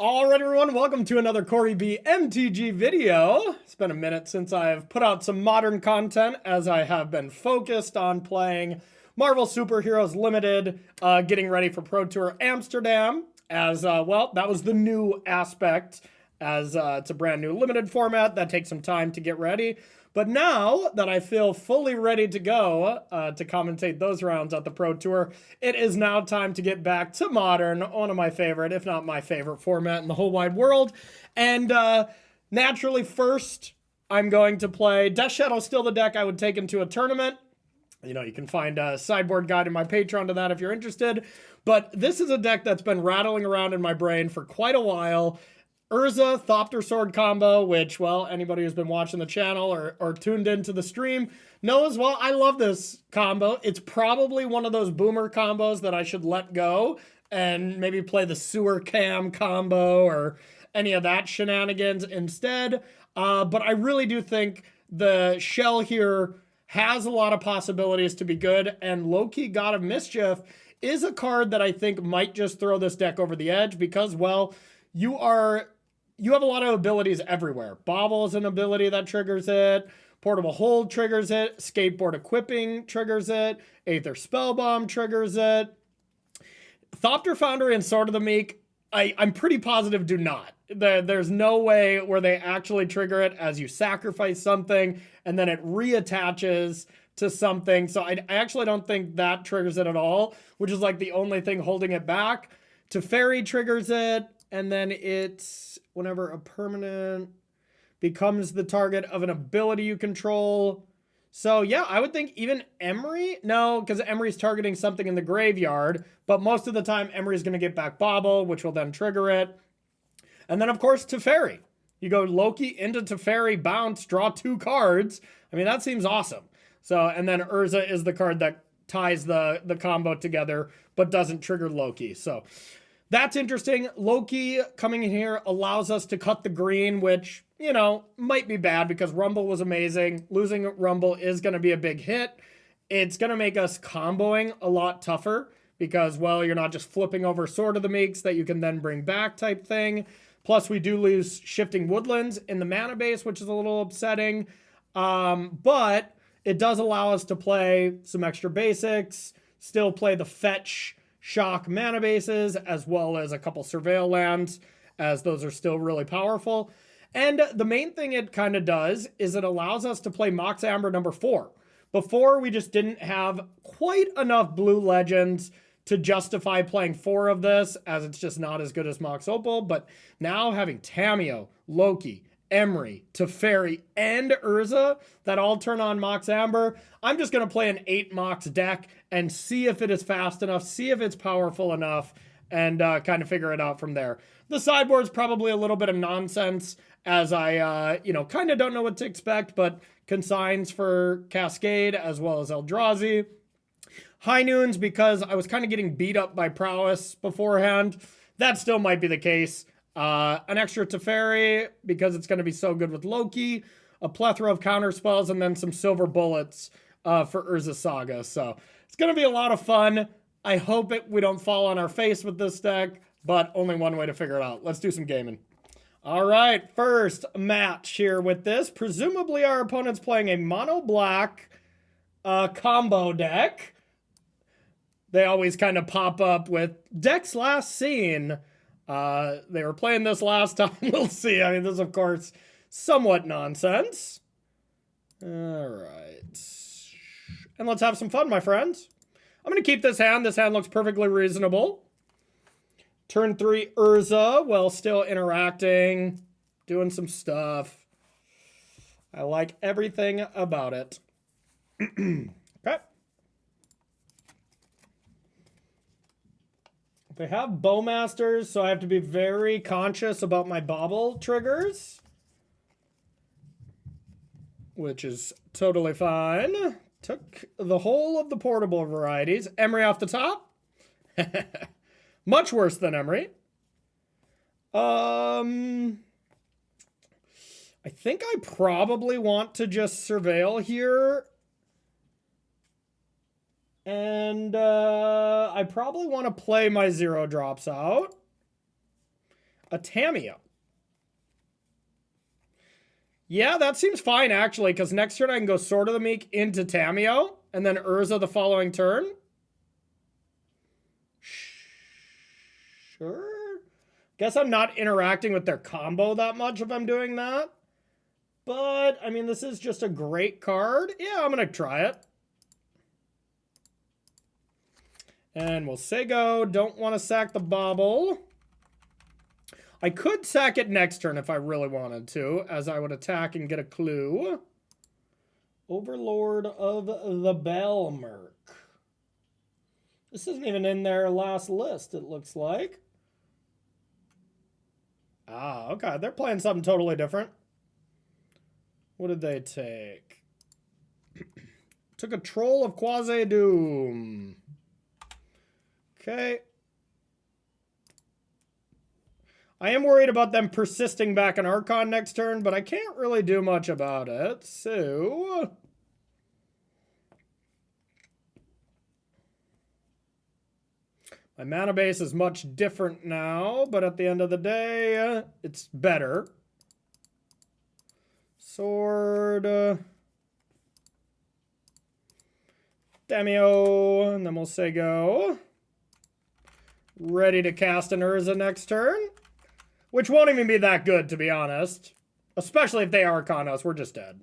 All right, everyone, welcome to another Corey B MTG video. It's been a minute since I've put out some modern content as I have been focused on playing Marvel Superheroes Limited, getting ready for Pro Tour Amsterdam, as, well, that was the new aspect, as it's a brand new limited format that takes some time to get ready. But now that I feel fully ready to go to commentate those rounds at the Pro Tour, it is now time to get back to Modern, one of my favorite, if not my favorite format in the whole wide world. And naturally, first, I'm going to play Death Shadow, still the deck I would take into a tournament. You know, you can find a sideboard guide in my Patreon to that if you're interested. But this is a deck that's been rattling around in my brain for quite a while. Urza, Thopter Sword combo, which, well, anybody who's been watching the channel or tuned into the stream knows, well, I love this combo. It's probably one of those boomer combos that I should let go and maybe play the sewer cam combo or any of that shenanigans instead. But I really do think the shell here has a lot of possibilities to be good, and Loki, God of Mischief, is a card that I think might just throw this deck over the edge because, well, you have a lot of abilities everywhere. Bobble is an ability that triggers it. Portable Hold triggers it. Skateboard Equipping triggers it. Aether Spellbomb triggers it. Thopter Foundry and Sword of the Meek, I'm pretty positive do not. There's no way where they actually trigger it as you sacrifice something and then it reattaches to something. So I actually don't think that triggers it at all, which is like the only thing holding it back. Teferi triggers it. And then it's whenever a permanent becomes the target of an ability you control. So yeah, I would think even Emery, no, because Emery's targeting something in the graveyard, but most of the time Emery's going to get back Bobble, which will then trigger it. And then of course Teferi. You go Loki into Teferi, bounce, draw 2 cards. I mean, that seems awesome. So, and then Urza is the card that ties the combo together, but doesn't trigger Loki. So that's interesting. Loki coming in here allows us to cut the green, which, you know, might be bad because Rumble was amazing. Losing Rumble is going to be a big hit. It's going to make us comboing a lot tougher because, well, you're not just flipping over Sword of the Meeks that you can then bring back type thing. Plus, we do lose Shifting Woodlands in the mana base, which is a little upsetting. But it does allow us to play some extra basics, still play the fetch shock mana bases, as well as a couple surveil lands, as those are still really powerful. And the main thing it kind of does is it allows us to play Mox Amber number 4. Before, we just didn't have quite enough blue legends to justify playing 4 of this, as it's just not as good as Mox Opal. But now having Tamiyo, Loki, Emery, Teferi, and Urza that all turn on Mox Amber, I'm just going to play an 8 Mox deck and see if it is fast enough, see if it's powerful enough, and kind of figure it out from there. The sideboard's probably a little bit of nonsense, as I, kind of don't know what to expect, but Consigns for Cascade, as well as Eldrazi. High Noons, because I was kind of getting beat up by Prowess beforehand. That still might be the case. An extra Teferi, because it's going to be so good with Loki, a plethora of counter spells, and then some silver bullets for Urza Saga. So it's going to be a lot of fun. I hope we don't fall on our face with this deck, but only one way to figure it out. Let's do some gaming. All right, first match here with this. Presumably our opponent's playing a mono-black combo deck. They always kind of pop up with decks last seen. They were playing this last time. We'll see. I mean, this is, of course, somewhat nonsense. All right. And let's have some fun, my friends. I'm going to keep this hand. This hand looks perfectly reasonable. Turn 3, Urza, while still interacting, doing some stuff. I like everything about it. Okay. They have Bowmasters, so I have to be very conscious about my Bobble triggers, which is totally fine. Took the whole of the portable varieties. Emery off the top. Much worse than Emery. I think I probably want to just surveil here. And I probably want to play my 0 drops out. a Tamiyo. Yeah, that seems fine, actually, because next turn I can go Sword of the Meek into Tamiyo, and then Urza the following turn. Sure. Guess I'm not interacting with their combo that much if I'm doing that. But, I mean, this is just a great card. Yeah, I'm going to try it. And we'll say go. Don't want to sack the bauble. I could sack it next turn if I really wanted to, as I would attack and get a clue. Overlord of the Belmerk. This isn't even in their last list, it looks like. Ah, okay. They're playing something totally different. What did they take? Took a Troll of Quasi-Doom. Okay. I am worried about them persisting back in Archon next turn, but I can't really do much about it. So... my mana base is much different now, but at the end of the day, it's better. Sword. Tamiyo, and then we'll say go. Ready to cast an Urza next turn. Which won't even be that good, to be honest. Especially if they Archon us, we're just dead.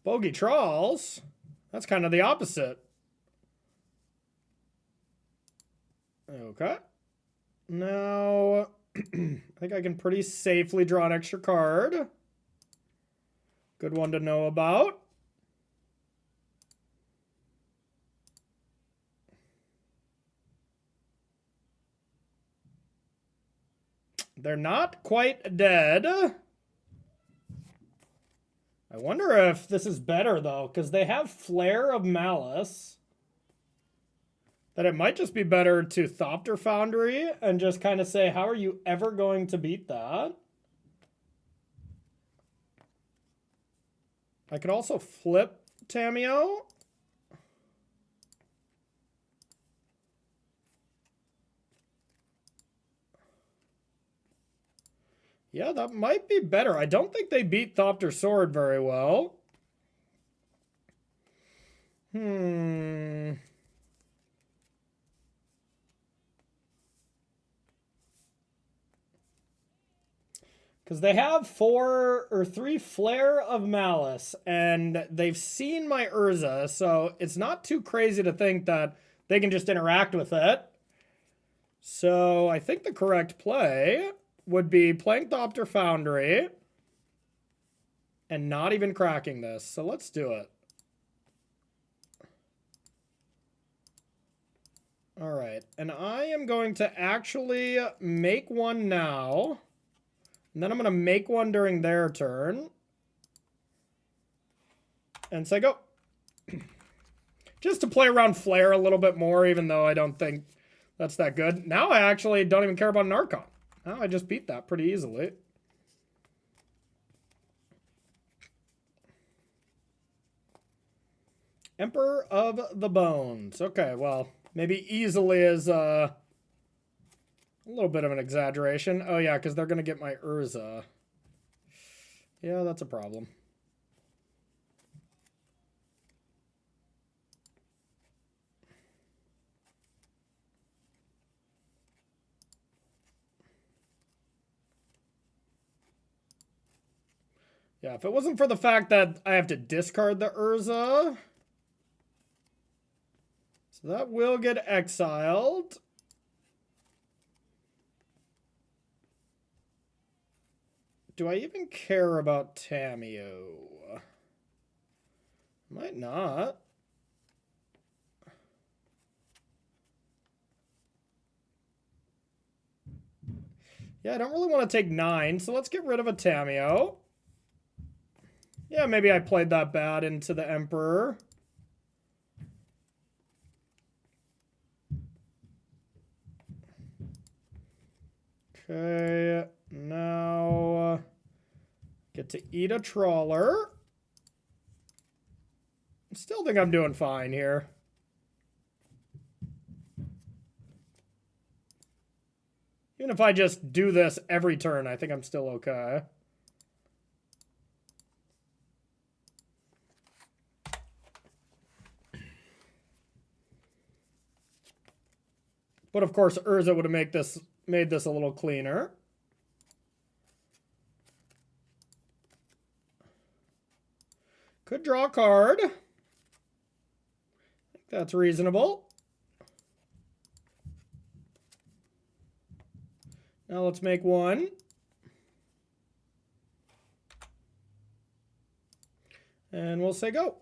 Bogey Trolls? That's kind of the opposite. Okay. Now, I think I can pretty safely draw an extra card. Good one to know about. They're not quite dead. I wonder if this is better, though, because they have Flare of Malice. That it might just be better to Thopter Foundry and just kind of say, how are you ever going to beat that? I could also flip Tamiyo. Yeah, that might be better. I don't think they beat Thopter Sword very well. Because they have 4 or 3 Flare of Malice, and they've seen my Urza, so it's not too crazy to think that they can just interact with it. So I think the correct play would be playing Thopter Foundry and not even cracking this. So let's do it. All right, and I am going to actually make one now. And then I'm going to make one during their turn. And say go. Just to play around Flare a little bit more, even though I don't think that's that good. Now I actually don't even care about an Archon. Now I just beat that pretty easily. Emperor of the Bones. Okay, well, maybe easily is a little bit of an exaggeration. Oh yeah, because they're going to get my Urza. Yeah, that's a problem. Yeah, if it wasn't for the fact that I have to discard the Urza. So that will get exiled. Do I even care about Tamiyo? Might not. Yeah, I don't really want to take 9, so let's get rid of a Tamiyo. Yeah, maybe I played that bad into the Emperor. Okay, now get Get to eat a trawler. Still think I'm doing fine here. Even if I just do this every turn, I think I'm still okay. But of course, Urza would have made this a little cleaner. Could draw a card. I think that's reasonable. Now let's make one. And we'll say go.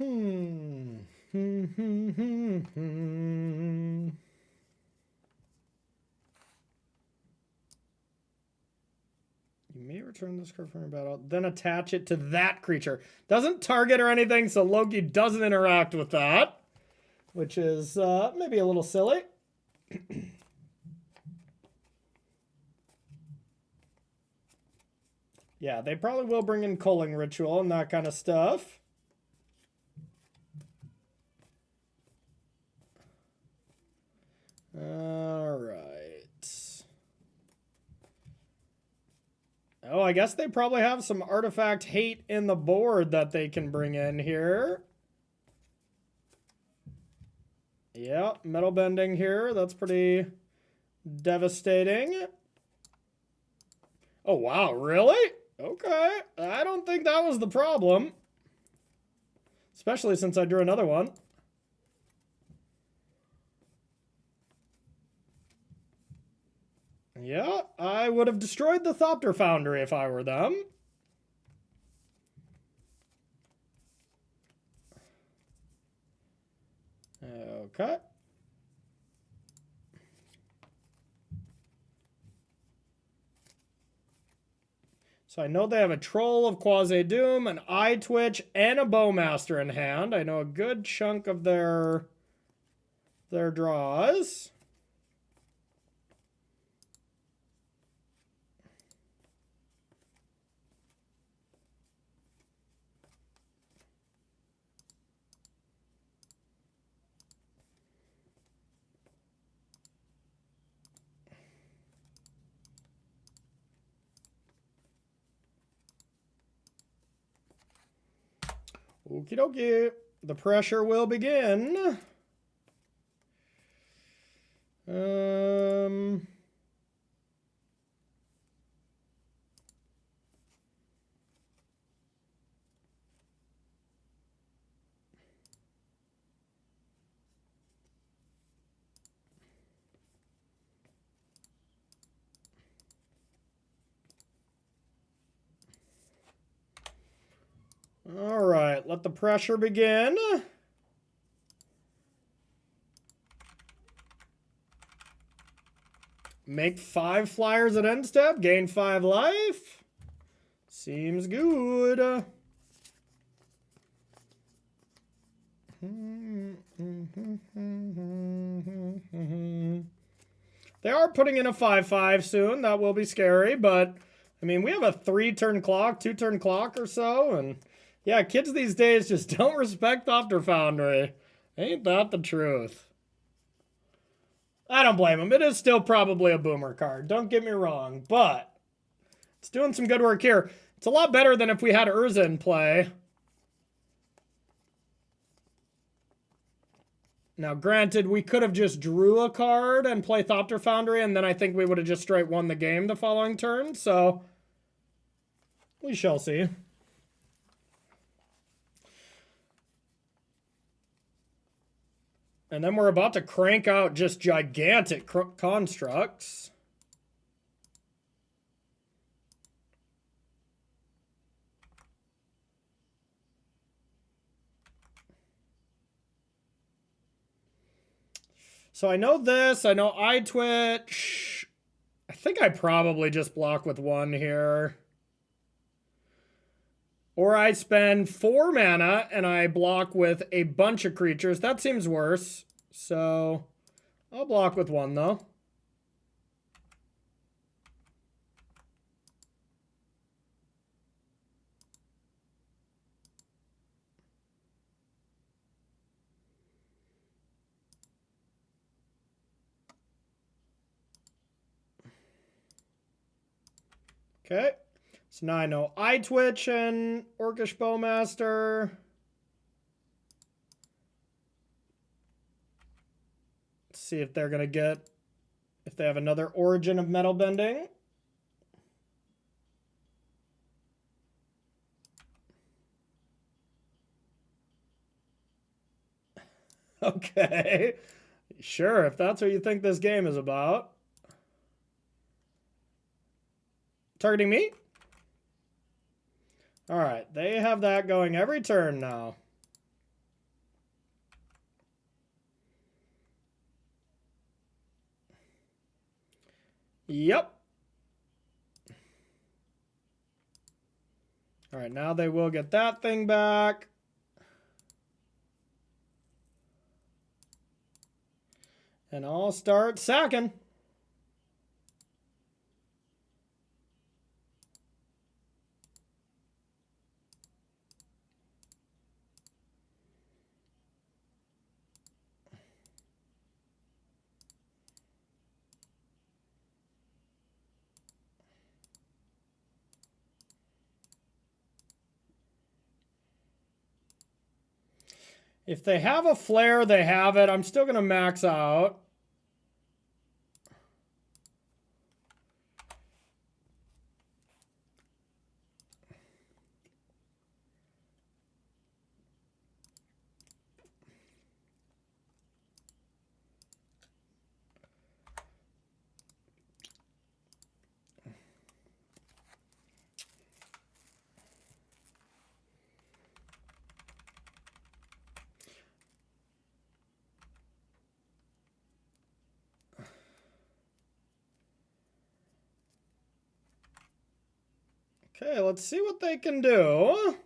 You may return this card from your battle, then attach it to that creature. Doesn't target or anything, so Loki doesn't interact with that, which is maybe a little silly. Yeah, they probably will bring in Culling Ritual and that kind of stuff. All right. Oh, I guess they probably have some artifact hate in the board that they can bring in here. Yeah, metal bending here. That's pretty devastating. Oh, wow, really? Okay. I don't think that was the problem. Especially since I drew another one. Yeah, I would have destroyed the Thopter Foundry if I were them. Okay. So I know they have a Troll of Quasi-Doom, an Eye Twitch, and a Bowmaster in hand. I know a good chunk of their draws. Okie dokie. The pressure will begin. All right, let the pressure begin. Make 5 flyers at end step, gain 5 life. Seems good. They are putting in a 5/5 soon. That will be scary, but I mean, we have a 3-turn clock, 2-turn clock or so, and yeah, kids these days just don't respect Thopter Foundry. Ain't that the truth? I don't blame them. It is still probably a boomer card. Don't get me wrong, but it's doing some good work here. It's a lot better than if we had Urza in play. Now, granted, we could have just drew a card and play Thopter Foundry, and then I think we would have just straight won the game the following turn, so we shall see. And then we're about to crank out just gigantic constructs. So I know this. I know Eye Twitch. I think I probably just block with 1 here. Or I spend 4 mana and I block with a bunch of creatures. That seems worse. So I'll block with 1 though. Okay. So now I know Eye Twitch and Orcish Bowmaster. Let's see if they're going to get, if they have another Origin of Metal Bending. Okay. Sure, if that's what you think this game is about. Targeting me? All right, they have that going every turn now. Yep. All right, now they will get that thing back. And I'll start sacking. If they have a flare, they have it. I'm still going to max out. Okay, let's see what they can do.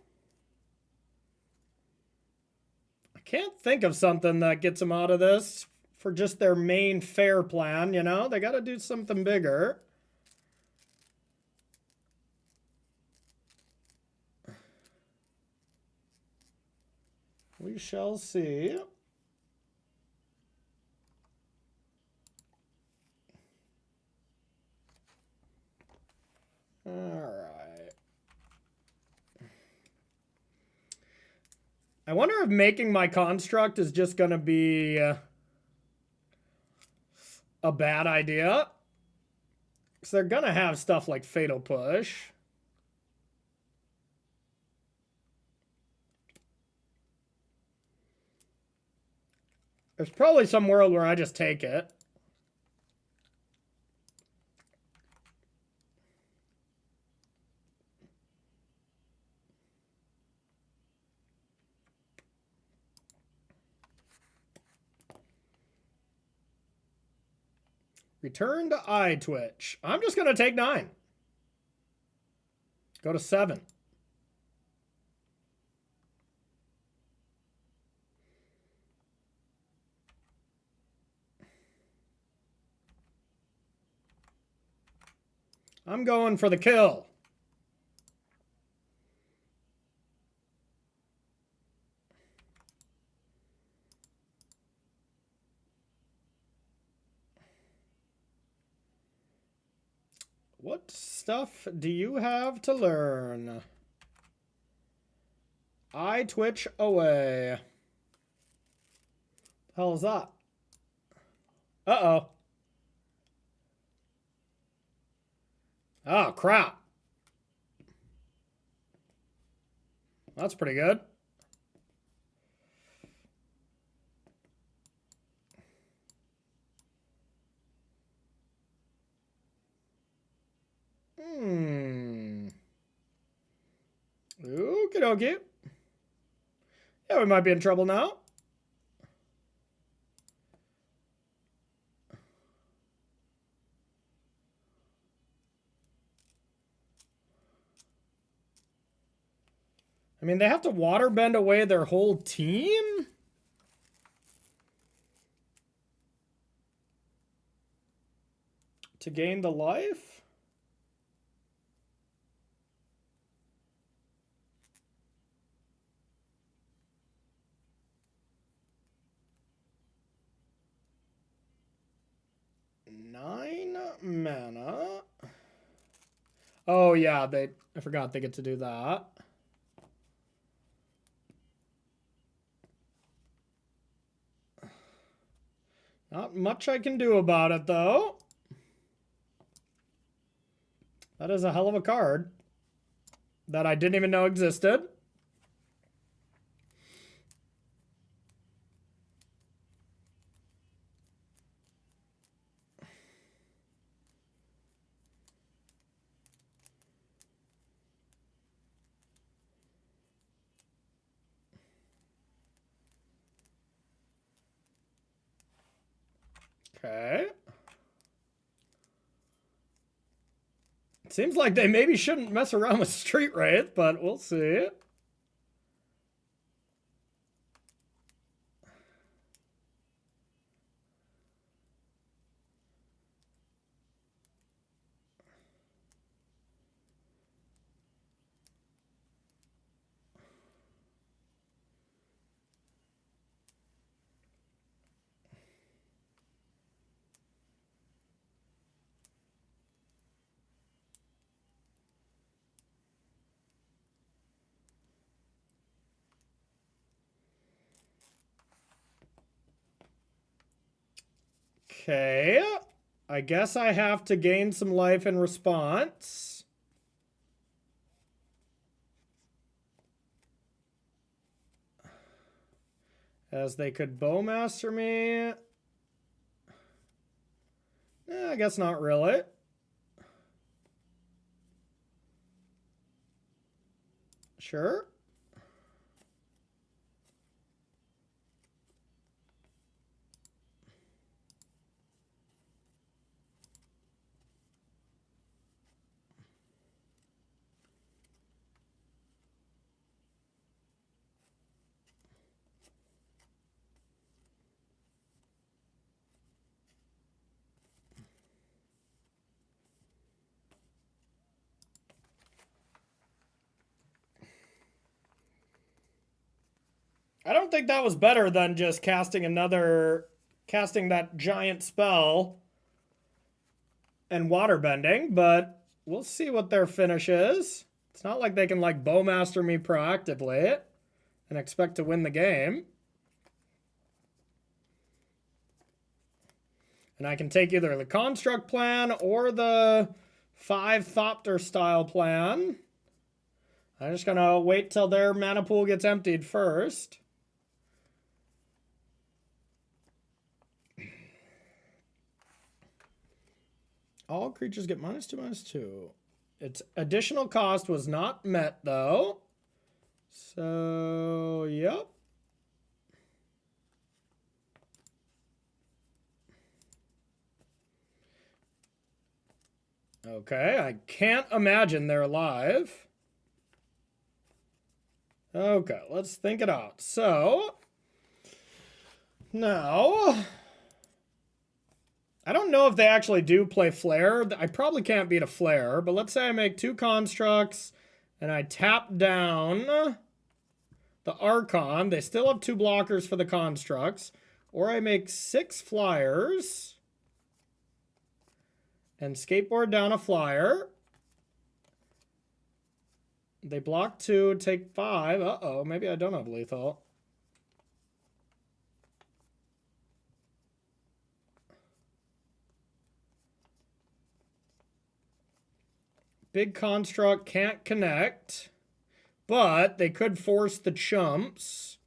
I can't think of something that gets them out of this for just their main fair plan, you know? They got to do something bigger. We shall see. All right. I wonder if making my construct is just going to be a bad idea. Because they're going to have stuff like Fatal Push. There's probably some world where I just take it. Return to Eye Twitch. I'm just going to take 9. Go to 7. I'm going for the kill. What stuff do you have to learn? Eye Twitch away. The hell is that? Uh-oh. Oh, crap. That's pretty good. Okie dokie. Yeah, we might be in trouble now. I mean, they have to waterbend away their whole team? To gain the life? Nine mana. Oh yeah, I forgot they get to do that. Not much I can do about it though. That is a hell of a card that I didn't even know existed. Okay. It seems like they maybe shouldn't mess around with Street Wraith, but we'll see. Okay, I guess I have to gain some life in response. As they could Bowmaster me. I guess not really. Sure. I don't think that was better than just casting that giant spell and waterbending, but we'll see what their finish is. It's not like they can like Bowmaster me proactively and expect to win the game. And I can take either the Construct plan or the 5 Thopter style plan. I'm just gonna wait till their mana pool gets emptied first. All creatures get -2/-2. Its additional cost was not met, though. So, yep. Okay, I can't imagine they're alive. Okay, let's think it out. So, now, I don't know if they actually do play Flare. I probably can't beat a Flare, but let's say I make 2 Constructs and I tap down the Archon. They still have 2 blockers for the Constructs. Or I make 6 Flyers and skateboard down a Flyer. They block 2, take 5. Uh-oh, maybe I don't have lethal. Big Construct can't connect, but they could force the chumps.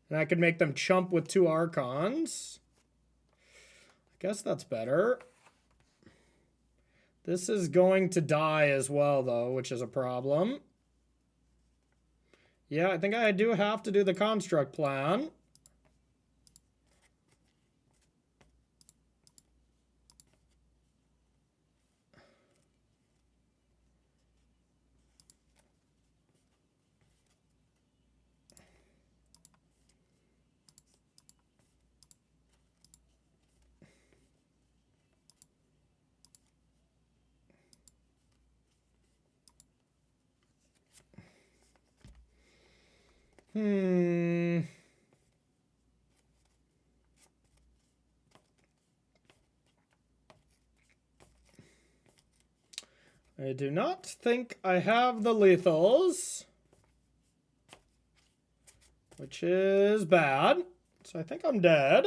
And I could make them chump with 2 Archons. I guess that's better. This is going to die as well, though, which is a problem. Yeah, I think I do have to do the Construct plan. I do not think I have the lethals, which is bad. So I think I'm dead.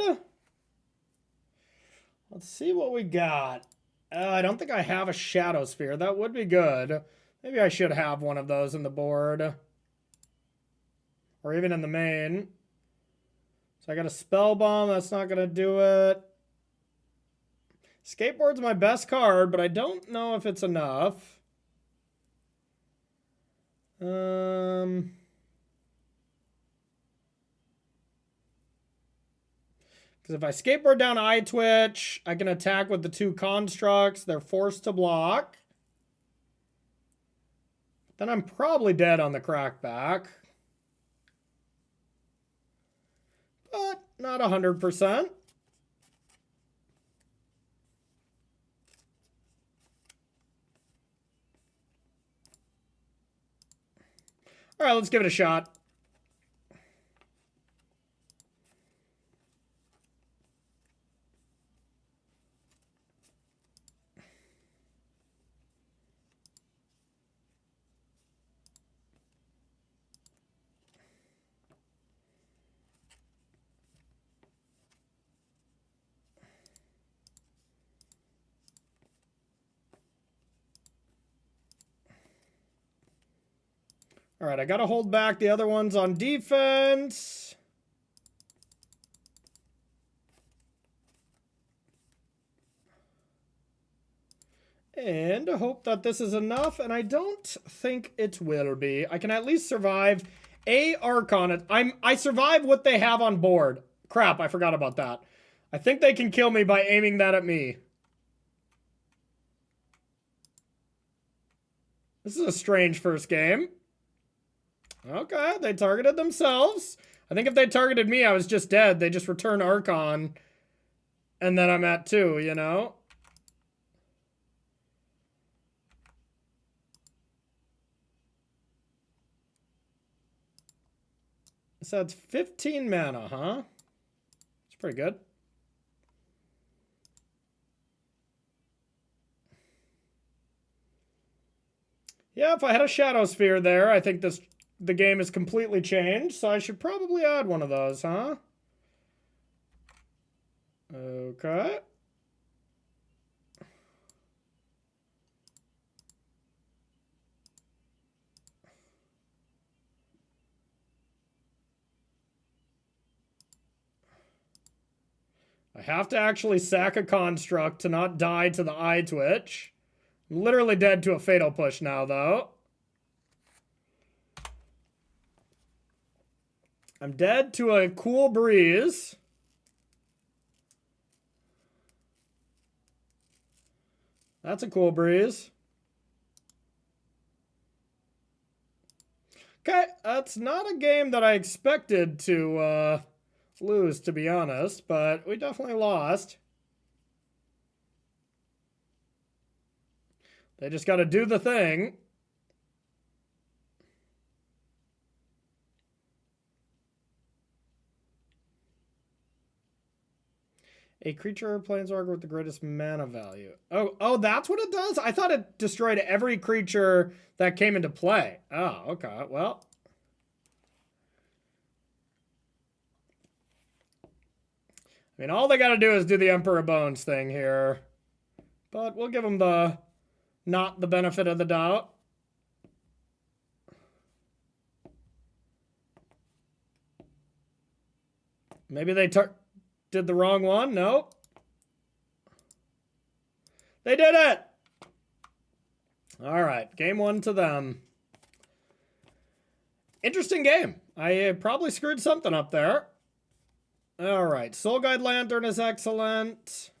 Let's see what we got. I don't think I have a Shadow Sphere. That would be good. Maybe I should have one of those in the board. Or even in the main. So I got a Spell Bomb. That's not going to do it. Skateboard's my best card, but I don't know if it's enough. Because if I skateboard down Eye Twitch, I can attack with the 2 constructs. They're forced to block. Then I'm probably dead on the crackback. But not 100%. All right, let's give it a shot. All right, I got to hold back the other ones on defense. And hope that this is enough, and I don't think it will be. I can at least survive a Archon. I survive what they have on board. Crap, I forgot about that. I think they can kill me by aiming that at me. This is a strange first game. Okay, they targeted themselves. I think if they targeted me, I was just dead. They just return Archon, and then I'm at 2, you know? So that's 15 mana, huh? It's pretty good. Yeah, if I had a Shadow Sphere there, I think the game is completely changed, so I should probably add one of those, huh? Okay. I have to actually sack a construct to not die to the Eye Twitch. I'm literally dead to a Fatal Push now, though. I'm dead to a Cool Breeze. That's a Cool Breeze. Okay, that's not a game that I expected to lose, to be honest, but we definitely lost. They just got to do the thing. A creature or planeswalker with the greatest mana value. Oh, that's what it does? I thought it destroyed every creature that came into play. Oh, okay. Well. I mean, all they got to do is do the Emperor Bones thing here. But we'll give them not the benefit of the doubt. Maybe they did the wrong one? Nope. They did it! All right, game 1 to them. Interesting game. I probably screwed something up there. All right, Soul Guide Lantern is excellent.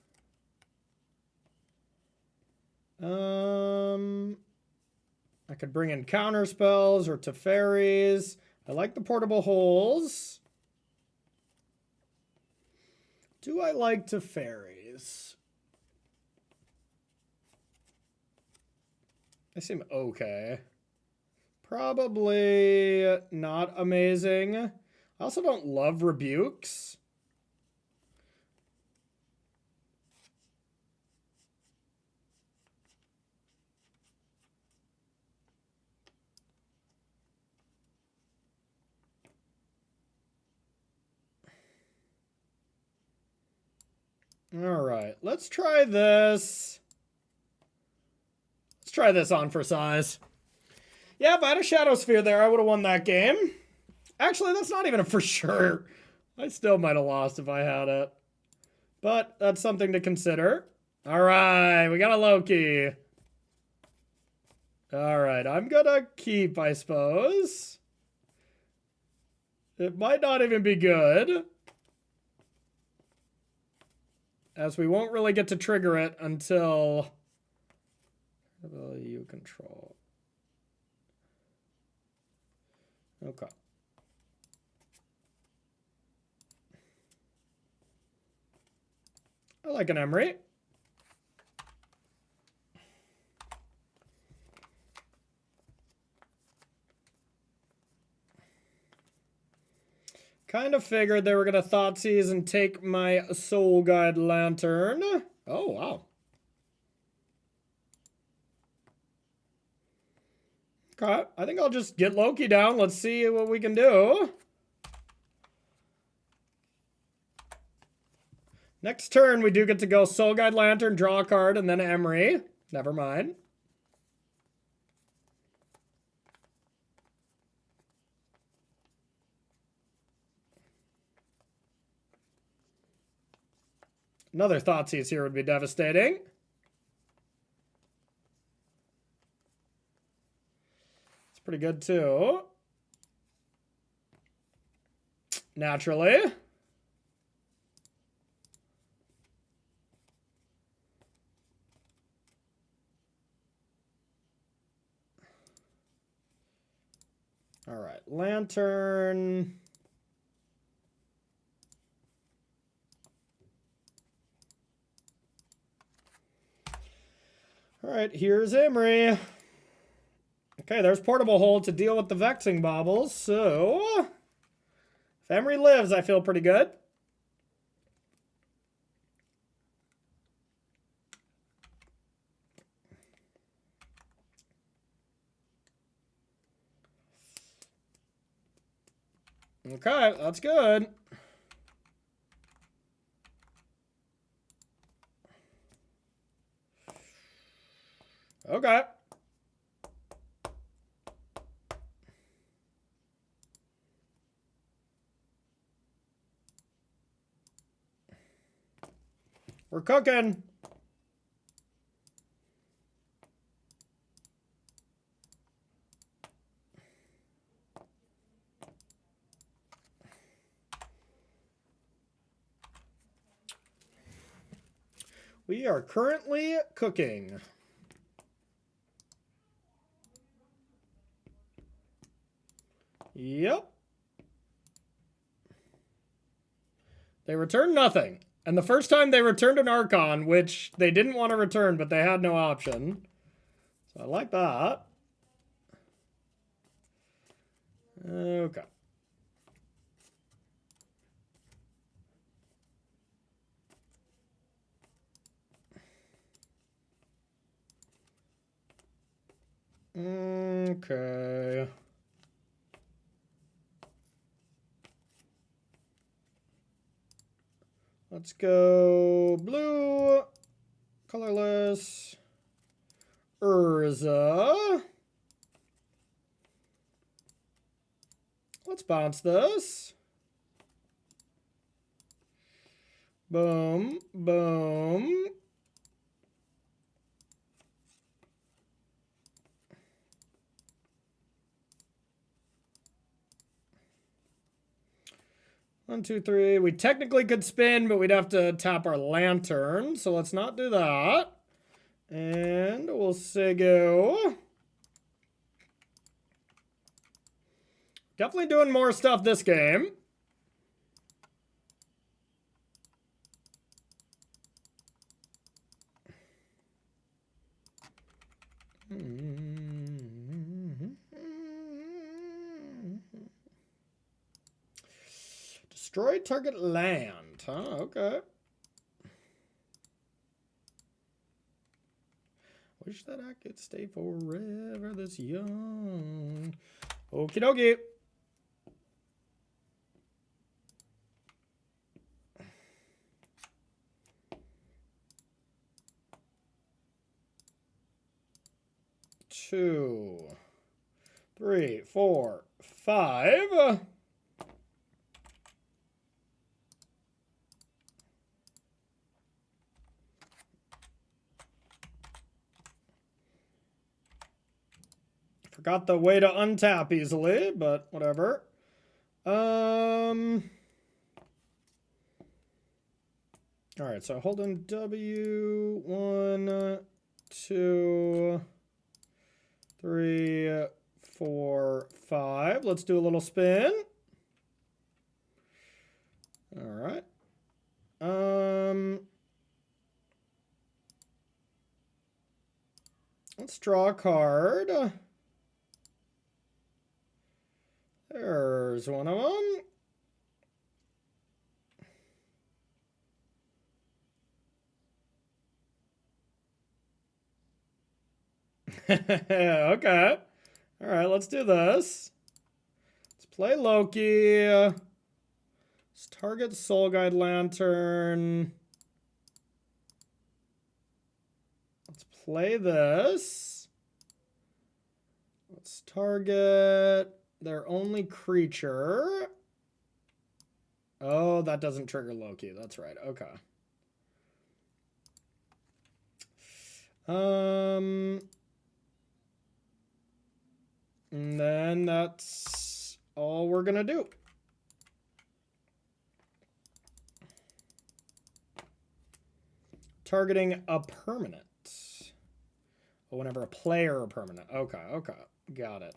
I could bring in counter spells or Teferis. I like the portable holes. Do I like Teferis? They seem okay. Probably not amazing. I also don't love rebukes. All right, let's try this. Let's try this on for size. Yeah, if I had a Shadow Sphere there, I would have won that game. Actually, that's not even a for sure. I still might have lost if I had it. But that's something to consider. All right, we got a Loki. All right, I'm gonna keep, I suppose. It might not even be good, as we won't really get to trigger it until you control. Okay. I like an Emery. Kind of figured they were going to Thoughtseize and take my Soul Guide Lantern. Oh, wow. Okay, I think I'll just get Loki down. Let's see what we can do. Next turn, we do get to go Soul Guide Lantern, draw a card, and then Emery. Never mind. Another Thoughtseize here would be devastating. It's pretty good, too. Naturally. All right, Lantern. All right, here's Emery. Okay, there's Portable Hold to deal with the Vexing Baubles. So, if Emery lives, I feel pretty good. Okay, that's good. Okay. We're cooking. We are currently cooking. Yep. They returned nothing. And the first time they returned an Archon, which they didn't want to return, but they had no option. So I like that. Okay. Okay. Let's go blue, colorless, Urza. Let's bounce this. Boom, boom. One, two, three. We technically could spin, but we'd have to tap our Lantern. So let's not do that. And we'll say go. Definitely doing more stuff this game. Destroy target land. Huh, okay. Wish that I could stay forever this young. Okie dokie. Two, 3, 4, 5. Forgot the way to untap easily, but whatever. All right, so hold on W. 1, 2, 3, 4, 5. Let's do a little spin. All right. Let's draw a card. There's one of them. Okay. All right, let's do this. Let's play Loki. Let's target Soul Guide Lantern. Let's play this. Let's target their only creature. Oh, that doesn't trigger Loki. That's right. Okay. And then that's all we're gonna do. Targeting a permanent. Oh, whenever a player or permanent. Okay, okay. Got it.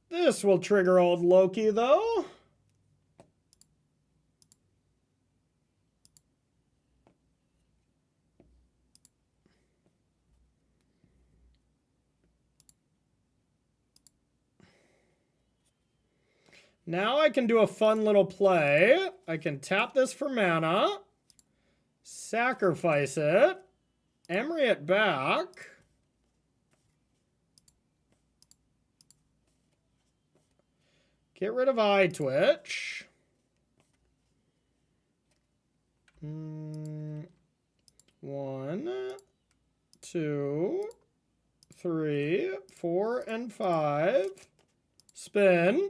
This will trigger old Loki, though. Now I can do a fun little play. I can tap this for mana, sacrifice it, Emery it back. Get rid of eye twitch. 1, 2, 3, 4, and 5. Spin.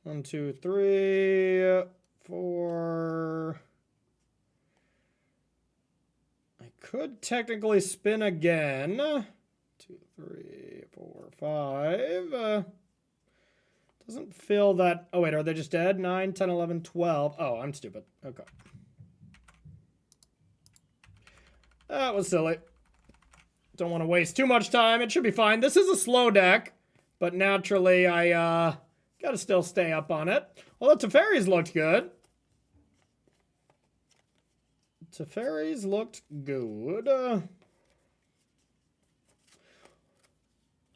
One, 2, 3, 4. I could technically spin again. 2, 3, 4, 5. Doesn't feel that. Oh, wait, are they just dead? 9, 10, 11, 12. Oh, I'm stupid. Okay. That was silly. Don't want to waste too much time. It should be fine. This is a slow deck, but naturally I gotta still stay up on it. Well, the Teferis looked good. Teferis looked good. I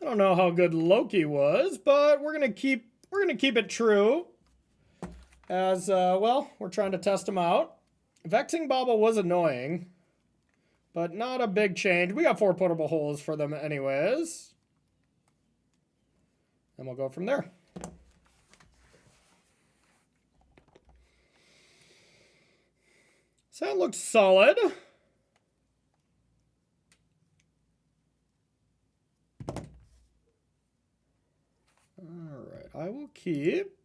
don't know how good Loki was, but we're gonna keep it true. As well, we're trying to test him out. Vexing Bauble was annoying, but not a big change. We got 4 portable holes for them anyways. And we'll go from there. So that looks solid. All right, I will keep.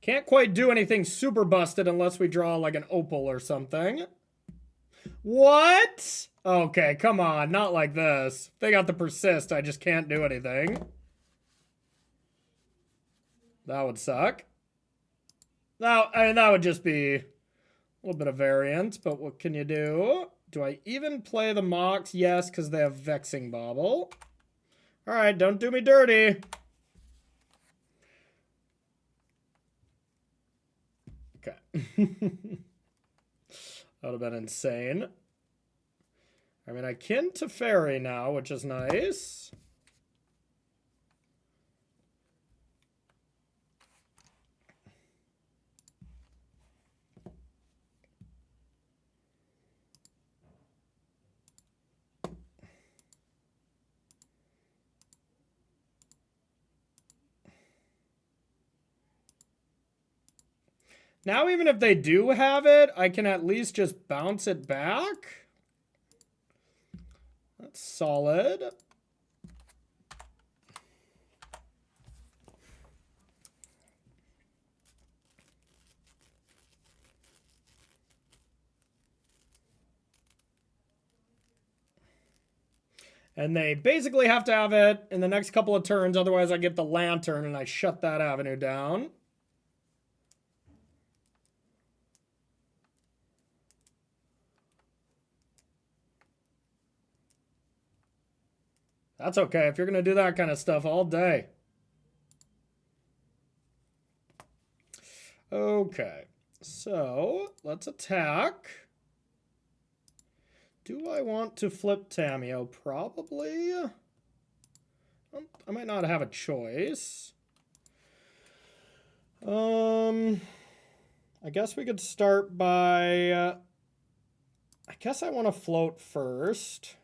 Can't quite do anything super busted unless we draw like an opal or something. What? Okay, come on, not like this. If they got the persist, I just can't do anything. That would suck. Now, I mean, that would just be a little bit of variance, but what can you do? Do I even play the Mox? Yes, because they have Vexing Bauble. All right, don't do me dirty. Okay. That would have been insane. I mean, I can Teferi now, which is nice. Now, even if they do have it, I can at least just bounce it back. That's solid. And they basically have to have it in the next couple of turns, otherwise I get the Lantern and I shut that avenue down. That's okay, if you're going to do that kind of stuff all day. Okay, so let's attack. Do I want to flip Tamiyo? Probably. I might not have a choice. I guess we could start by... I guess I want to float first.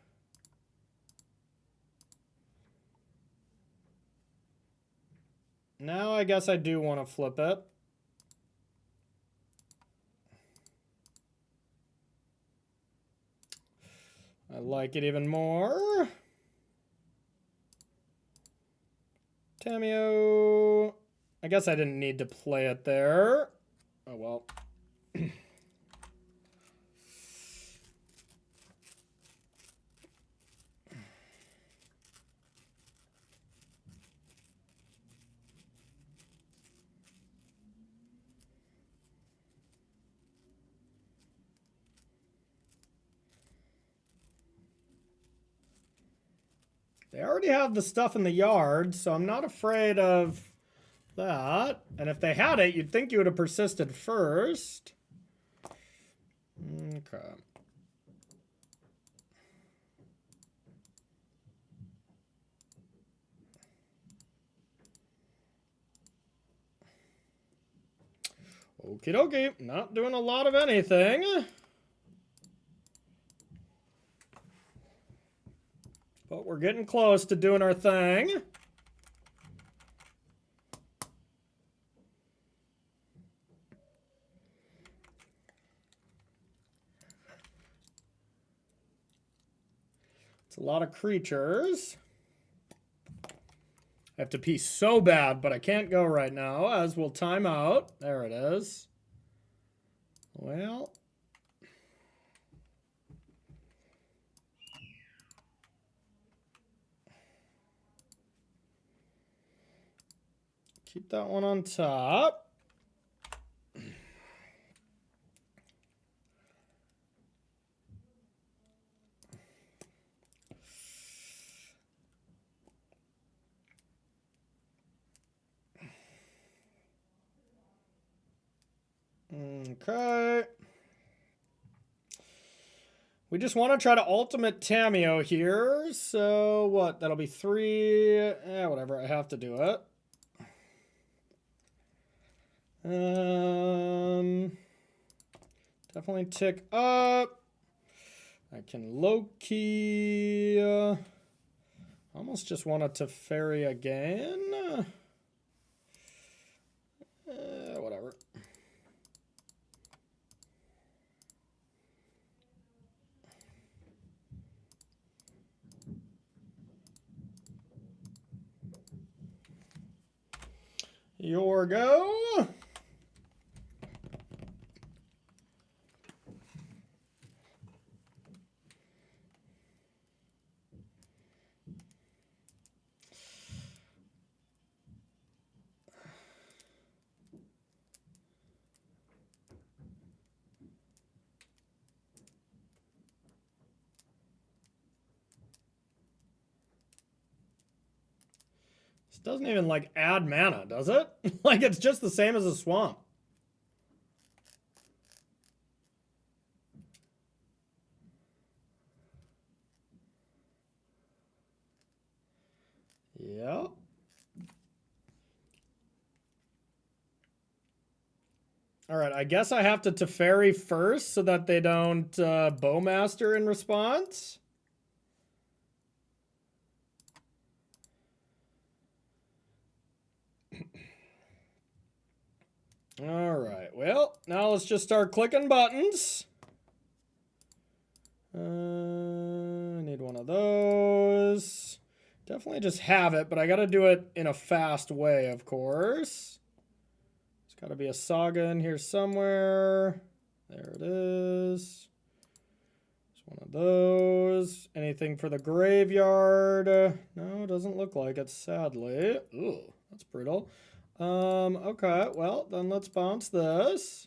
Now I guess I do want to flip it. I like it even more. Tamiyo. I guess I didn't need to play it there. Oh well. They already have the stuff in the yard, so I'm not afraid of that. And if they had it, you'd think you would have persisted first. Okay. Okie dokie. Not doing a lot of anything. But we're getting close to doing our thing. It's a lot of creatures. I have to pee so bad, but I can't go right now, as we'll time out. There it is. Well... keep that one on top. Okay. We just want to try to ultimate Tamiyo here. So what? That'll be 3. Whatever. I have to do it. Definitely tick up. I can Loki. Almost just wanted to Teferi again. Whatever. Your go. Doesn't even, like, add mana, does it? Like, it's just the same as a swamp. Yep. All right, I guess I have to Teferi first so that they don't Bowmaster in response. All right, well, now let's just start clicking buttons. I need one of those. Definitely just have it, but I got to do it in a fast way, of course. There's got to be a saga in here somewhere. There it is. It's one of those. Anything for the graveyard? No, doesn't look like it, sadly. Ooh, that's brutal. Okay, well, then let's bounce this.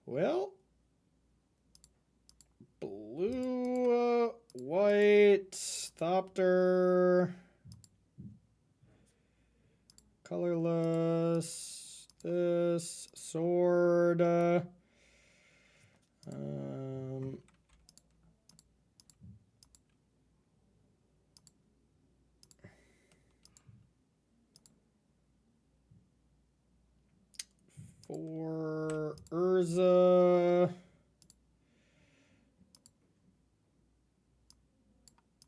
Well, blue, white, Thopter, colorless, this, sword, for Urza.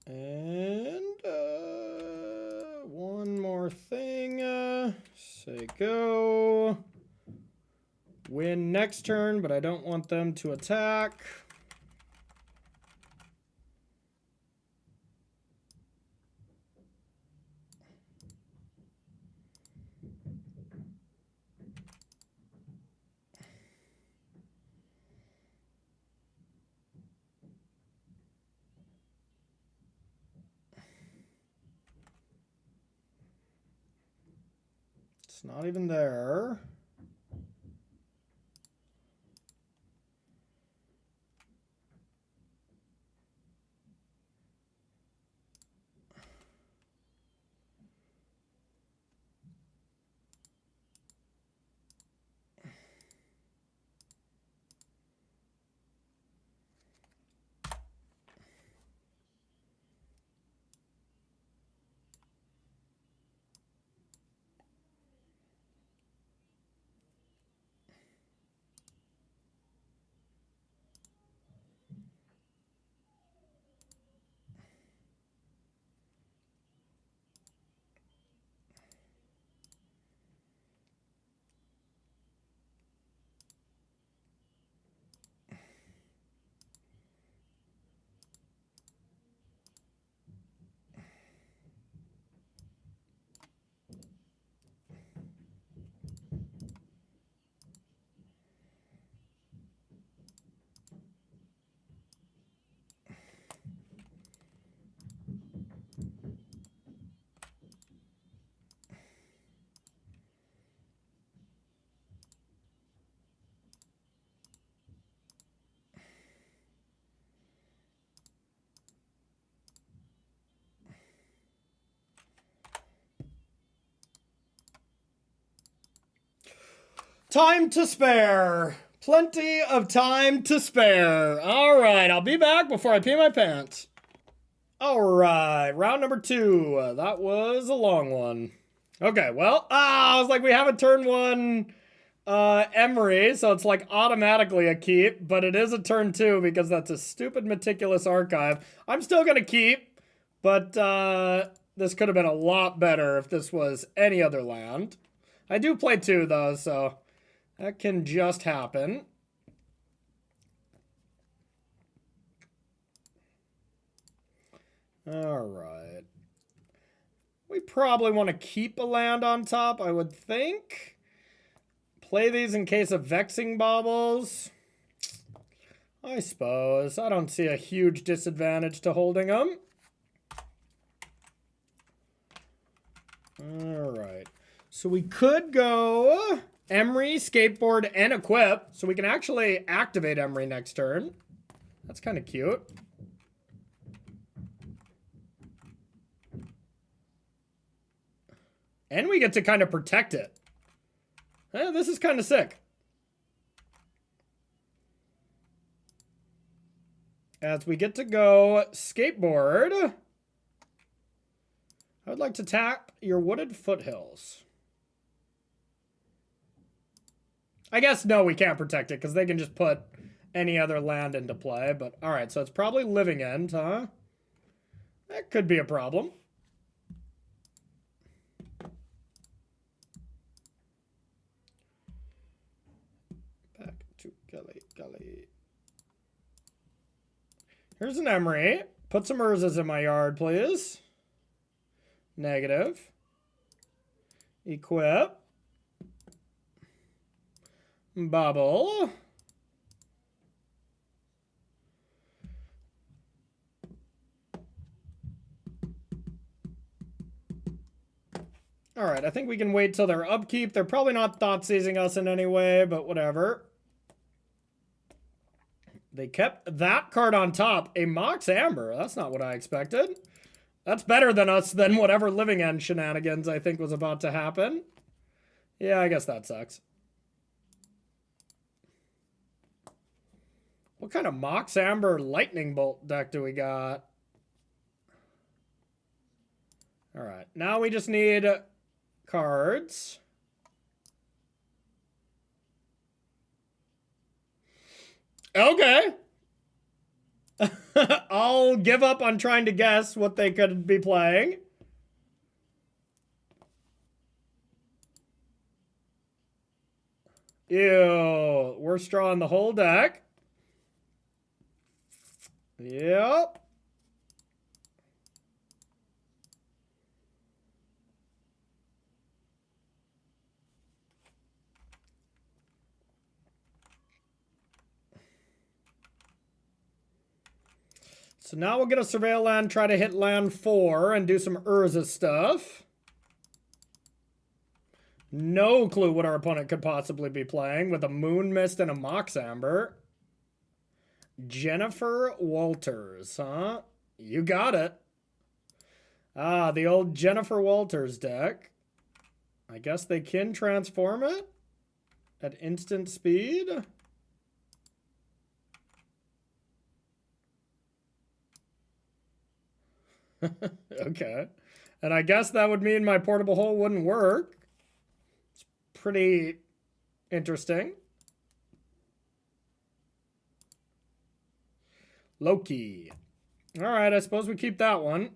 And one more thing. Say go. Win next turn, but I don't want them to attack. It's not even there. Time to spare. Plenty of time to spare. All right, I'll be back before I pee my pants. All right, round number 2. That was a long one. Okay, well, I was like, we have a turn 1 Emery, so it's like automatically a keep, but it is a turn 2 because that's a stupid meticulous archive. I'm still gonna keep, but this could have been a lot better if this was any other land. I do play 2 though, so that can just happen. All right. We probably want to keep a land on top, I would think. Play these in case of vexing baubles. I suppose. I don't see a huge disadvantage to holding them. All right. So we could go Emery, skateboard, and equip. So we can actually activate Emery next turn. That's kind of cute. And we get to kind of protect it. This is kind of sick. As we get to go skateboard. I would like to tap your wooded foothills. I guess, no, we can't protect it because they can just put any other land into play. But, all right, so it's probably Living End, huh? That could be a problem. Back to Gully. Here's an Emery. Put some Urzas in my yard, please. Negative. Equip. Bubble. All right, I think we can wait till their upkeep. They're probably not thought seizing us in any way, but whatever. They kept that card on top. A Mox Amber. That's not what I expected. That's better than whatever Living End shenanigans I think was about to happen. Yeah, I guess that sucks. What kind of Mox Amber Lightning Bolt deck do we got? All right, now we just need cards. Okay. I'll give up on trying to guess what they could be playing. Ew, we're drawing the whole deck. Yep. So now we'll get a Surveil land, try to hit land 4, and do some Urza stuff. No clue what our opponent could possibly be playing with a Moon Mist and a Mox Amber. Jennifer Walters, huh? You got it. Ah, the old Jennifer Walters deck. I guess they can transform it at instant speed. Okay. And I guess that would mean my portable hole wouldn't work. It's pretty interesting. Loki. All right, I suppose we keep that one.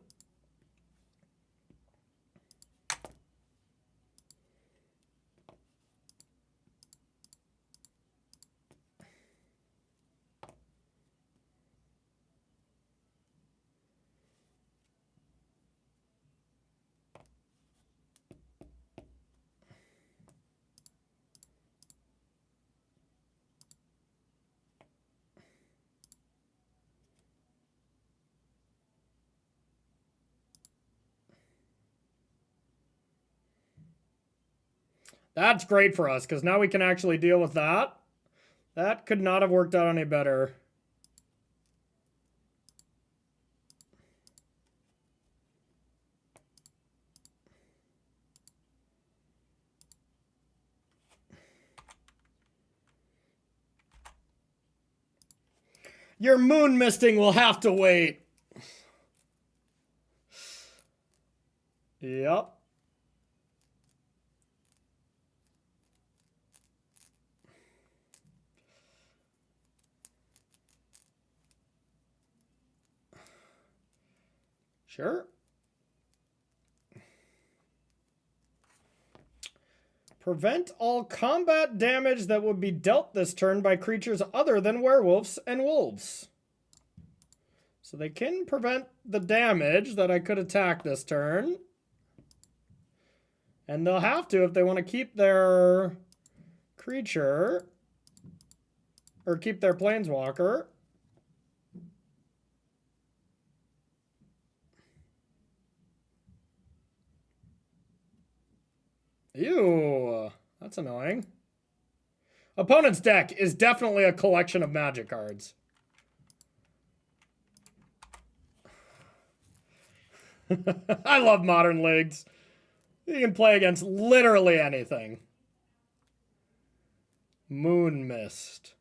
That's great for us, because now we can actually deal with that. That could not have worked out any better. Your moon misting will have to wait. Yep. Sure. Prevent all combat damage that would be dealt this turn by creatures other than werewolves and wolves. So they can prevent the damage that I could attack this turn. And they'll have to if they want to keep their creature. Or keep their planeswalker. Ew, that's annoying. Opponent's deck is definitely a collection of Magic cards. I love Modern Leagues. You can play against literally anything. Moon Mist.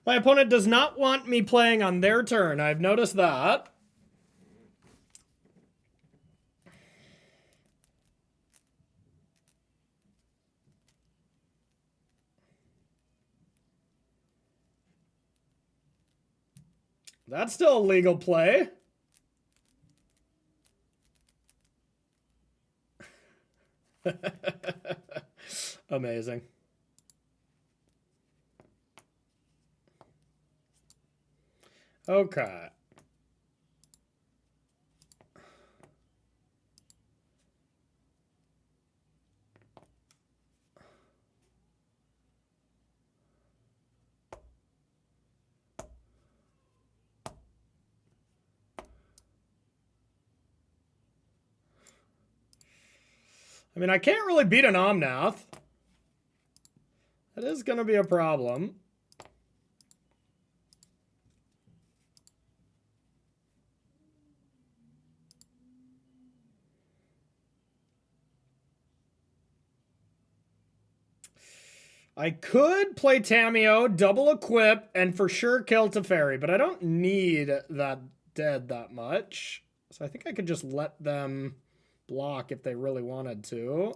My opponent does not want me playing on their turn. I've noticed that. That's still a legal play. Amazing. Okay. I mean, I can't really beat an Omnath. That is going to be a problem. I could play Tamiyo, double equip, and for sure kill Teferi, but I don't need that dead that much. So I think I could just let them block if they really wanted to.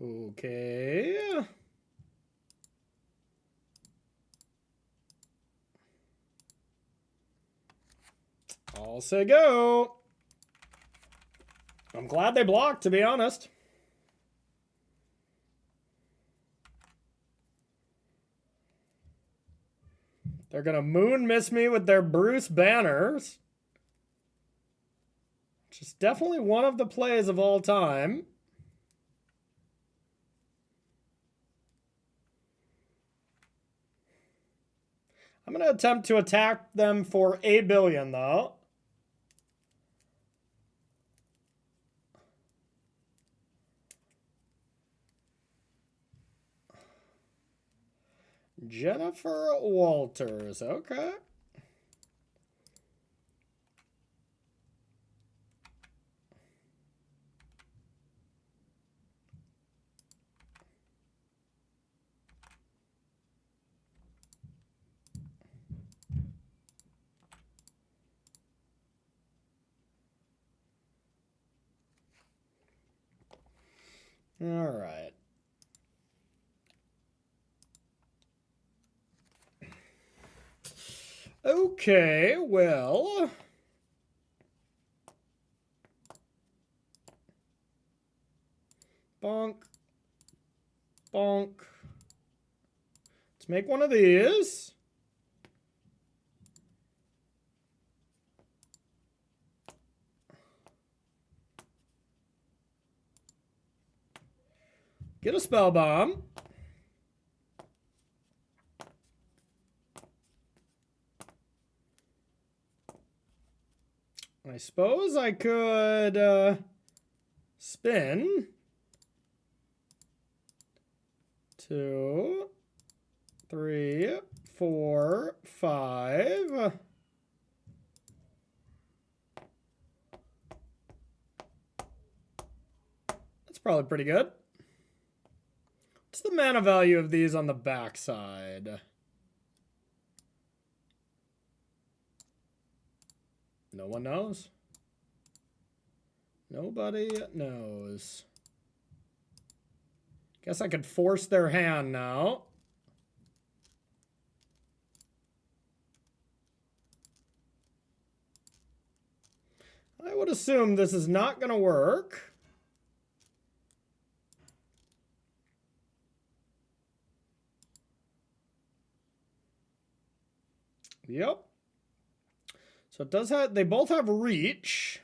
Okay. I'll say go. I'm glad they blocked, to be honest. They're going to moon miss me with their Bruce banners. Which is definitely one of the plays of all time. I'm going to attempt to attack them for a billion, though. Jennifer Walters. Okay. All right. Okay, well. Bonk. Bonk. Let's make one of these. Get a spell bomb. I suppose I could spin. 2, 3, 4, 5. That's probably pretty good. What's the mana value of these on the backside? No one knows. Nobody knows. Guess I could force their hand now. I would assume this is not going to work. Yep. So it does have, they both have reach.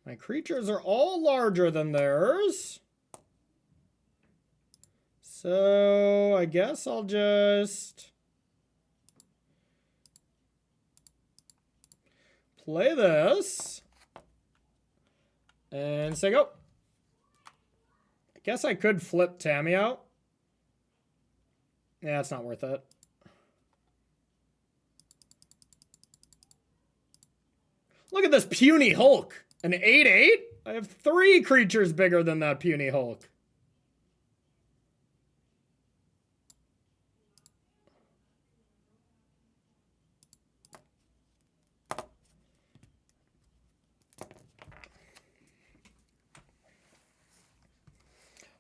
My creatures are all larger than theirs. So I guess I'll just play this and say go. I guess I could flip Tammy out. Yeah, it's not worth it. Look at this puny Hulk. An 8/8? I have 3 creatures bigger than that puny Hulk.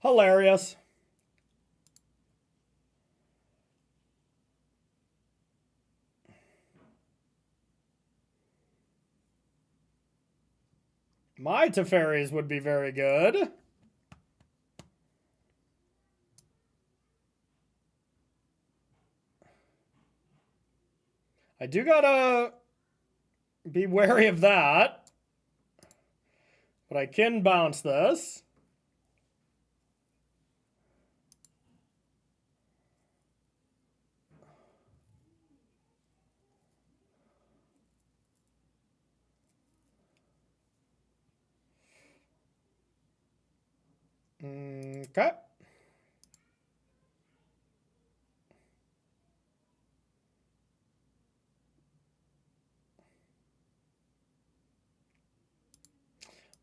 Hilarious. My Teferis would be very good. I do gotta be wary of that. But I can bounce this. Okay.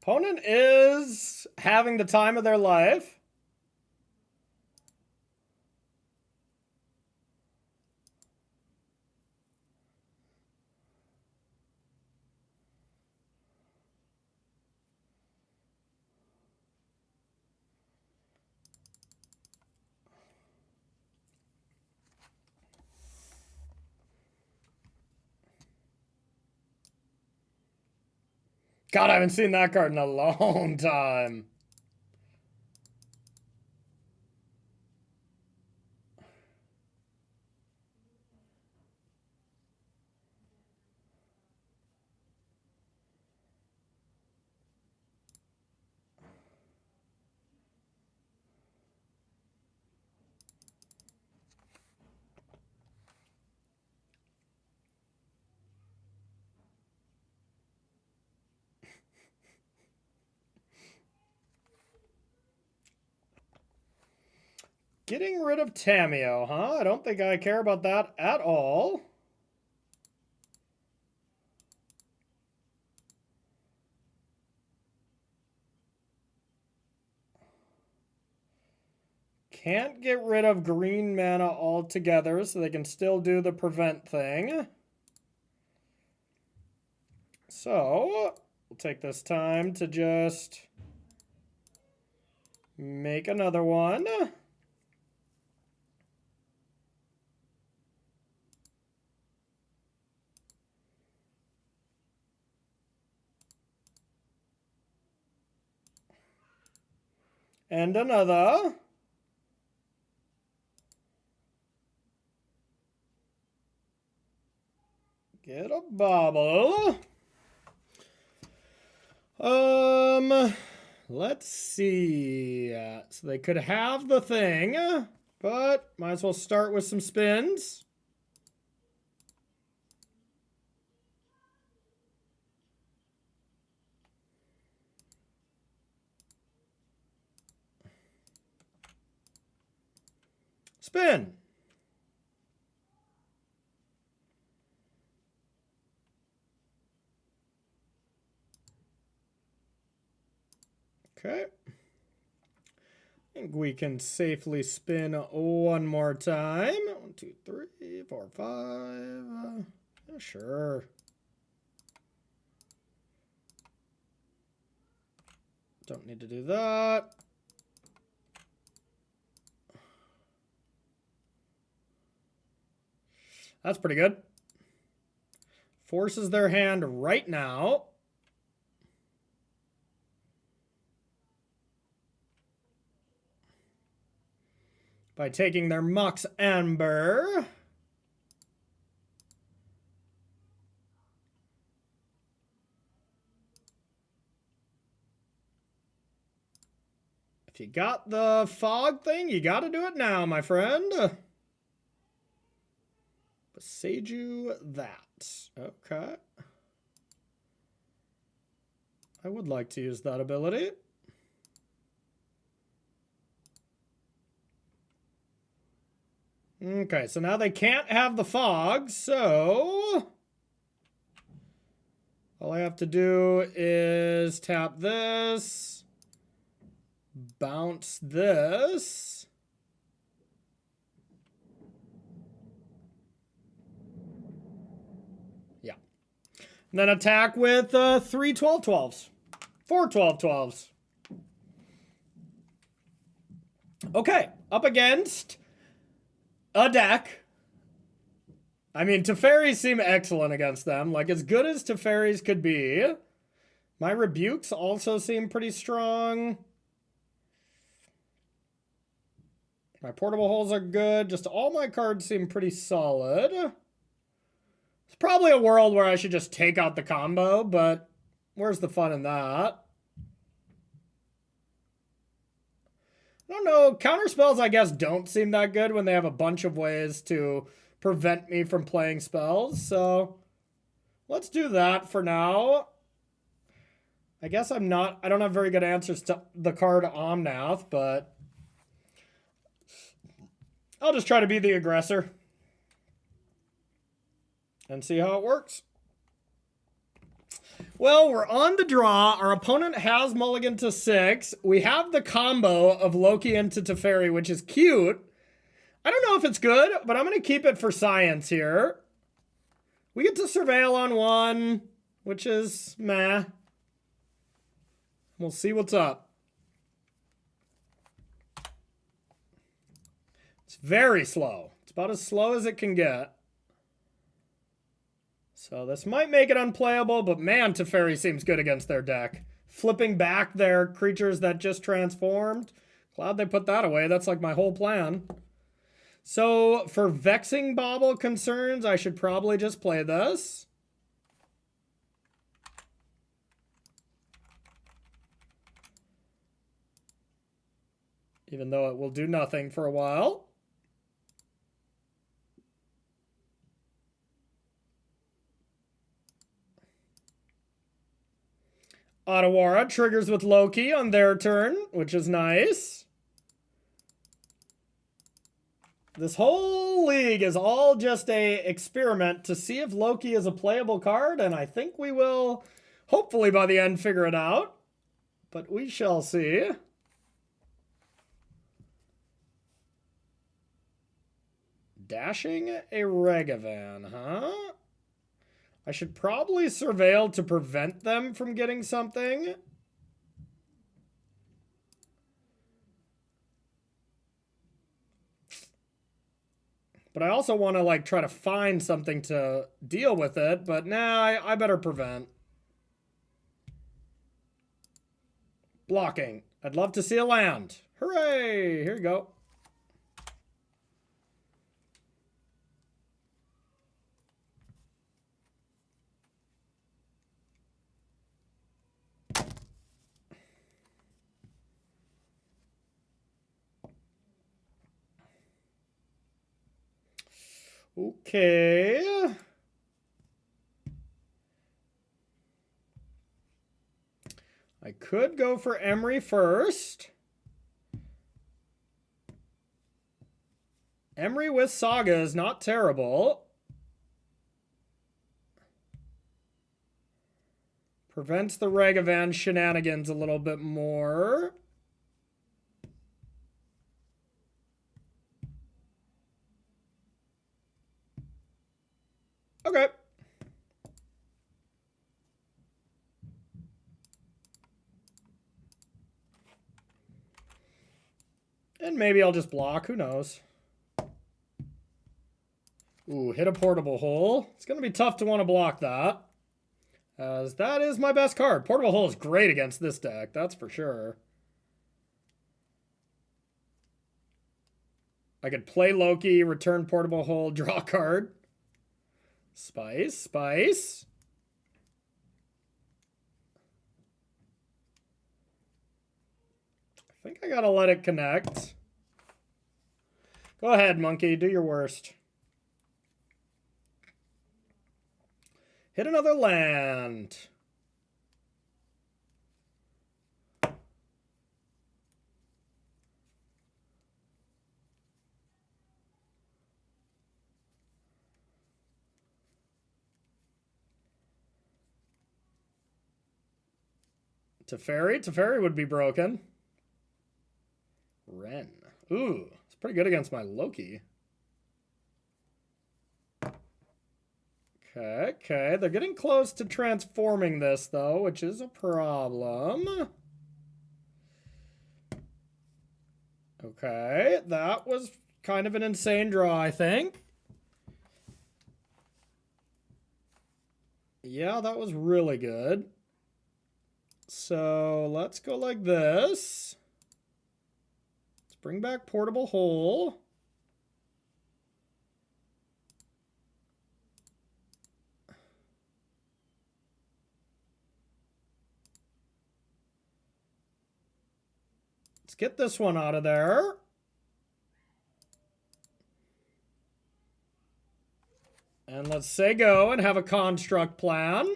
Opponent is having the time of their life. God, I haven't seen that card in a long time. Getting rid of Tamiyo, huh? I don't think I care about that at all. Can't get rid of green mana altogether, so they can still do the prevent thing. So, we'll take this time to just make another one. And another. Get a bobble. Let's see. So they could have the thing, but might as well start with some spins. Spin. Okay. I think we can safely spin one more time. 1, 2, 3, 4, 5. Yeah, sure. Don't need to do that. That's pretty good. Forces their hand right now. by taking their Mox Amber. If you got the fog thing, you got to do it now, my friend. Beseju that. Okay. I would like to use that ability. Okay, so now they can't have the fog, so all I have to do is tap this, bounce this. Yeah. And then attack with 3 12-12s. 4 12-12s. Okay, up against a deck. I mean, Teferis seem excellent against them. Like, as good as Teferis could be. My Rebukes also seem pretty strong. My Portable Holes are good. Just all my cards seem pretty solid. It's probably a world where I should just take out the combo, but where's the fun in that? I don't know. Counterspells, I guess, don't seem that good when they have a bunch of ways to prevent me from playing spells. So let's do that for now. I guess I don't have very good answers to the card Omnath, but I'll just try to be the aggressor and see how it works. Well, we're on the draw. Our opponent has mulligan to 6. We have the combo of Loki into Teferi, which is cute. I don't know if it's good, but I'm going to keep it for science here. We get to Surveil on 1, which is meh. We'll see what's up. It's very slow. It's about as slow as it can get. So this might make it unplayable, but man, Teferi seems good against their deck. Flipping back their creatures that just transformed. Glad they put that away. That's like my whole plan. So for Vexing Bauble concerns, I should probably just play this. Even though it will do nothing for a while. Otawara triggers with Loki on their turn, which is nice. This whole league is all just a experiment to see if Loki is a playable card, and I think we will, hopefully by the end, figure it out. But we shall see. Dashing a Regavan, huh? I should probably Surveil to prevent them from getting something. But I also want to, like, try to find something to deal with it. But nah, I better prevent. Blocking. I'd love to see a land. Hooray! Here you go. Okay. I could go for Emery first. Emery with Saga is not terrible. Prevents the Regavan shenanigans a little bit more. Okay. And maybe I'll just block. Who knows? Ooh, hit a Portable Hole. It's going to be tough to want to block that, as that is my best card. Portable Hole is great against this deck. That's for sure. I could play Loki, return portable hole, draw a card. Spice, spice. I think I gotta let it connect. Go ahead, monkey, do your worst. Hit another land. Teferi would be broken. Ren. Ooh, it's pretty good against my Loki. Okay. They're getting close to transforming this, though, which is a problem. Okay, that was kind of an insane draw, I think. Yeah, that was really good. So let's go like this. Let's bring back portable hole. Let's get this one out of there. And let's say go and have a construct plan.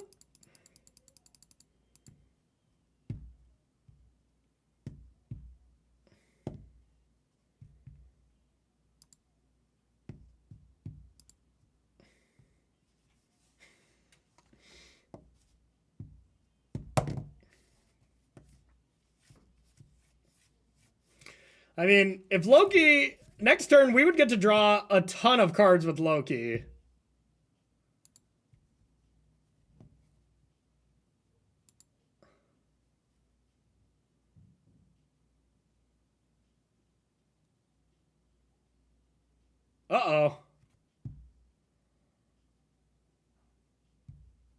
I mean, if Loki... Next turn, we would get to draw a ton of cards with Loki. Uh-oh.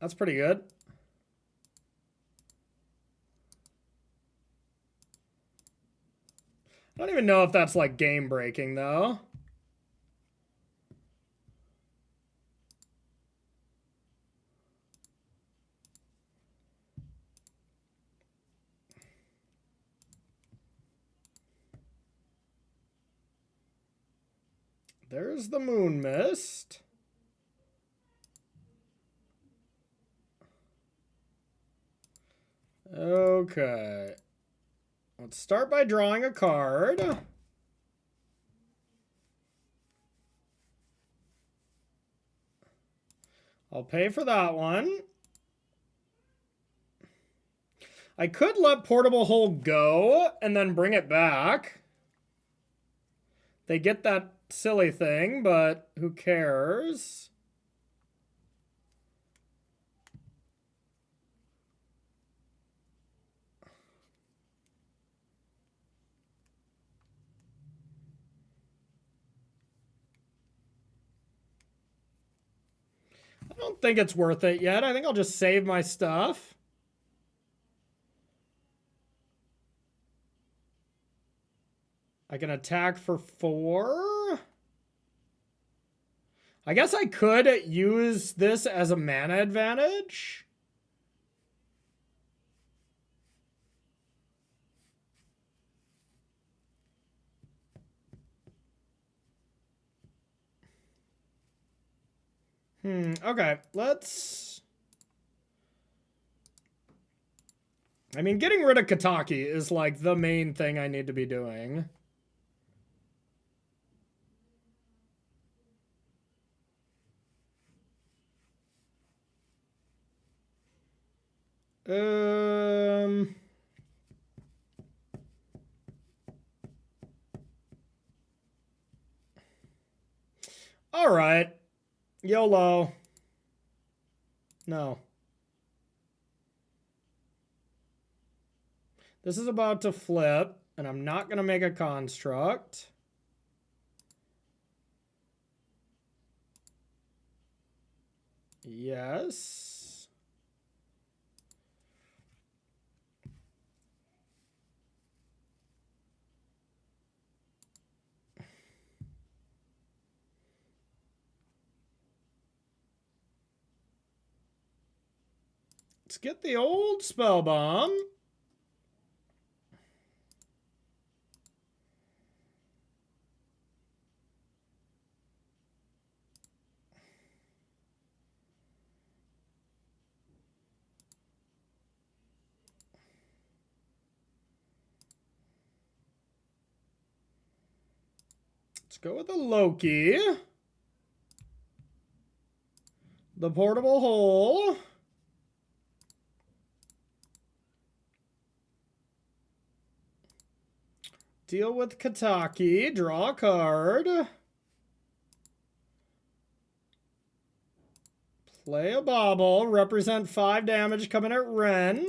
That's pretty good. I don't even know if that's like game breaking though. There's the moon mist. Okay. Let's start by drawing a card. I'll pay for that one. I could let portable hole go and then bring it back. They get that silly thing, but who cares? I don't think it's worth it yet. I think I'll just save my stuff. I can attack for 4. I guess I could use this as a mana advantage. Okay, let's... I mean, getting rid of Kataki is like the main thing I need to be doing. All right. YOLO. No. This is about to flip, and I'm not going to make a construct. Yes. Let's get the old spell bomb. Let's go with the Loki. The portable hole. Deal with Kataki. Draw a card. Play a bauble. Represent 5 damage coming at Ren.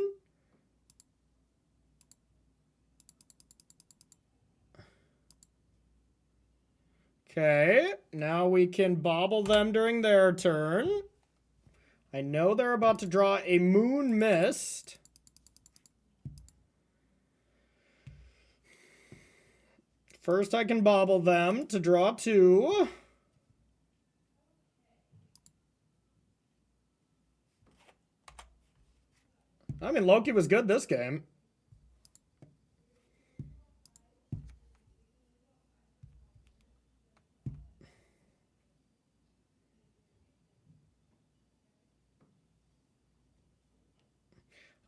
Okay, now we can bauble them during their turn. I know they're about to draw a Moon Mist. First, I can bauble them to draw 2. I mean, Loki was good this game.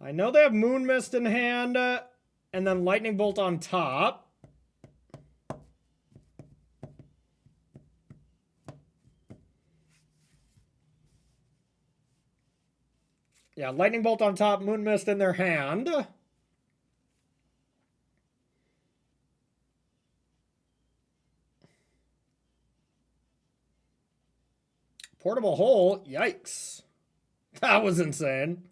I know they have Moon Mist in hand, and then Lightning Bolt on top. Yeah, Lightning Bolt on top, Moon Mist in their hand. Portable hole, yikes. That was insane.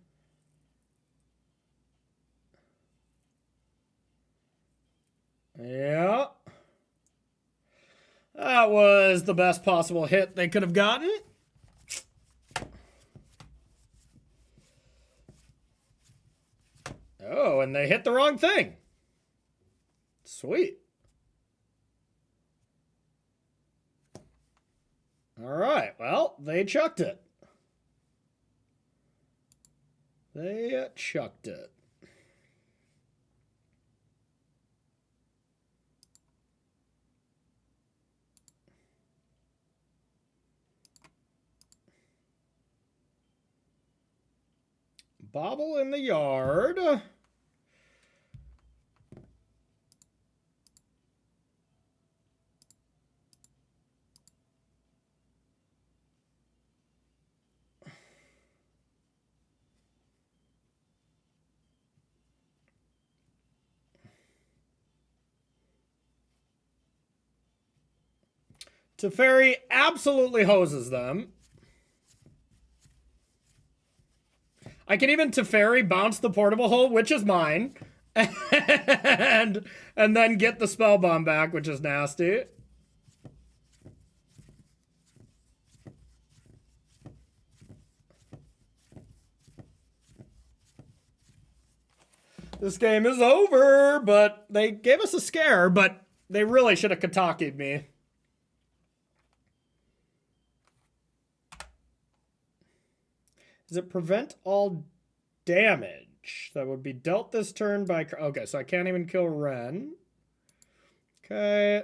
Yeah. That was the best possible hit they could have gotten. Oh, and they hit the wrong thing. Sweet. All right, well, they chucked it. They chucked it. Bobble in the yard. Teferi absolutely hoses them. I can even Teferi bounce the portable hole, which is mine, and then get the spell bomb back, which is nasty. This game is over, but they gave us a scare, but they really should have Kataki'd me. Does it prevent all damage that would be dealt this turn by... Okay, so I can't even kill Ren. Okay.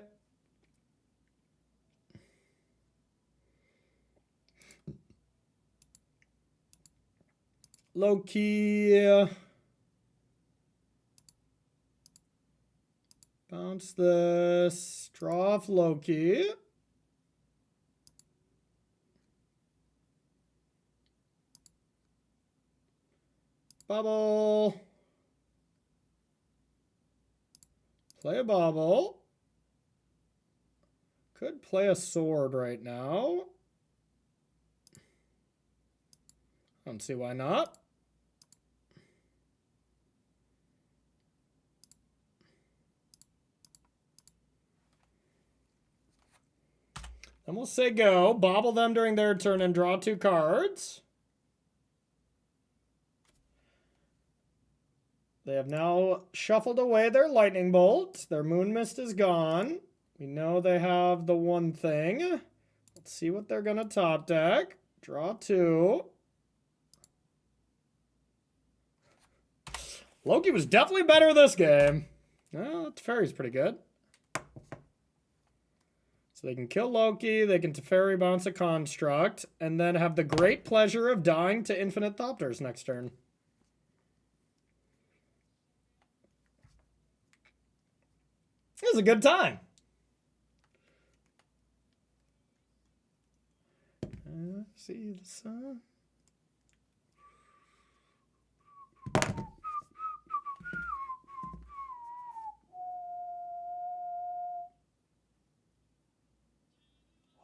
Loki. Bounce this. Draw off Loki. Bubble. Play a bubble. Could play a sword right now. I don't see why not. Then we'll say go. Bobble them during their turn and draw 2 cards. They have now shuffled away their Lightning Bolt. Their Moon Mist is gone. We know they have the one thing. Let's see what they're going to top deck. Draw 2. Loki was definitely better this game. Well, Teferi's pretty good. So they can kill Loki, they can Teferi bounce a construct, and then have the great pleasure of dying to infinite Thopters next turn. It was a good time. See the sun.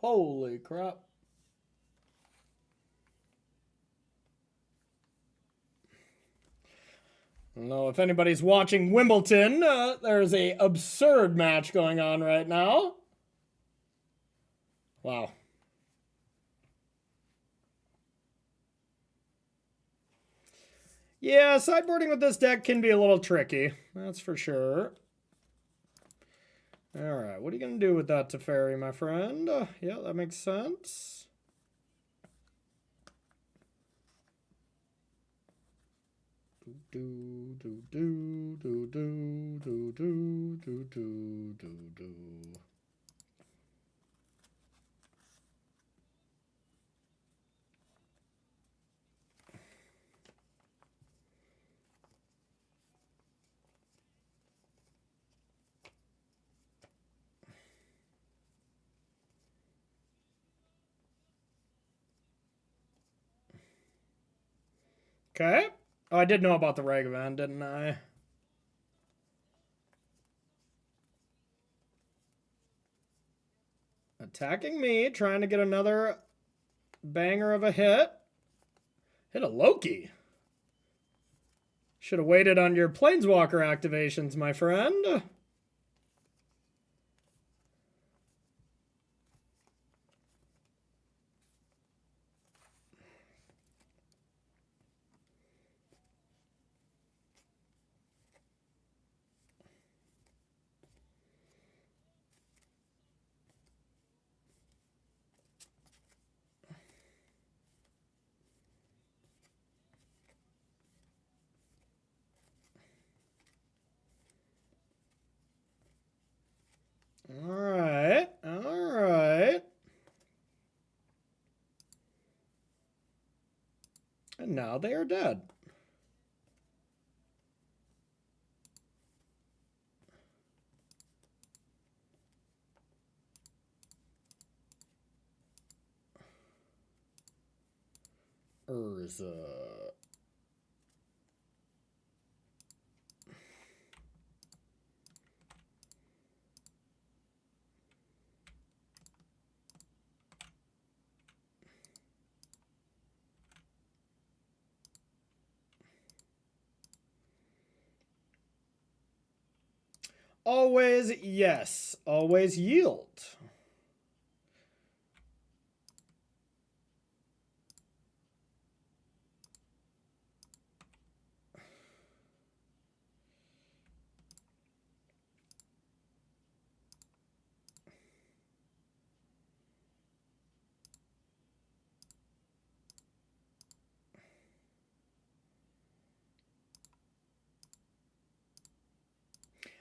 Holy crap. I don't know if anybody's watching Wimbledon. There's a absurd match going on right now. Wow. Yeah, sideboarding with this deck can be a little tricky. That's for sure. Alright, what are you going to do with that Teferi, my friend? Yeah, that makes sense. Okay. Oh, I did know about the Ragavan, didn't I? Attacking me, trying to get another banger of a hit. Hit a Loki. Should have waited on your Planeswalker activations, my friend. Alright, alright. And now they are dead. Urza. Always yes. Always yield.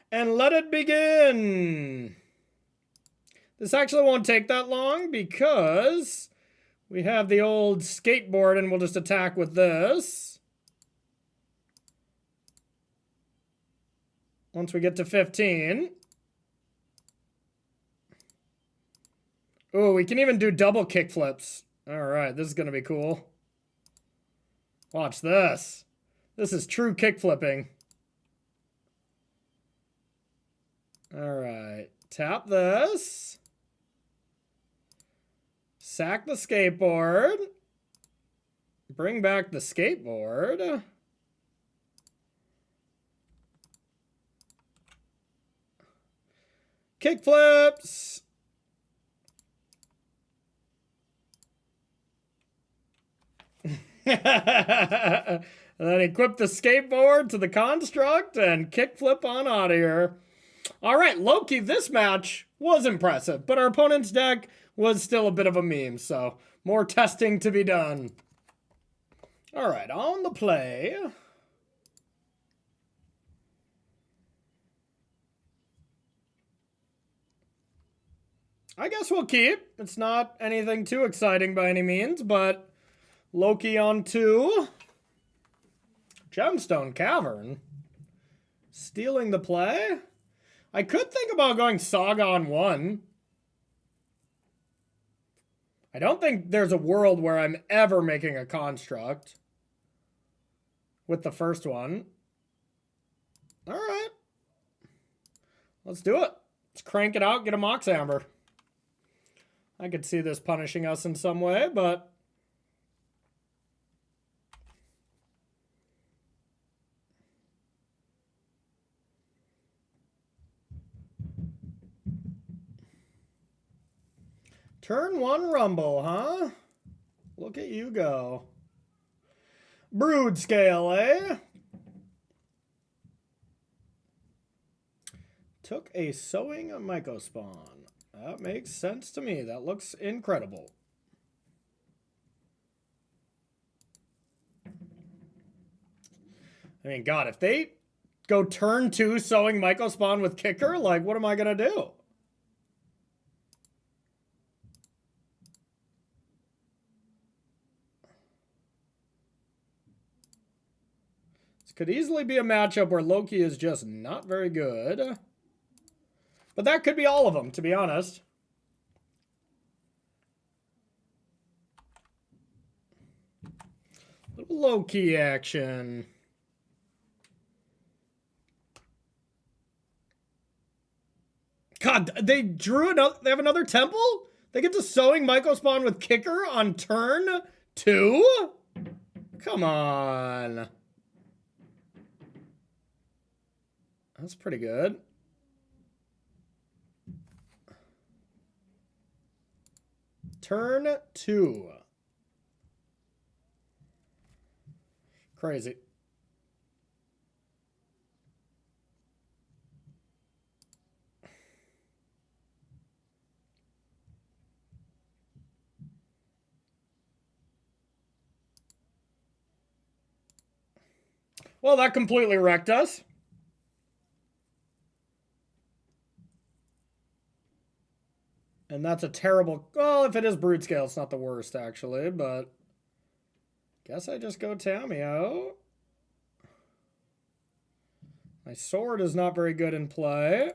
And let it begin. This actually won't take that long because we have the old skateboard and we'll just attack with this. Once we get to 15. Oh, we can even do double kick flips. All right, this is going to be cool. Watch this. This is true kick flipping. All right, tap this. Sack the skateboard. Bring back the skateboard. Kick flips. And then equip the skateboard to the construct and kickflip on out of here. All right, Loki, this match was impressive, but our opponent's deck was still a bit of a meme, so more testing to be done. All right, on the play. I guess we'll keep. It's not anything too exciting by any means, but Loki on 2. Gemstone Cavern. Stealing the play. I could think about going Saga on 1. I don't think there's a world where I'm ever making a construct with the first one. All right. Let's do it. Let's crank it out, get a Mox Amber. I could see this punishing us in some way, but... Turn 1 Rumble, huh? Look at you go. Brood Scale, eh? Took a Sowing Mycospawn. That makes sense to me. That looks incredible. I mean, God, if they go turn 2 Sowing Mycospawn with Kicker, like, what am I going to do? This could easily be a matchup where Loki is just not very good. But that could be all of them, to be honest. Little low-key action. God, they drew another. They have another temple? They get to Sowing Mycospawn with Kicker on turn 2? Come on. That's pretty good. Turn 2. Crazy. Well, that completely wrecked us. And that's a terrible... Well, if it is Brood Scale, it's not the worst, actually, but... Guess I just go Tamiyo. My sword is not very good in play.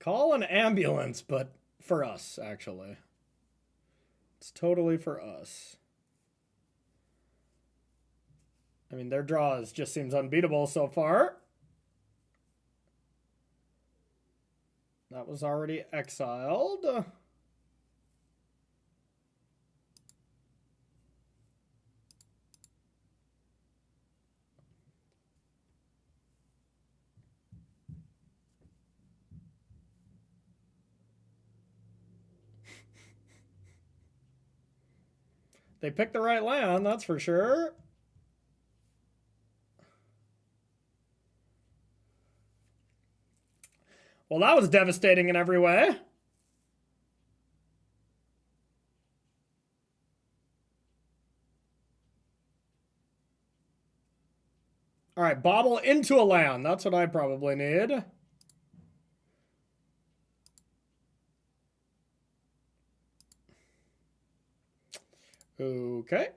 Call an ambulance, but for us, actually. It's totally for us. I mean, their draw just seems unbeatable so far. That was already exiled. They picked the right land, that's for sure. Well, that was devastating in every way. All right, bobble into a land. That's what I probably need. Okay.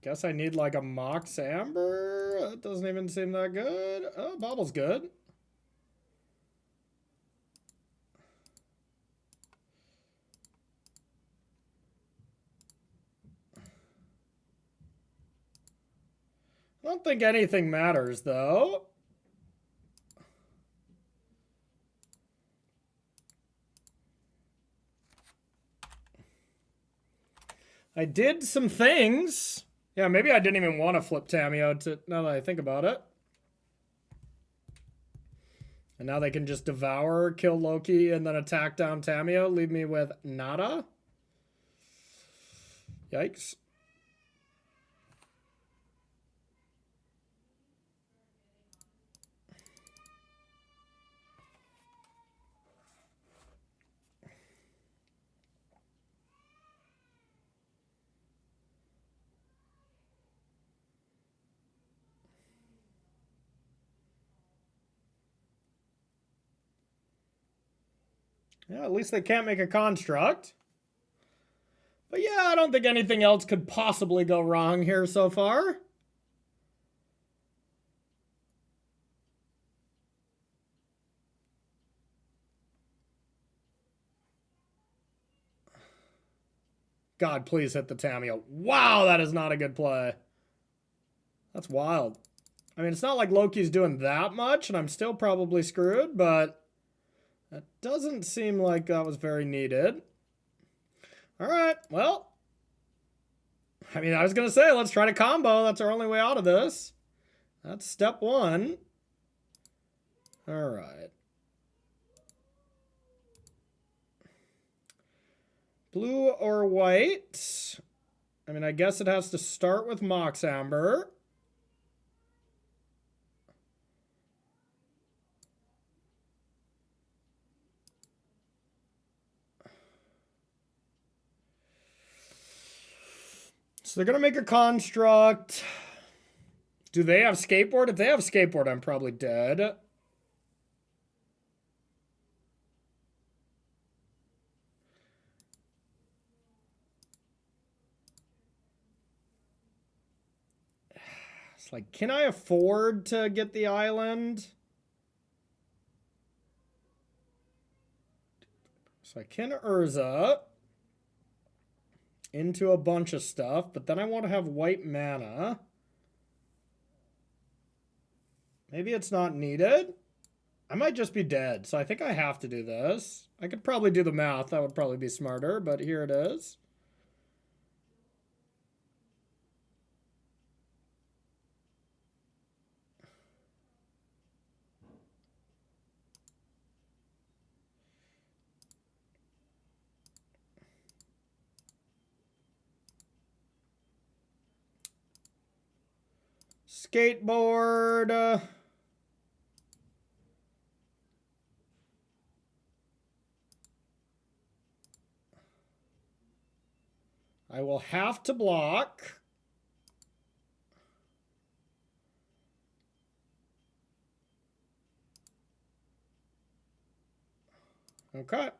Guess I need like a Mox Amber. That doesn't even seem that good. Oh, bobble's good. I don't think anything matters, though. I did some things. Yeah, maybe I didn't even want to flip Tamiyo to, now that I think about it. And now they can just devour, kill Loki, and then attack down Tamiyo, leave me with nada. Yikes. Yeah, at least they can't make a construct. But yeah, I don't think anything else could possibly go wrong here so far. God, please hit the Tameo. Wow, that is not a good play. That's wild. I mean, it's not like Loki's doing that much, and I'm still probably screwed, but that doesn't seem like that was very needed. All right, well, I mean, I was going to say, let's try to combo. That's our only way out of this. That's step one. All right. Blue or white? I mean, I guess it has to start with Mox Amber. So they're going to make a construct. Do they have skateboard? If they have skateboard, I'm probably dead. It's like, can I afford to get the island? So I can Urza into a bunch of stuff, but then I want to have white mana. Maybe it's not needed. I might just be dead, so I think I have to do this. I could probably do the math. That would probably be smarter, but here it is. Skateboard. I will have to block. Okay.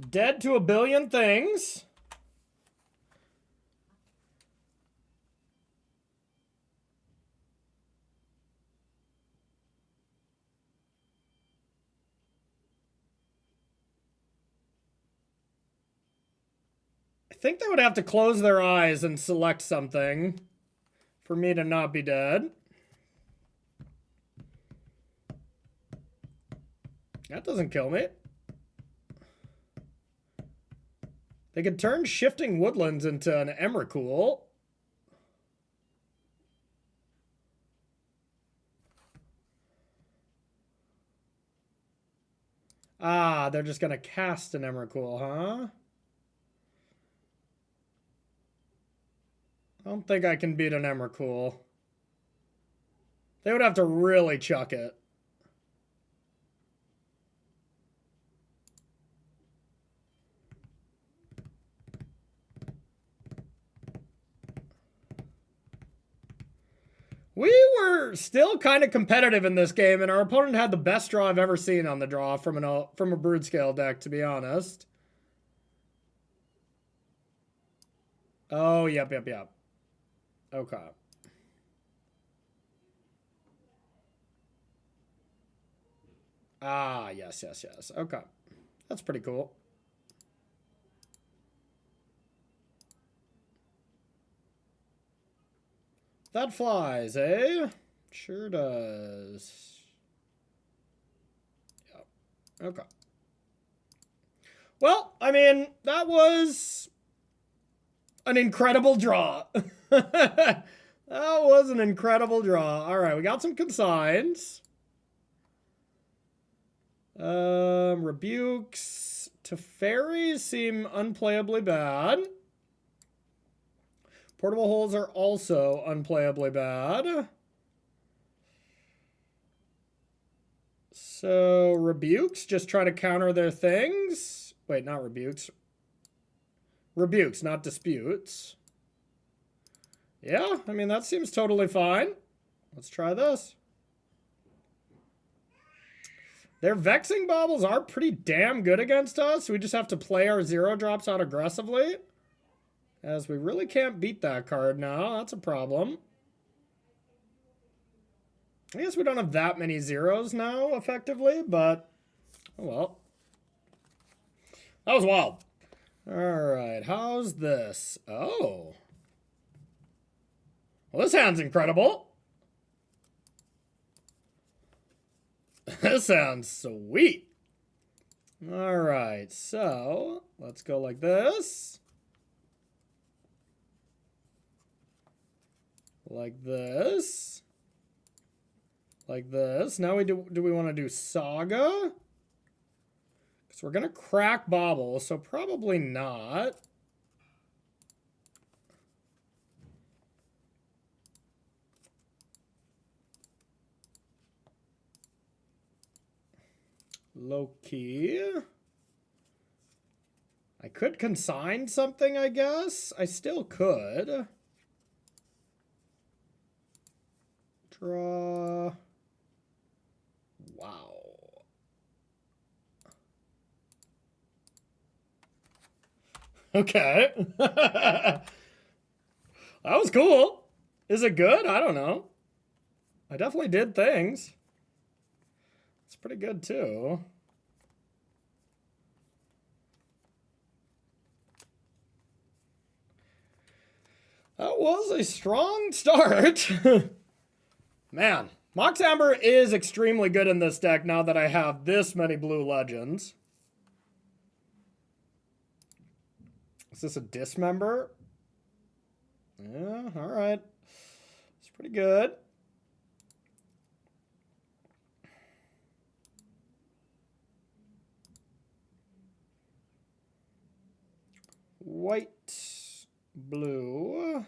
Dead to a billion things. I think they would have to close their eyes and select something for me to not be dead. That doesn't kill me. They could turn Shifting Woodlands into an Emrakul. Ah, they're just going to cast an Emrakul, huh? I don't think I can beat an Emrakul. They would have to really chuck it. We were still kind of competitive in this game, and our opponent had the best draw I've ever seen on the draw from a Brood Scale deck, to be honest. Oh, yep. Okay. Ah, yes. Okay. That's pretty cool. That flies, eh? Sure does. Yep. Okay. Well, I mean, that was an incredible draw. That was an incredible draw. All right, we got some consigns. Rebukes to fairies seem unplayably bad. Portable holes are also unplayably bad. So rebukes just try to counter their things. Wait, not rebukes. Rebukes, not disputes. Yeah, I mean, that seems totally fine. Let's try this. Their Vexing Baubles are pretty damn good against us. We just have to play our 0-drops out aggressively. As we really can't beat that card now. That's a problem. I guess we don't have that many 0s now, effectively, but oh well. That was wild. Alright, how's this? Oh. Well, this hand's incredible. This sounds sweet. Alright, so let's go like this. Like this. Like this. Now do we want to do Saga? Because we're going to crack Bauble, so probably not. Loki. I could consign something, I guess. I still could. Draw. Wow. Okay. That was cool. Is it good? I don't know. I definitely did things. It's pretty good too. That was a strong start. Man, Mox Amber is extremely good in this deck now that I have this many blue legends. Is this a dismember? Yeah, alright. It's pretty good. White, blue.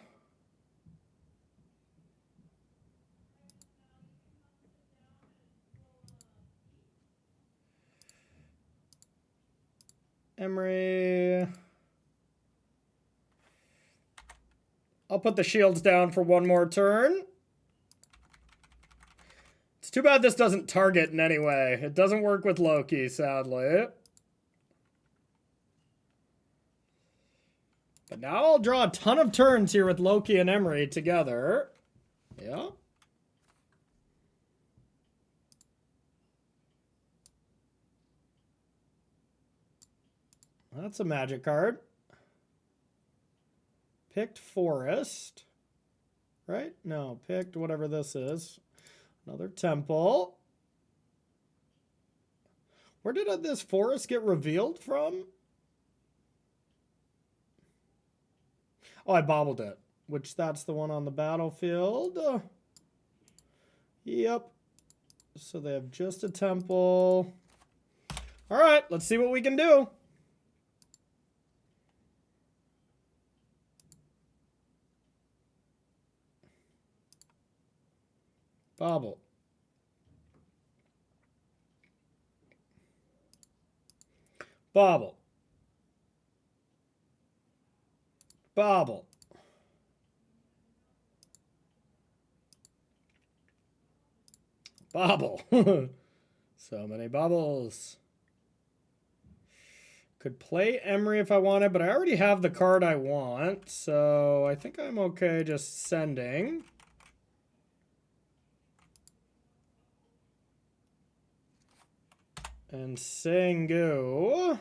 Emery. I'll put the shields down for one more turn. It's too bad this doesn't target in any way. It doesn't work with Loki, sadly. But now I'll draw a ton of turns here with Loki and Emery together. Yeah. That's a magic card. Picked Forest. Right? No, picked whatever this is. Another temple. Where did this forest get revealed from? Oh, I bobbled it. Which that's the one on the battlefield. Yep. So they have just a temple. All right, let's see what we can do. Bobble. Bobble. Bobble. Bobble. So many bubbles. Could play Emery if I wanted, but I already have the card I want, so I think I'm okay just sending. And saying go.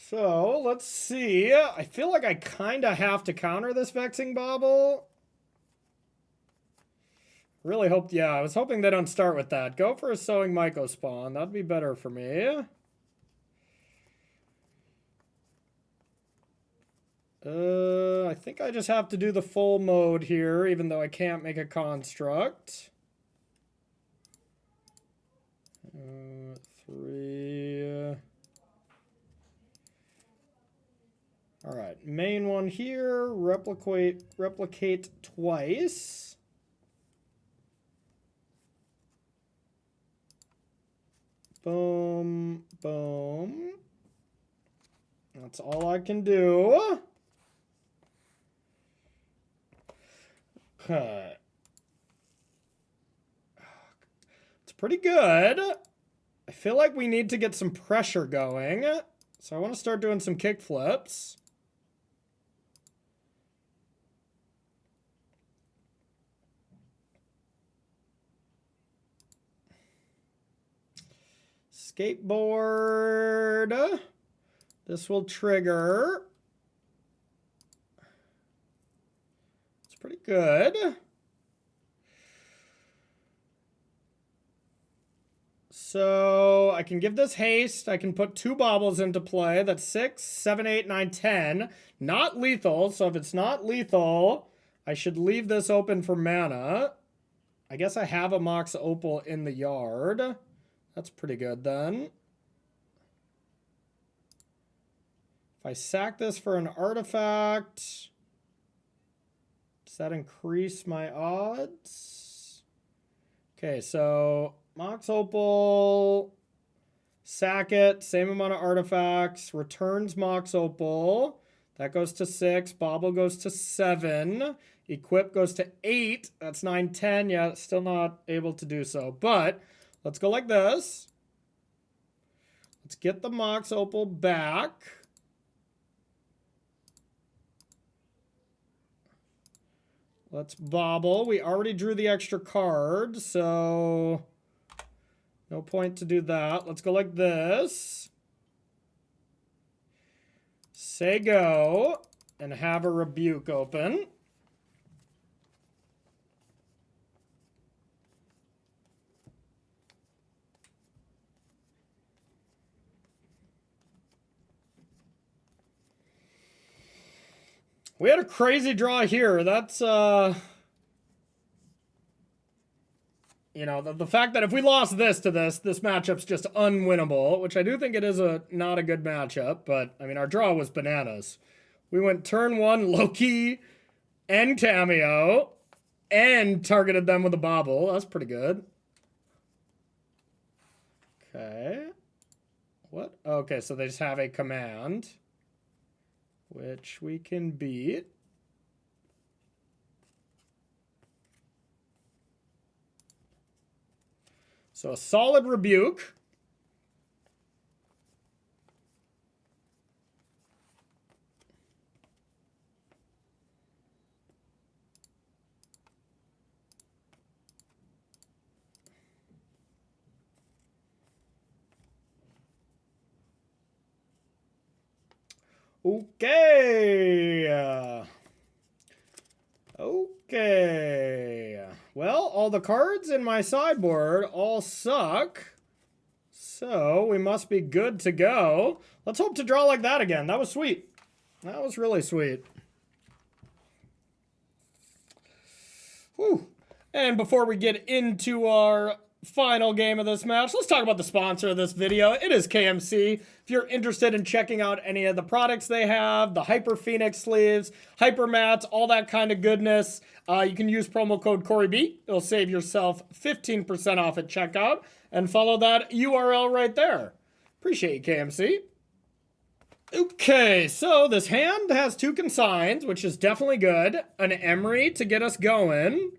So, let's see. I feel like I kind of have to counter this Vexing Bauble. Really hope, yeah, I was hoping they don't start with that. Go for a Sowing Myco spawn. That'd be better for me. I think I just have to do the full mode here, even though I can't make a construct. 3. All right, main one here, replicate twice. Boom, boom. That's all I can do. Okay. pretty good. I feel like we need to get some pressure going. So I want to start doing some kick flips. Skateboard. This will trigger. It's pretty good. So I can give this haste. I can put 2 baubles into play. That's 6, 7, 8, 9, 10. Not lethal. So if it's not lethal, I should leave this open for mana. I guess I have a Mox Opal in the yard. That's pretty good then. If I sack this for an artifact, does that increase my odds? Okay, so Mox Opal, sack it, same amount of artifacts, returns Mox Opal. That goes to 6, Bauble goes to 7, Equip goes to 8. That's 9, 10. Yeah, still not able to do so. But let's go like this. Let's get the Mox Opal back. Let's bauble. We already drew the extra card, so no point to do that. Let's go like this. Say go, and have a Rebuke open. We had a crazy draw here. That's, you know, the fact that if we lost this to this matchup's just unwinnable, which I do think it is not a good matchup, but, I mean, our draw was bananas. We went turn 1, Loki, and Cameo, and targeted them with a bauble. That's pretty good. Okay. What? Okay, so they just have a command, which we can beat. So a solid Rebuke. Okay. Okay. Well, all the cards in my sideboard all suck. So we must be good to go. Let's hope to draw like that again. That was sweet. That was really sweet. Whew. And before we get into our final game of this match, let's talk about the sponsor of this video. It is KMC. If you're interested in checking out any of the products they have, the Hyper Phoenix sleeves, Hyper Mats, all that kind of goodness, you can use promo code CoreyB. It'll save yourself 15% off at checkout. And follow that URL right there. Appreciate you, KMC. Okay, so this hand has 2 consigns, which is definitely good. An Emery to get us going.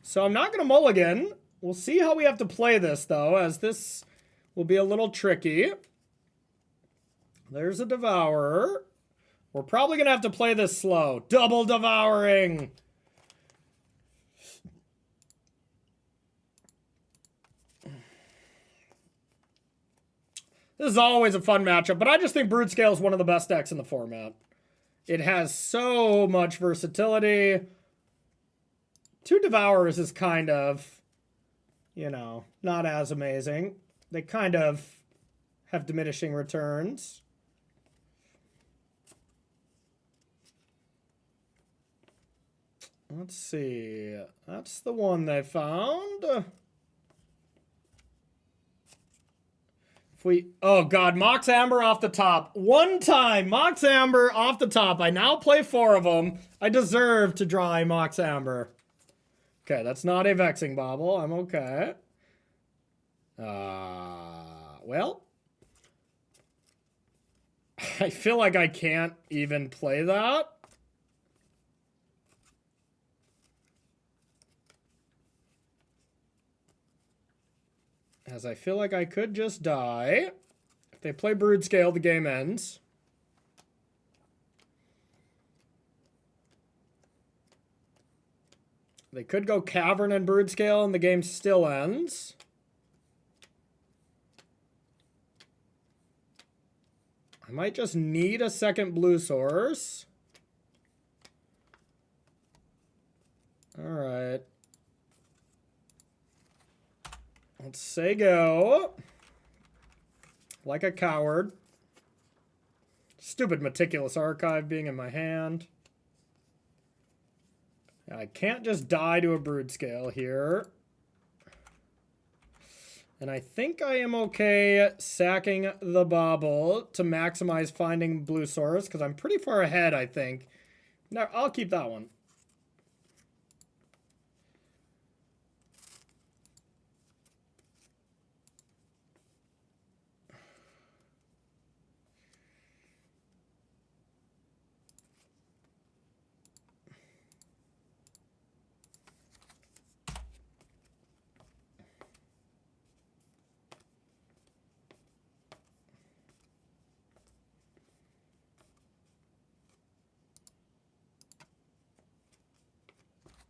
So I'm not going to mulligan. We'll see how we have to play this, though, as this will be a little tricky. There's a Devourer. We're probably going to have to play this slow. Double Devouring! This is always a fun matchup, but I just think Brute-Scale is one of the best decks in the format. It has so much versatility. 2 Devourers is kind of, you know, not as amazing. They kind of have diminishing returns. Let's see. That's the one they found. Oh god, Mox Amber off the top. One time, Mox Amber off the top. I now play 4 of them. I deserve to draw a Mox Amber. Okay, that's not a Vexing Bauble. I'm okay. Well. I feel like I can't even play that. as I feel like I could just die. If they play Brood Scale, the game ends. They could go Cavern and Brood Scale, and the game still ends. I might just need a second blue source. All right. Let's say go. Like a coward. Stupid Meticulous Archive being in my hand. I can't just die to a Brood Scale here. And I think I am okay sacking the Bauble to maximize finding blue source, because I'm pretty far ahead, I think. No, I'll keep that one.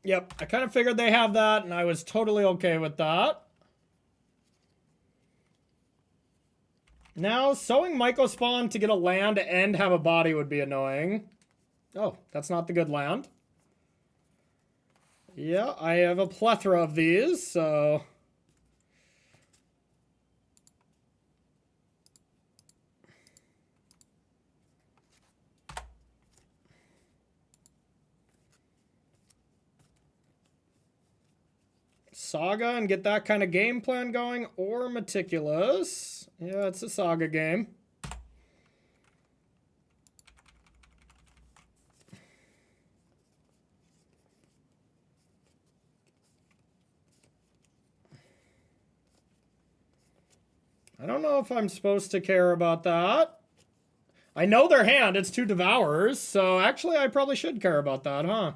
Yep, I kind of figured they have that, and I was totally okay with that. Now, sowing Mycospawn to get a land and have a body would be annoying. Oh, that's not the good land. Yeah, I have a plethora of these, so... Saga and get that kind of game plan going, or Meticulous. Yeah, it's a Saga game. I don't know if I'm supposed to care about that. I know their hand, it's 2 Devours, so actually I probably should care about that, huh?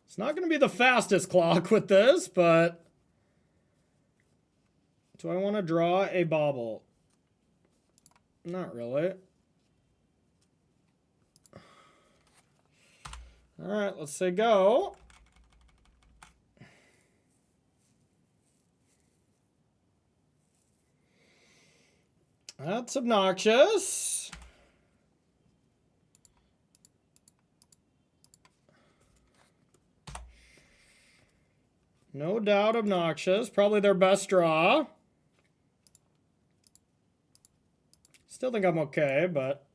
It's not going to be the fastest clock with this, but... Do I want to draw a Bauble? Not really. Alright, let's say go. That's obnoxious. No doubt obnoxious. Probably their best draw. Still think I'm okay, but...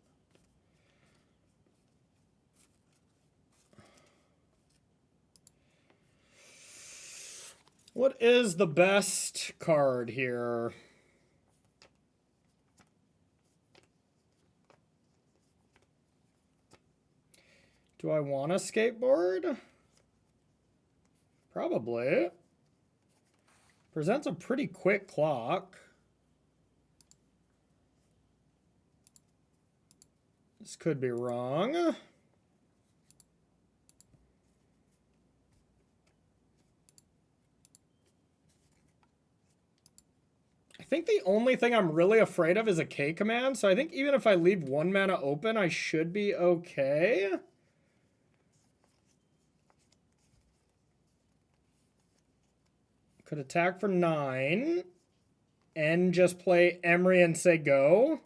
What is the best card here? Do I want a skateboard? Probably. Presents a pretty quick clock. This could be wrong. I think the only thing I'm really afraid of is a K command, so I think even if I leave 1 mana open, I should be okay. Could attack for 9 and just play Emery and say go.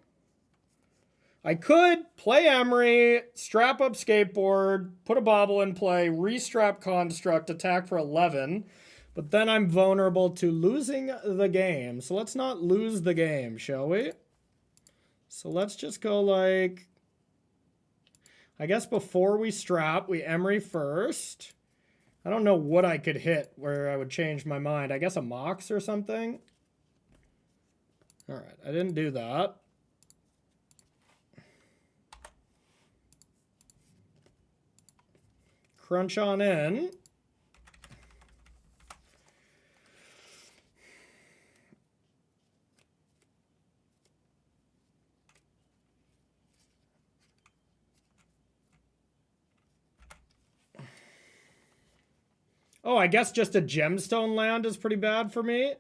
I could play Emery, strap up Skateboard, put a Bauble in play, restrap Construct, attack for 11, but then I'm vulnerable to losing the game. So let's not lose the game, shall we? So let's just go like... I guess before we strap, we Emery first. I don't know what I could hit where I would change my mind. I guess a Mox or something? Alright, I didn't do that. Crunch on in. Oh, I guess just a gemstone land is pretty bad for me.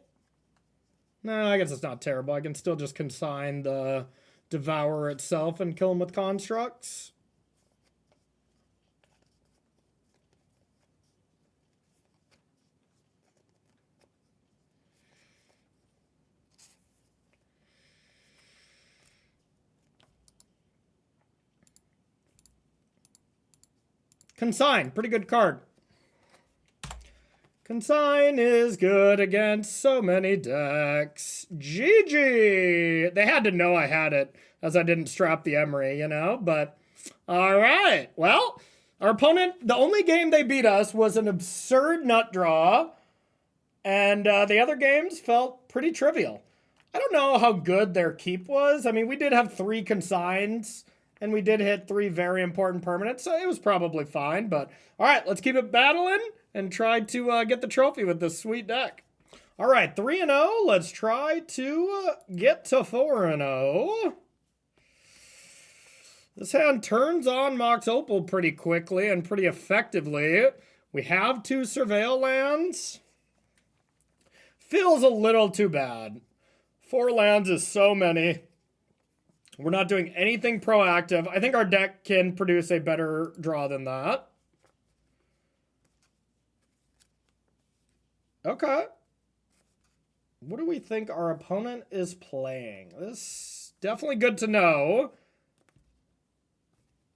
No, I guess it's not terrible. I can still just consign the Devourer itself and kill him with constructs. Consign, pretty good card. Consign is good against so many decks. GG! They had to know I had it, as I didn't strap the Emery, you know? But, alright. Well, our opponent, the only game they beat us was an absurd nut draw. And the other games felt pretty trivial. I don't know how good their keep was. I mean, we did have 3 consigns, and we did hit 3 very important permanents, so it was probably fine. But, alright, let's keep it battling and try to get the trophy with this sweet deck. All right, 3-0. Let's try to get to 4-0. This hand turns on Mox Opal pretty quickly and pretty effectively. We have 2 Surveil lands. Feels a little too bad. 4 lands is so many. We're not doing anything proactive. I think our deck can produce a better draw than that. Okay. What do we think our opponent is playing? This is definitely good to know.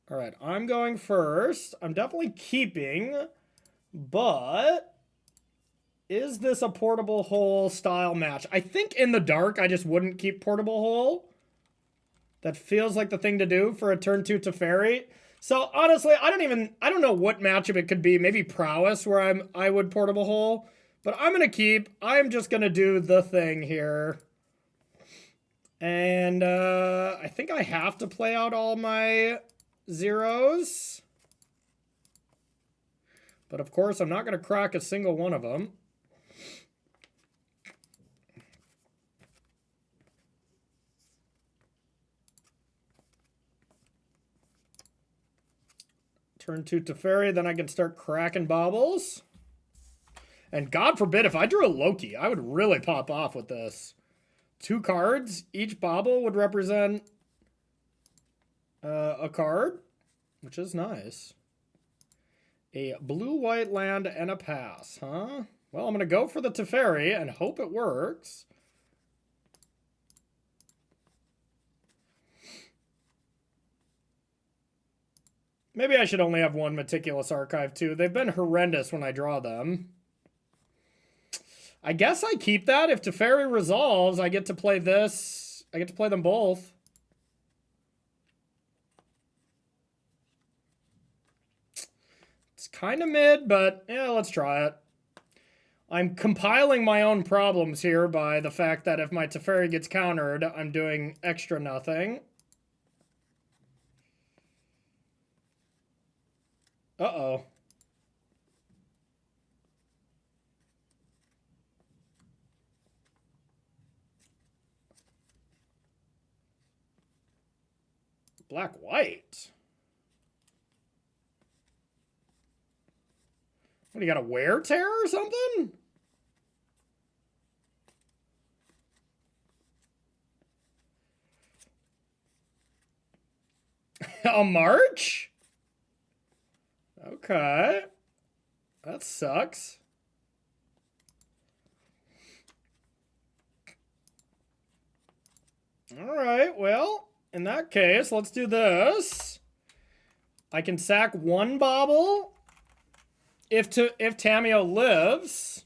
All right, I'm going first. I'm definitely keeping, but is this a portable hole style match? I think in the dark, I just wouldn't keep portable hole. That feels like the thing to do for a turn 2 Teferi. So honestly, I don't know what matchup it could be. Maybe Prowess where I would portable hole. But I'm going to keep. I'm just going to do the thing here. And I think I have to play out all my zeros. But of course, I'm not going to crack a single one of them. Turn 2 Teferi, then I can start cracking baubles. And God forbid, if I drew a Loki, I would really pop off with this. 2 cards. Each bauble would represent a card, which is nice. A blue-white land and a pass, huh? Well, I'm going to go for the Teferi and hope it works. Maybe I should only have 1 Meticulous Archive, too. They've been horrendous when I draw them. I guess I keep that. If Teferi resolves, I get to play this. I get to play them both. It's kind of mid, but yeah, let's try it. I'm compiling my own problems here by the fact that if my Teferi gets countered, I'm doing extra nothing. Uh-oh. Black-white. What, you got a wear tear or something? A march? Okay. That sucks. All right, well, in that case, let's do this. I can sack 1 bauble. If Tamiyo lives.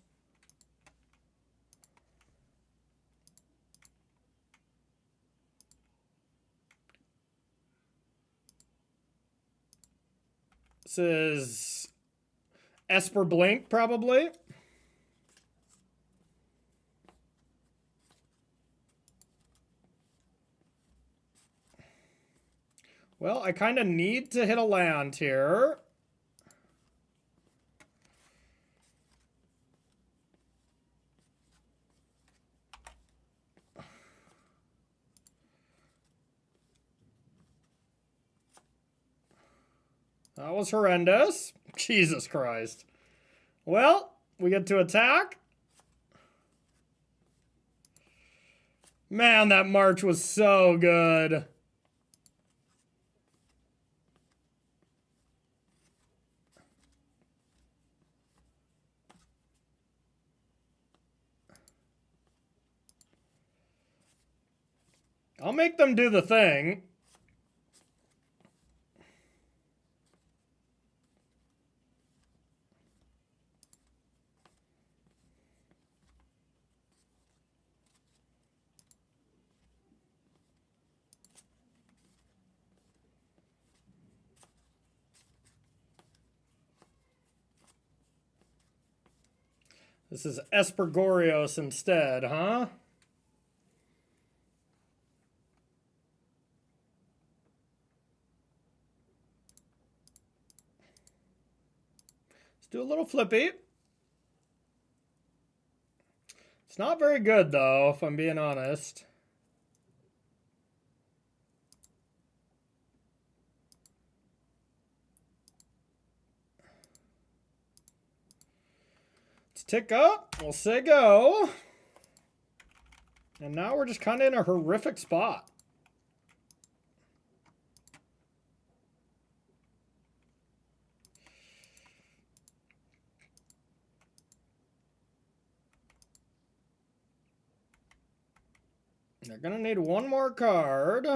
This is Esper Blink, probably. Well, I kind of need to hit a land here. That was horrendous. Jesus Christ. Well, we get to attack. Man, that march was so good. I'll make them do the thing. This is Espergorios instead, huh? Let's do a little flippy. It's not very good, though, if I'm being honest. Let's tick up. We'll say go. And now we're just kind of in a horrific spot. They're going to need one more card.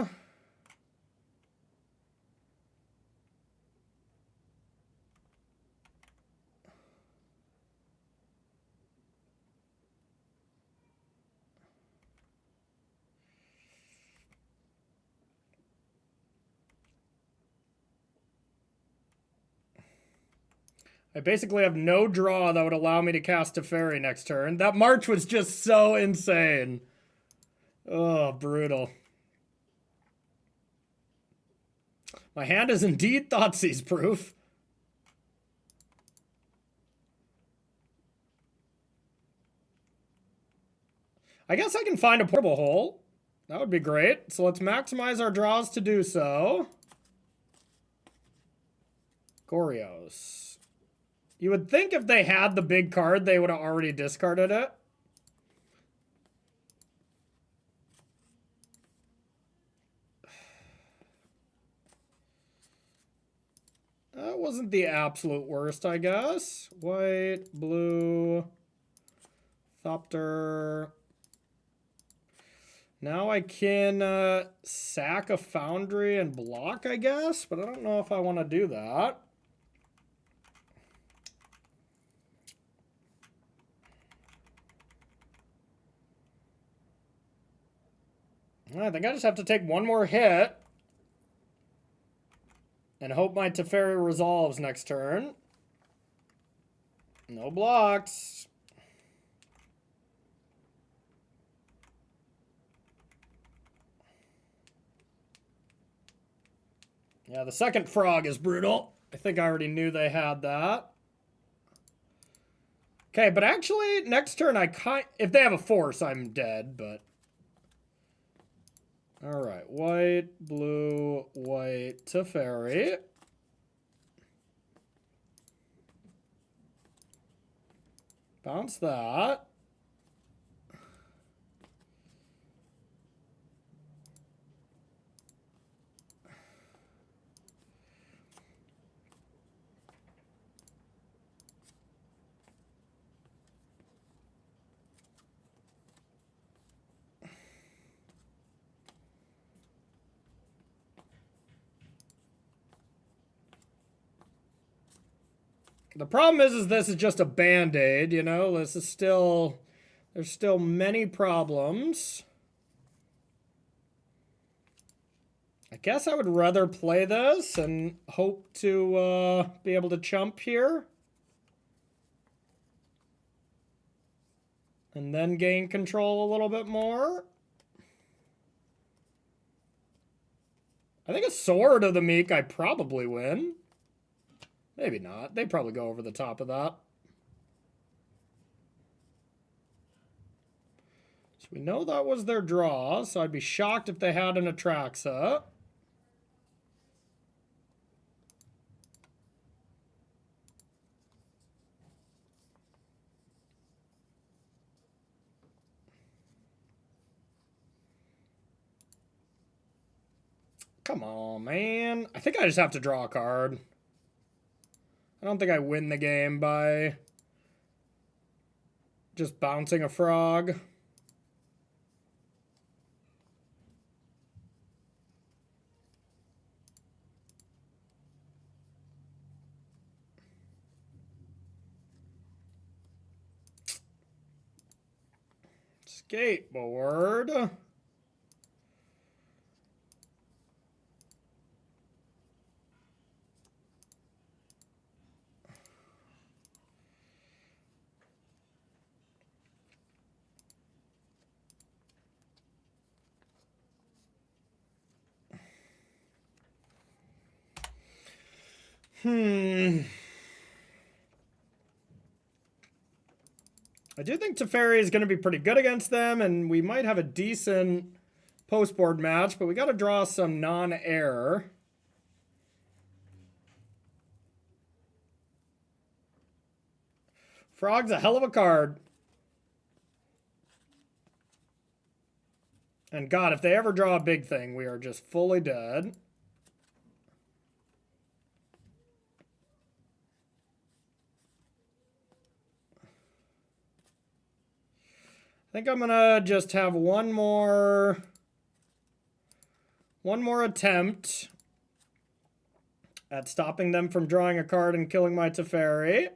I basically have no draw that would allow me to cast a fairy next turn. That march was just so insane. Oh, brutal. My hand is indeed Thoughtseize proof. I guess I can find a portable hole. That would be great. So let's maximize our draws to do so. Gorios. You would think if they had the big card, they would have already discarded it. That wasn't the absolute worst, I guess. White, blue, Thopter. Now I can sack a Foundry and block, I guess, but I don't know if I want to do that. I think I just have to take one more hit and hope my Teferi resolves next turn. No blocks. Yeah, the second frog is brutal. I think I already knew they had that. Okay, but actually, next turn if they have a force, I'm dead, but... Alright, white, blue, white, Teferi. Bounce that. The problem is this is just a band-aid, you know? This is still... There's still many problems. I guess I would rather play this and hope to be able to chump here. And then gain control a little bit more. I think a Sword of the Meek I probably win. Maybe not. They'd probably go over the top of that. So we know that was their draw, so I'd be shocked if they had an Atraxa. Come on, man. I think I just have to draw a card. I don't think I win the game by just bouncing a frog. Skateboard. I do think Teferi is going to be pretty good against them, and we might have a decent post-board match, but we got to draw some non-air. Frog's a hell of a card. And God, if they ever draw a big thing, we are just fully dead. I think I'm gonna just have one more attempt at stopping them from drawing a card and killing my Teferi.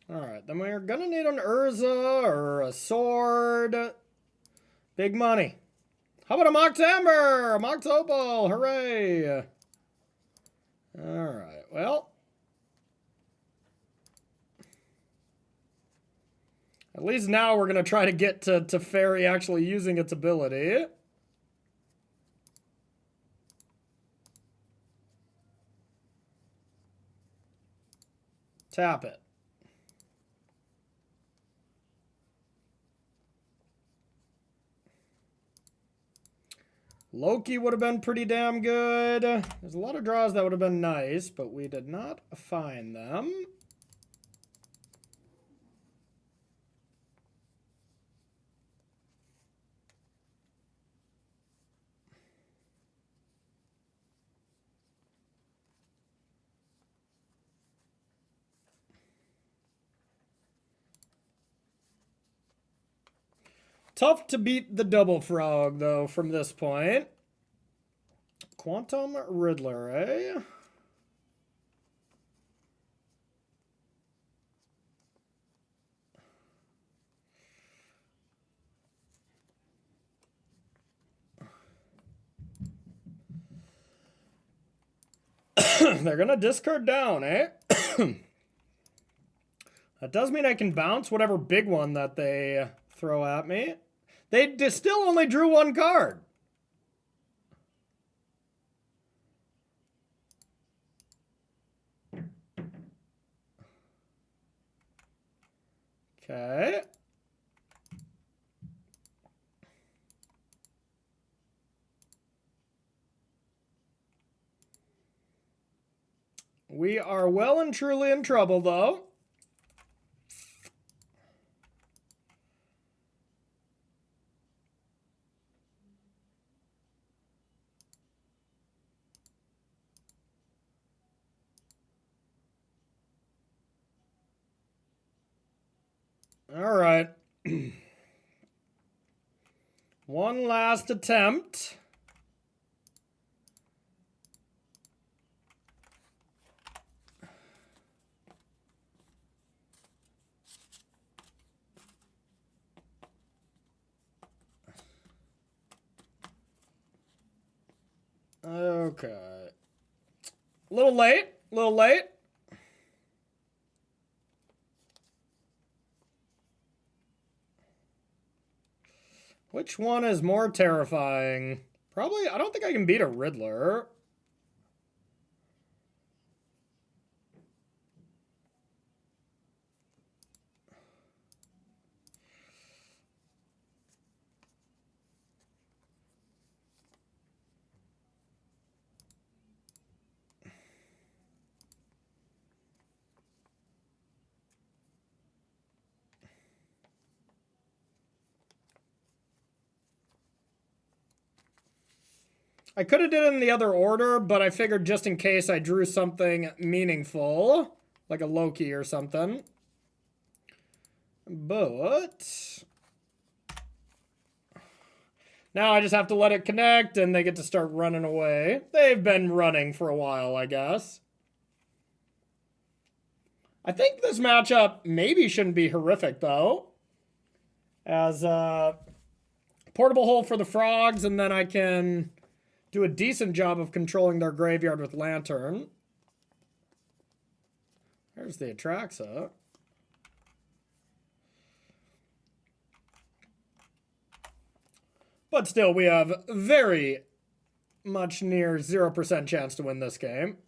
Alright, then we're gonna need an Urza or a sword. Big money. How about a Mox Amber? A Mox Opal, hooray! Alright, well. At least now we're gonna try to get to Teferi actually using its ability. Tap it. Loki would have been pretty damn good. There's a lot of draws that would have been nice, but we did not find them. Tough to beat the double frog, though, from this point. Quantum Riddler, eh? They're gonna discard down, eh? That does mean I can bounce whatever big one that they throw at me. They still only drew one card. Okay. We are well and truly in trouble, though. All right. One last attempt. Okay. A little late. A little late. Which one is more terrifying? Probably, I don't think I can beat a Riddler. I could have did it in the other order, but I figured just in case I drew something meaningful, like a Loki or something. But now I just have to let it connect and they get to start running away. They've been running for a while, I guess. I think this matchup maybe shouldn't be horrific, though. As portable hole for the frogs, and then I can do a decent job of controlling their graveyard with Lantern. There's the Atraxa. But still, we have very much near 0% chance to win this game.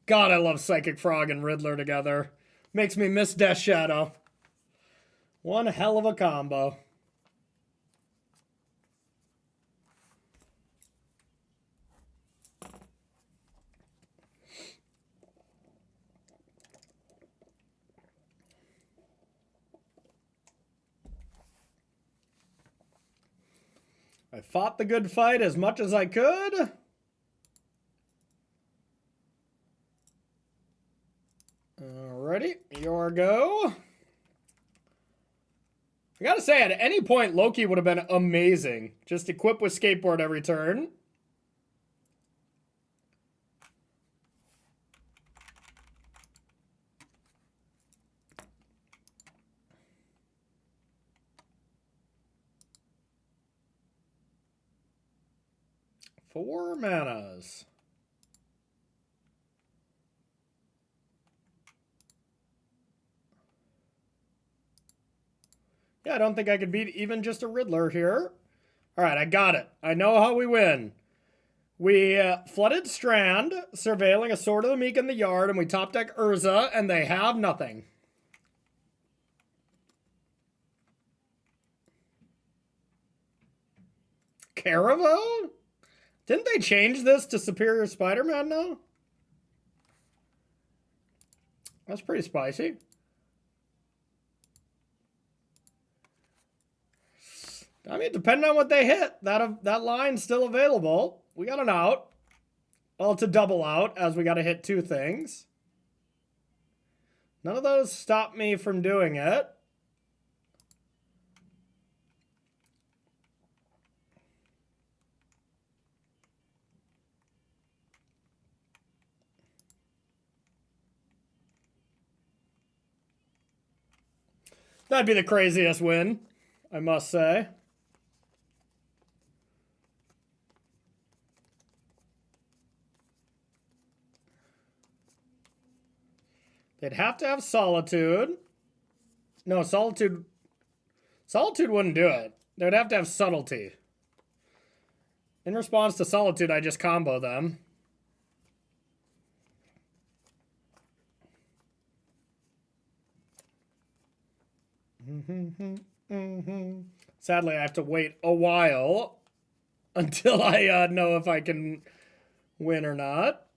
God, I love Psychic Frog and Riddler together. Makes me miss Death Shadow. One hell of a combo. I fought the good fight as much as I could. Alrighty, your go. I gotta say, at any point, Loki would have been amazing. Just equip with Skateboard every turn. Four manas. Yeah, I don't think I could beat even just a Riddler here. All right, I got it. I know how we win. We flooded Strand, surveilling a Sword of the Meek in the yard, and we top deck Urza, and they have nothing. Caravo? Didn't they change this to Superior Spider-Man now? That's pretty spicy. I mean, depending on what they hit, that line's still available. We got an out. Well, it's a double out, as we got to hit two things. None of those stop me from doing it. That'd be the craziest win, I must say. They'd have to have Solitude. No, Solitude wouldn't do it. They'd have to have Subtlety. In response to Solitude, I just combo them. Sadly, I have to wait a while until I know if I can win or not.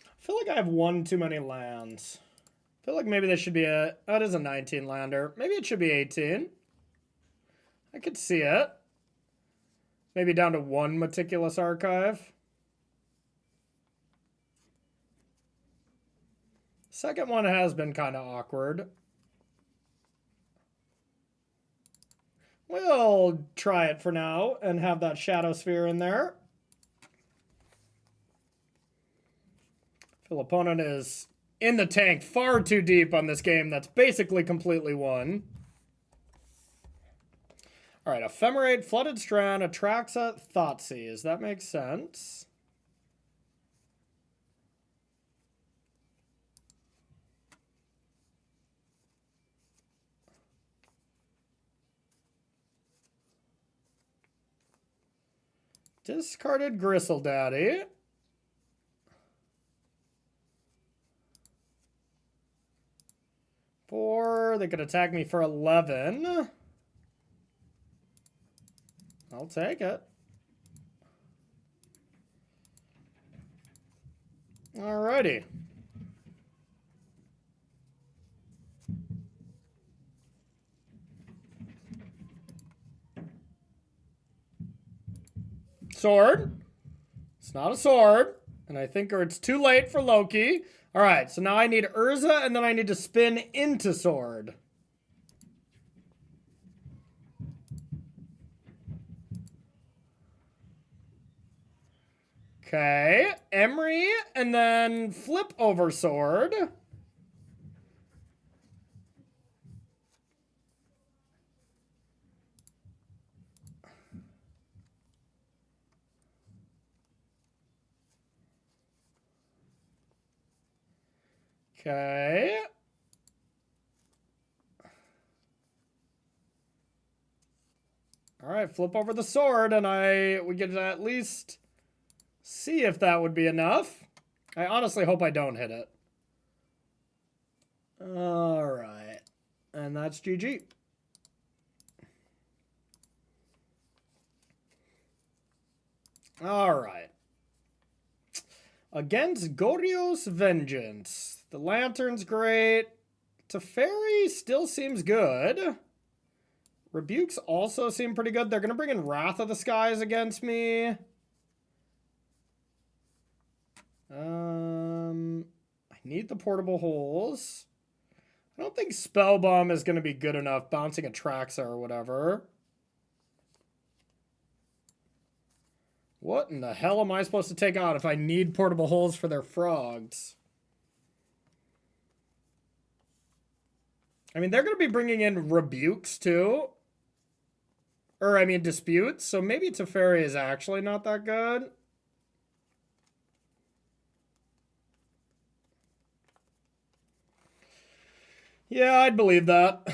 I feel like I have one too many lands. I feel like maybe this should be that is a 19 lander. Maybe it should be 18. I could see it. Maybe down to one Meticulous Archive. Second one has been kind of awkward. We'll try it for now and have that Shadow Sphere in there. Phil opponent is in the tank far too deep on this game. That's basically completely won. All right, Ephemerate, Flooded Strand, Atraxa, Thoughtseize. That makes sense. Discarded Gristle Daddy. Four. They could attack me for 11. I'll take it. Alrighty. Sword. It's not a sword. And I think it's too late for Loki. Alright, so now I need Urza, and then I need to spin into sword. Okay, Emery, and then flip over sword. Okay. All right, flip over the sword, and we get to at least see if that would be enough. I honestly hope I don't hit it. All right, and that's GG. All right. Against Goryo's Vengeance. The Lantern's great. Teferi still seems good. Rebukes also seem pretty good. They're going to bring in Wrath of the Skies against me. I need the portable holes. I don't think Spell Bomb is going to be good enough. Bouncing Atraxa or whatever. What in the hell am I supposed to take out if I need portable holes for their frogs? I mean, they're going to be bringing in Rebukes too. Or, I mean, Disputes. So maybe Teferi is actually not that good. Yeah, I'd believe that.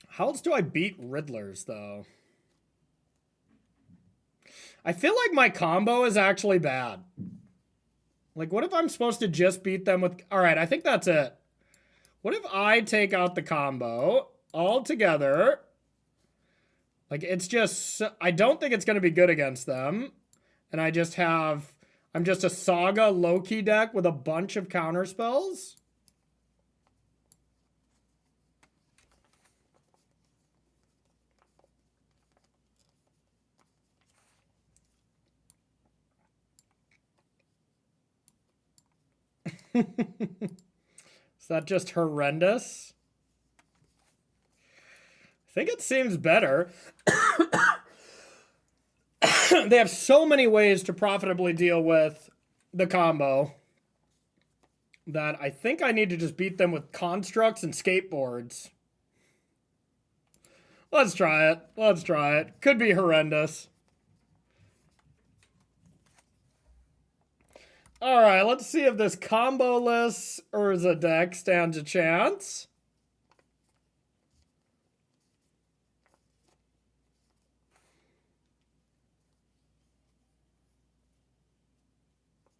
How else do I beat Riddlers, though? I feel like my combo is actually bad. Like, what if I'm supposed to just beat them with... Alright, I think that's it. What if I take out the combo altogether? Like, it's just... I don't think it's going to be good against them. And I just have... I'm just a Saga Loki deck with a bunch of counterspells. Is that just horrendous? I think it seems better. They have so many ways to profitably deal with the combo that I think I need to just beat them with constructs and skateboards. Let's try it. Let's try it. Could be horrendous. Alright, let's see if this combo-less Urza deck stands a chance.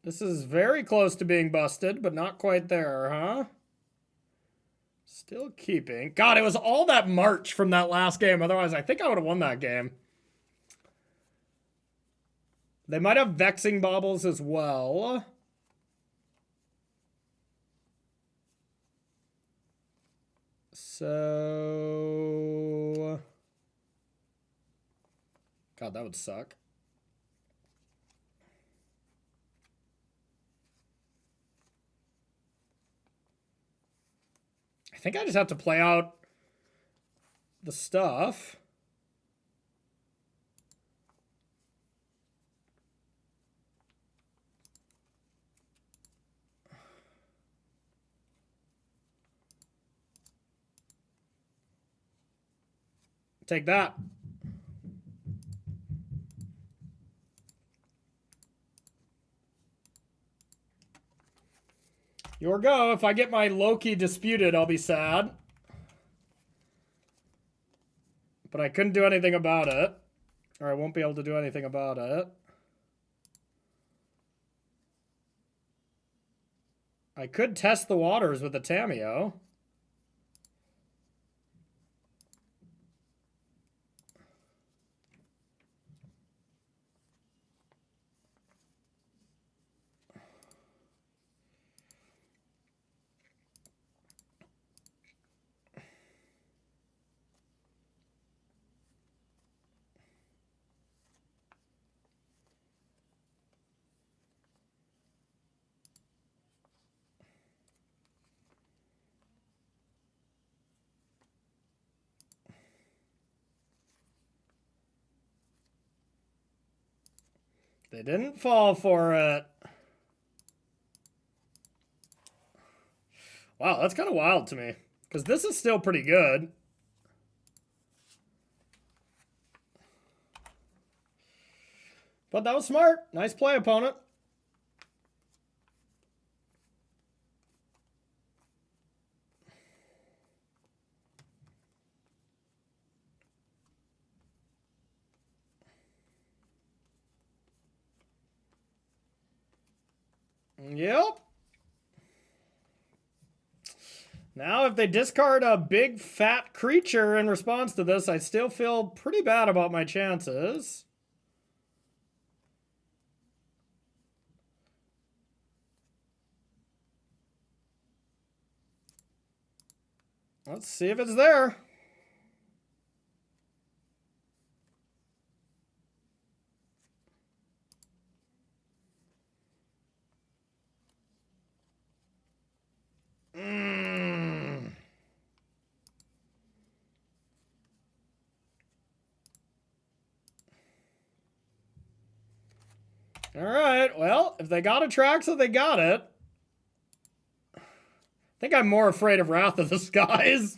This is very close to being busted, but not quite there, huh? Still keeping. God, it was all that March from that last game. Otherwise, I think I would have won that game. They might have Vexing Baubles as well. So... God, that would suck. I think I just have to play out the stuff. Take that. Your go. If I get my Loki disputed, I'll be sad. But I couldn't do anything about it. Or I won't be able to do anything about it. I could test the waters with a Tamiyo. They didn't fall for it. Wow, that's kind of wild to me. Because this is still pretty good. But that was smart. Nice play, opponent. Yep. Now, if they discard a big fat creature in response to this, I still feel pretty bad about my chances. Let's see if it's there. All right, well, if they got Atraxa, they got it. I think I'm more afraid of Wrath of the Skies.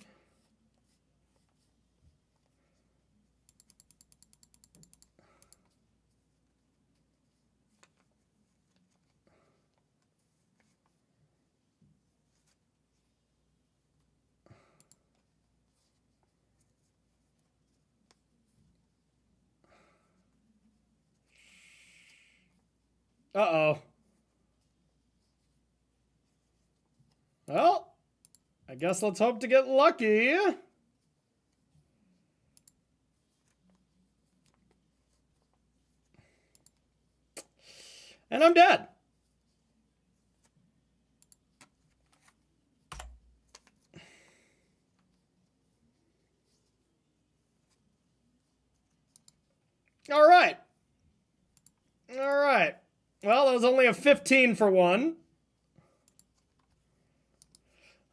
Uh-oh. Well, I guess let's hope to get lucky. And I'm dead. All right. All right. Well, that was only a 15 for one.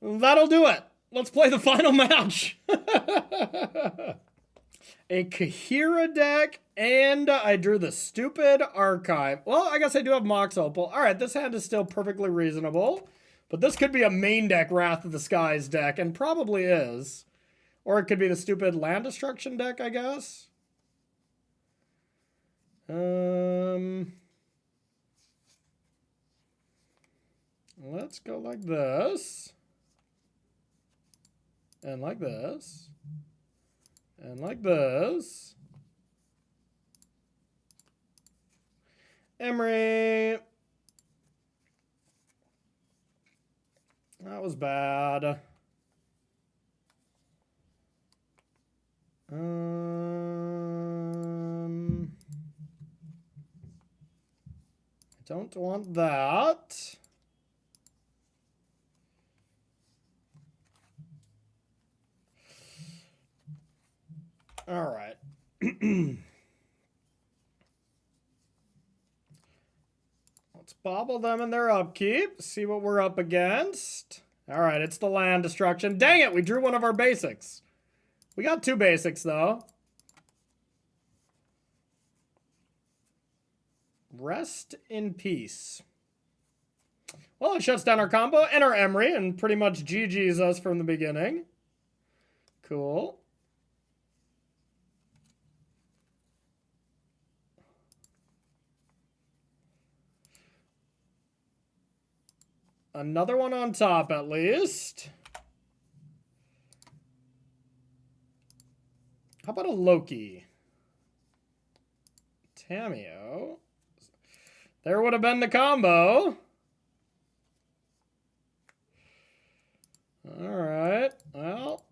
That'll do it. Let's play the final match. A Kahira deck, and I drew the stupid archive. Well, I guess I do have Mox Opal. All right, this hand is still perfectly reasonable. But this could be a main deck Wrath of the Skies deck, and probably is. Or it could be the stupid land destruction deck, I guess. Let's go like this. And like this. And like this. Emery. That was bad. I don't want that. All right. Let's bobble them in their upkeep. See what we're up against. All right, it's the land destruction. Dang it, we drew one of our basics. We got two basics, though. Rest in peace. Well, it shuts down our combo and our Emery and pretty much GG's us from the beginning. Cool. Another one on top, at least. How about a Loki? Tamiyo. There would have been the combo. All right. Well.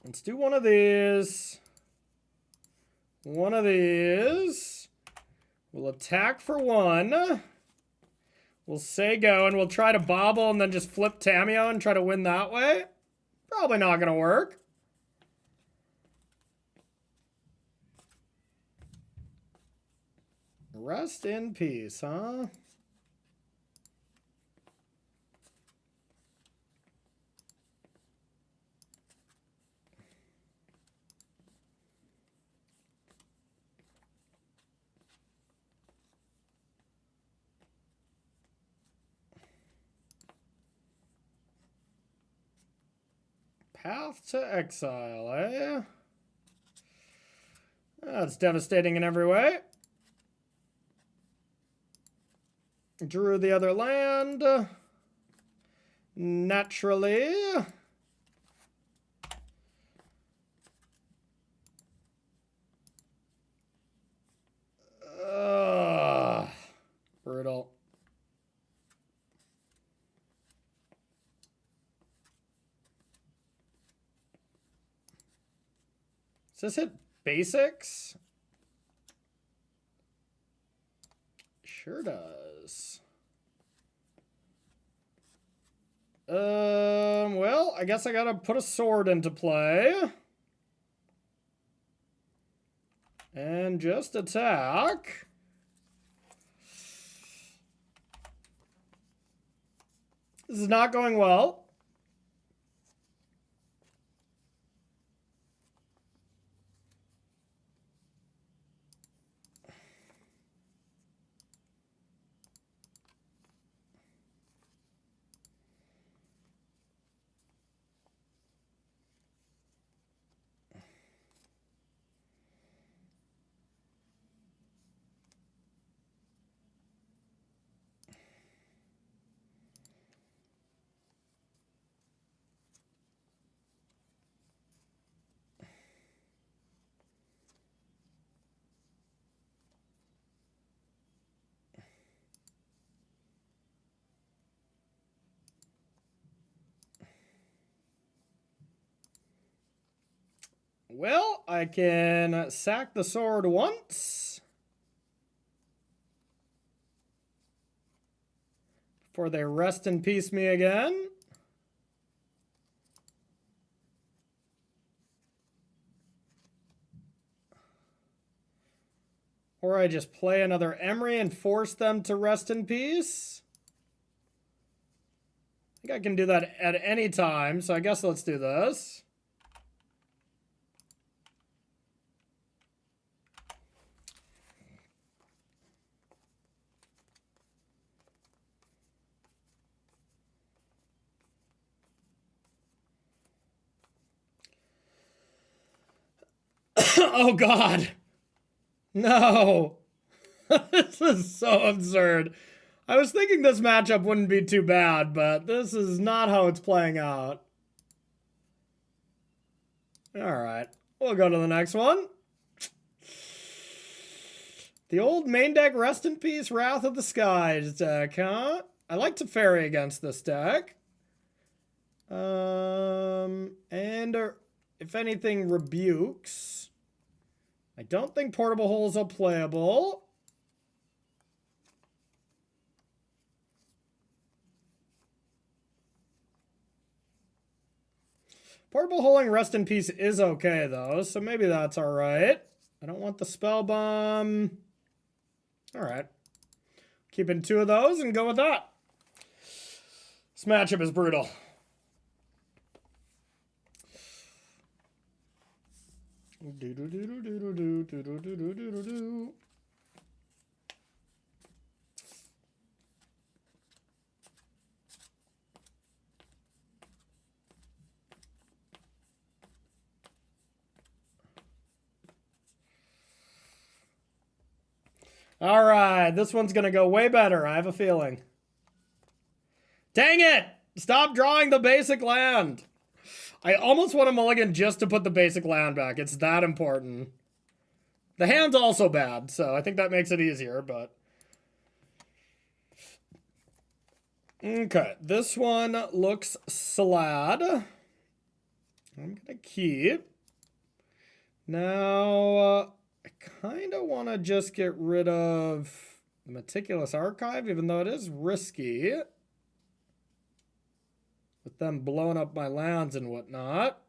Let's do one of these. One of these. We'll attack for one. We'll say go, and we'll try to bobble and then just flip Tamiyo and try to win that way. Probably not going to work. Rest in peace, huh? Path to Exile, eh? That's devastating in every way. Drew the other land. Naturally. Brutal. Does this hit basics? Sure does. Well, I guess I gotta put a sword into play. And just attack. This is not going well. Well, I can sack the sword once. Before they rest in peace me again. Or I just play another Emery and force them to rest in peace. I think I can do that at any time, so I guess let's do this. Oh, God. No. This is so absurd. I was thinking this matchup wouldn't be too bad, but this is not how it's playing out. Alright. We'll go to the next one. The old main deck Rest in Peace Wrath of the Skies deck, huh? I like to ferry against this deck. If anything, Rebukes. I don't think Portable Holes are playable. Portable Holing Rest in Peace is okay, though, so maybe that's alright. I don't want the Spell Bomb. Alright. Keeping 2 of those and go with that. This matchup is brutal. All right, this one's going to go way better. I have a feeling. Dang it! Stop drawing the basic land. I almost want a mulligan just to put the basic land back. It's that important. The hand's also bad, so I think that makes it easier, but... Okay, this one looks sad. I'm going to keep. Now, I kind of want to just get rid of the Meticulous Archive, even though it is risky. With them blowing up my lands and whatnot.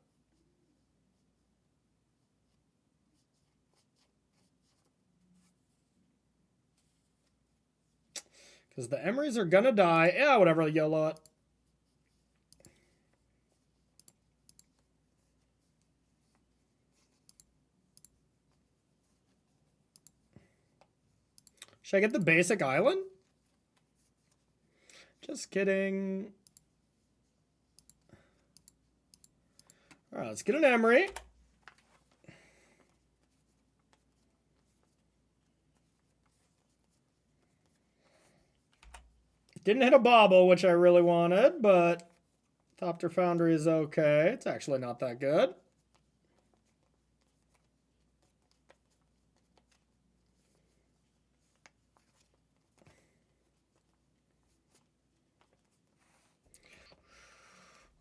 Because the Emerys are gonna die. Yeah, whatever, YOLO it. Should I get the basic island? Just kidding. All right, let's get an Emery. Didn't hit a bobble, which I really wanted, but Thopter Foundry is okay. It's actually not that good.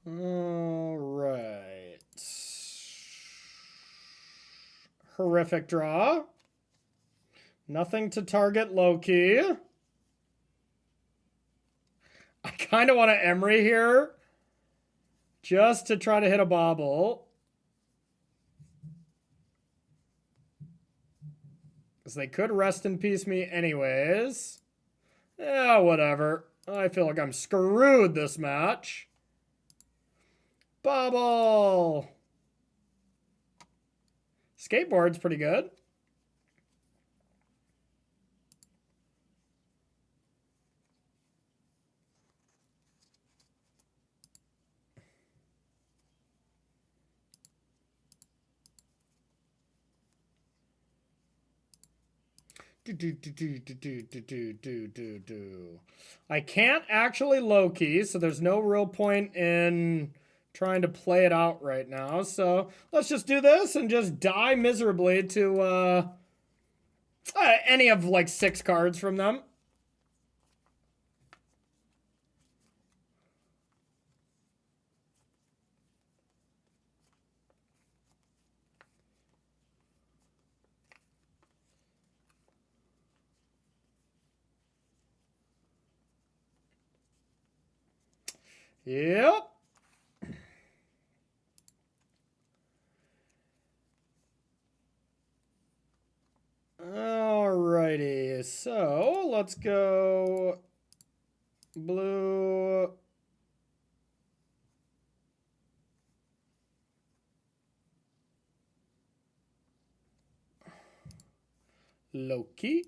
All right. Horrific draw. Nothing to target Loki. I kind of want to Emery here just to try to hit a bobble. Because they could rest in peace me anyways. Yeah, whatever. I feel like I'm screwed this match. Bobble. Skateboard's pretty good. I can't actually Loki, so there's no real point in trying to play it out right now. So let's just do this and just die miserably to any of like 6 cards from them. Yep. Alrighty, so let's go blue. Loki.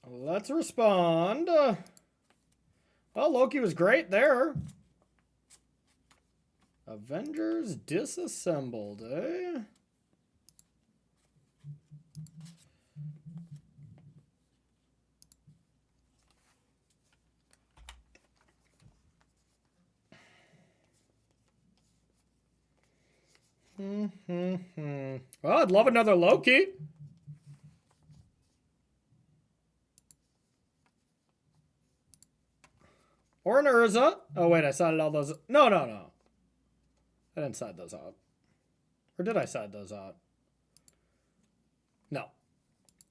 Let's respond. Well, Loki was great there. Avengers disassembled, eh? Well, I'd love another Loki. Or an Urza. Oh, wait, I sided all those. No. I didn't side those out. Or did I side those out? No.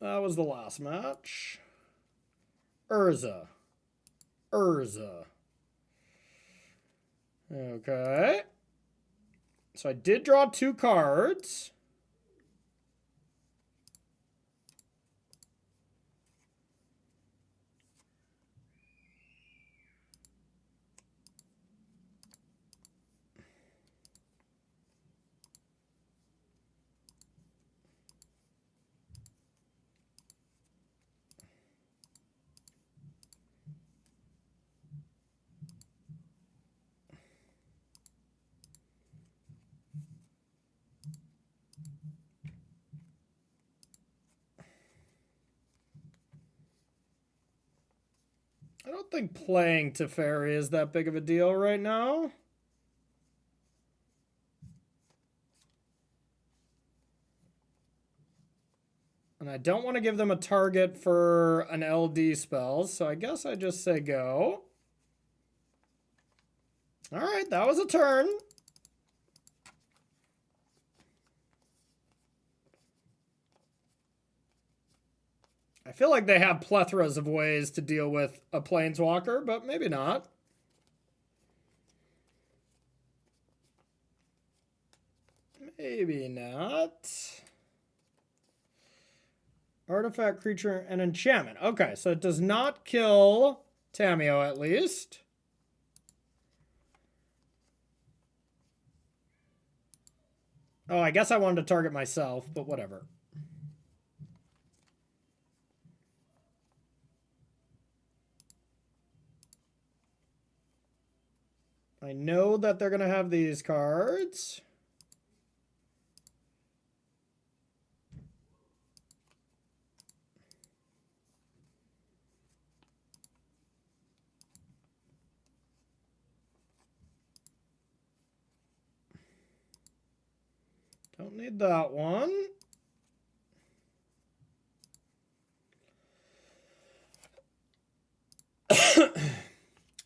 That was the last match. Urza. Okay. So I did draw 2 cards. I don't think playing Teferi is that big of a deal right now. And I don't want to give them a target for an LD spell, so I guess I just say go. All right, that was a turn. I feel like they have plethoras of ways to deal with a Planeswalker, but maybe not. Maybe not. Artifact, creature, and enchantment. Okay, so it does not kill Tamiyo at least. Oh, I guess I wanted to target myself, but whatever. I know that they're going to have these cards. Don't need that one.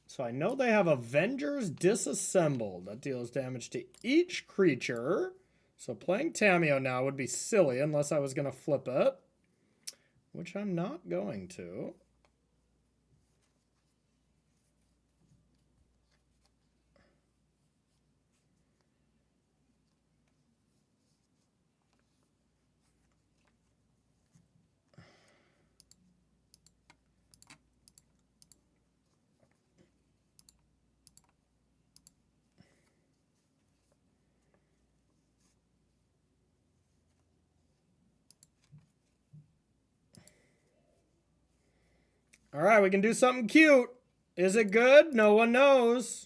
So I know they have Avengers Disassembled. That deals damage to each creature. So playing Tamiyo now would be silly unless I was going to flip it. Which I'm not going to. All right, we can do something cute. Is it good? No one knows.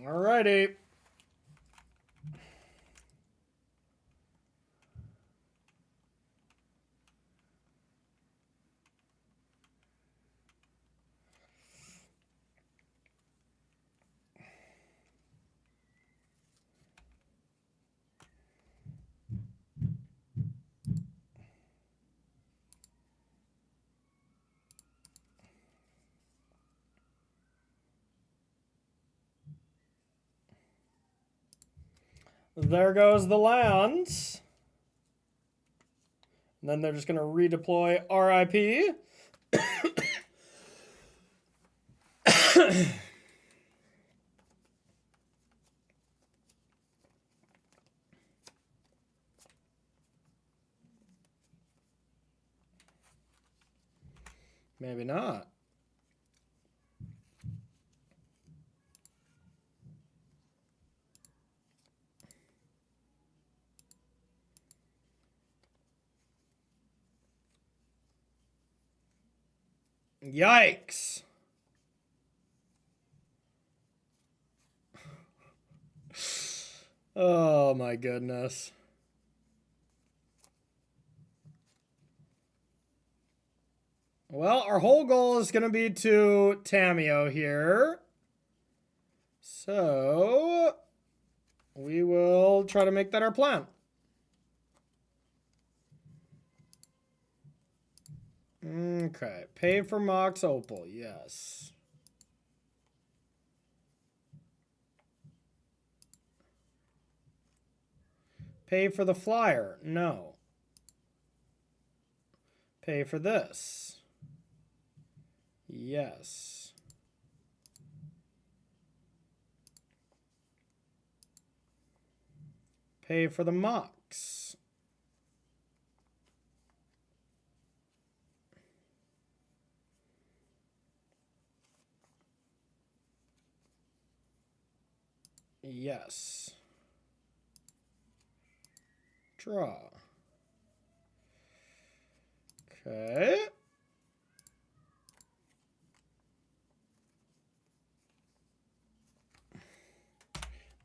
Alrighty. There goes the lands. And then they're just going to redeploy RIP. Maybe not. Yikes. Oh my goodness. Well, our whole goal is going to be to Tamiyo here. So we will try to make that our plan. Okay, pay for Mox Opal, yes. Pay for the flyer, no. Pay for this, yes. Pay for the Mox. Yes. Draw. Okay.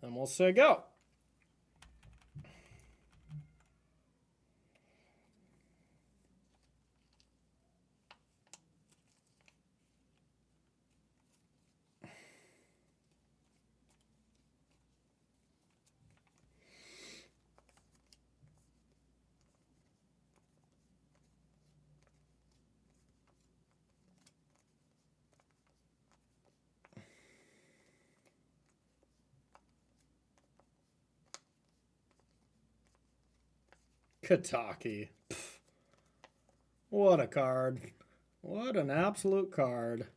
Then we'll say go. Kataki. Pff. What a card. What an absolute card.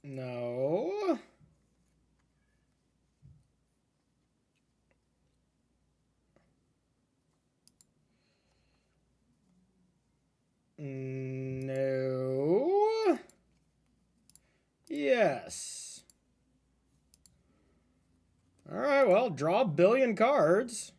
No. No. Yes. All right, well, draw a billion cards.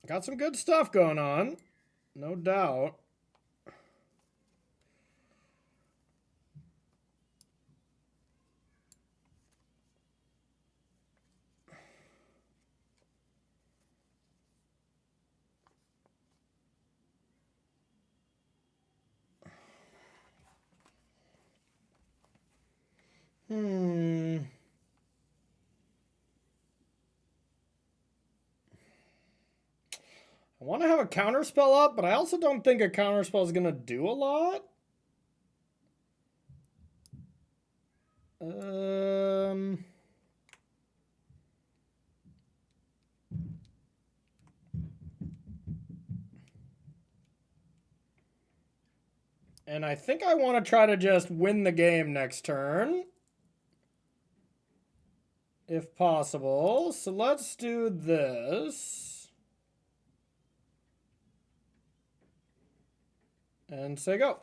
Got some good stuff going on, no doubt. I want to have a counterspell up, but I also don't think a counterspell is going to do a lot. And I think I want to try to just win the game next turn, if possible. So let's do this. And say go.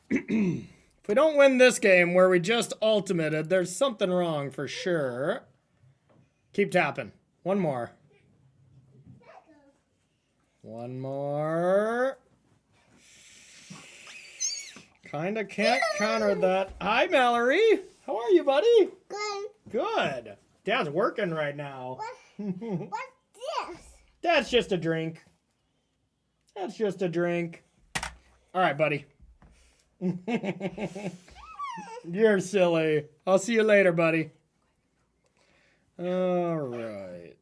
If we don't win this game where we just ultimated, there's something wrong for sure. Keep tapping. One more. One more. Kinda can't counter that. Hi, Mallory. How are you, buddy? Good. Good. Dad's working right now. What's this? That's just a drink. That's just a drink. All right, buddy. You're silly. I'll see you later, buddy. All right.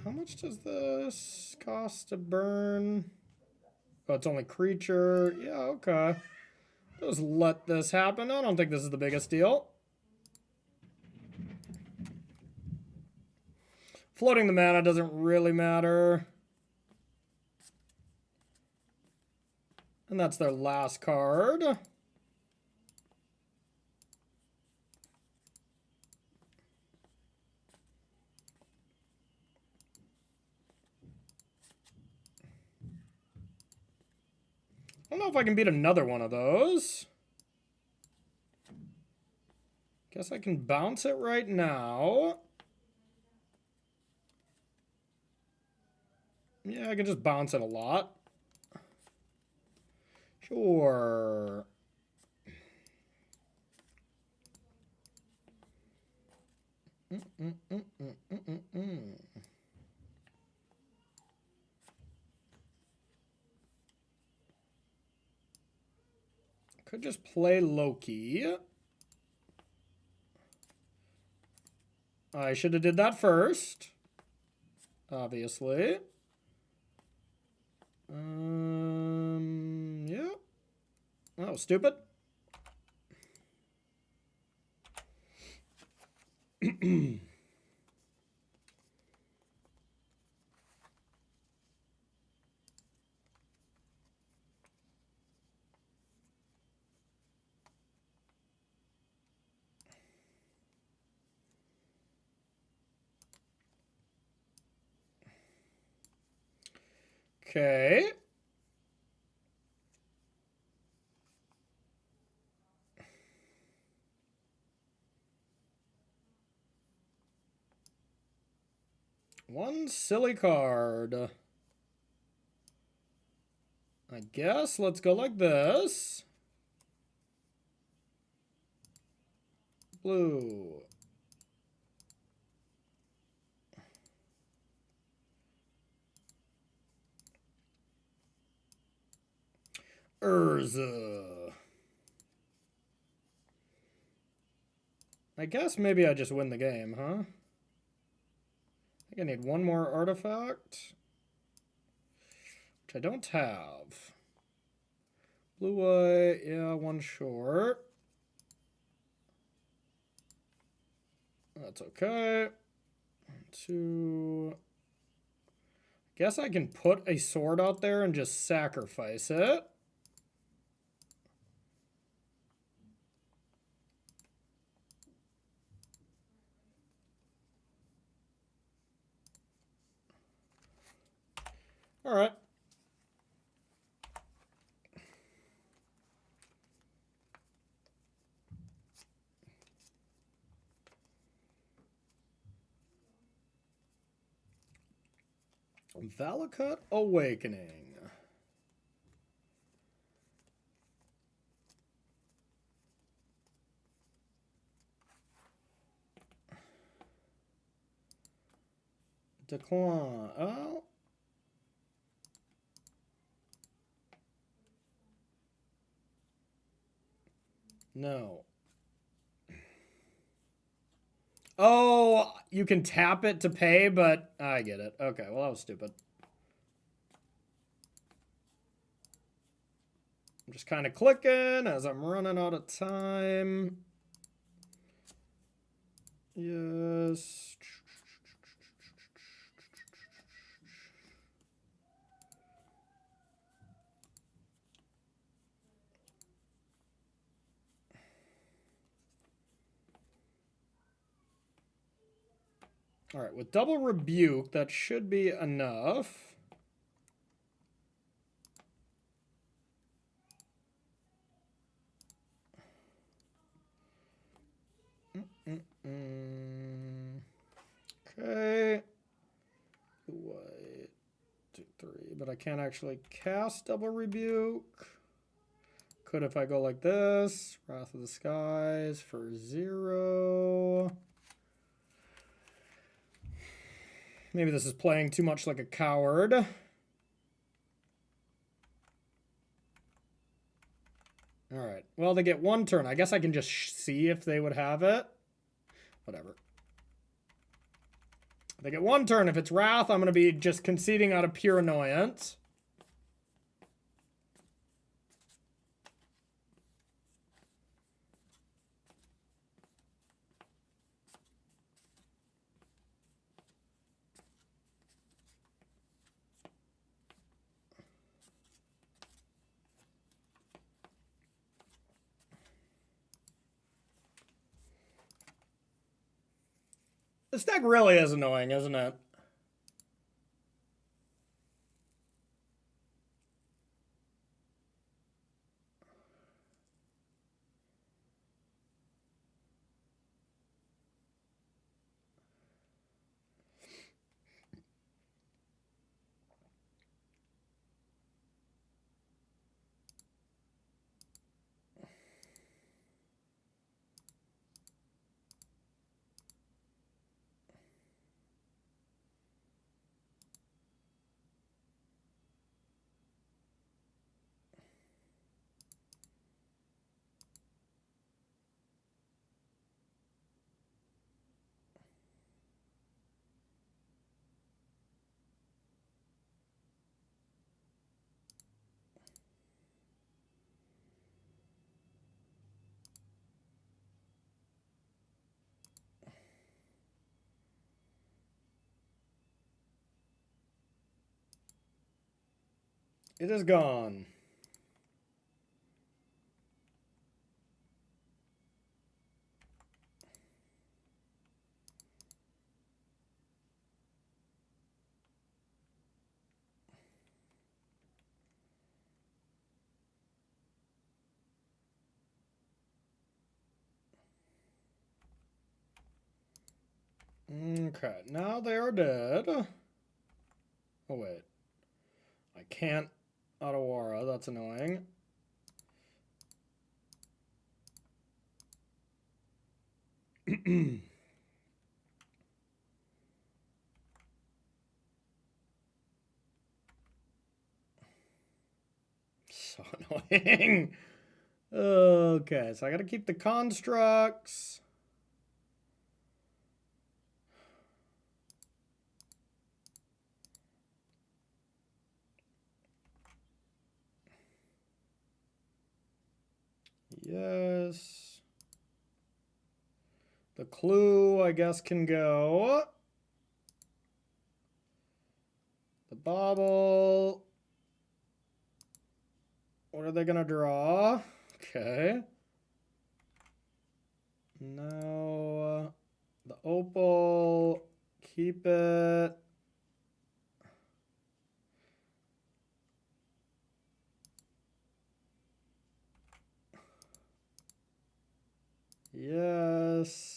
How much does this cost to burn? Oh, it's only creature. Yeah, okay. Just let this happen. I don't think this is the biggest deal. Floating the mana doesn't really matter. And that's their last card. I don't know if I can beat another one of those. Guess I can bounce it right now. Yeah, I can just bounce it a lot. Sure. Could just play Loki. I should have did that first. Obviously. Yeah. Oh, stupid. Okay. One silly card. I guess let's go like this. Blue. Urza. I guess maybe I just win the game, huh? I think I need one more artifact, which I don't have. Blue-white, yeah, one short. That's okay. Two. Guess I can put a sword out there and just sacrifice it. All right. Valakut Awakening. Decline. Oh. No. Oh, you can tap it to pay, but I get it. Okay, well, that was stupid. I'm just kind of clicking as I'm running out of time. Yes. All right, with double rebuke, that should be enough. Okay. White, 2, 3, but I can't actually cast double rebuke. Could if I go like this. Wrath of the Skies for 0. Maybe this is playing too much like a coward. All right. Well, they get one turn. I guess I can just see if they would have it. Whatever. They get one turn. If it's Wrath, I'm going to be just conceding out of pure annoyance. This deck really is annoying, isn't it? It is gone. Okay, now they are dead. Oh, wait. I can't Otawara, that's annoying. So annoying. Okay, so I gotta keep the constructs. Yes. The clue, I guess, can go. The bauble. What are they gonna draw? Okay. Now, the opal. Keep it. Yes.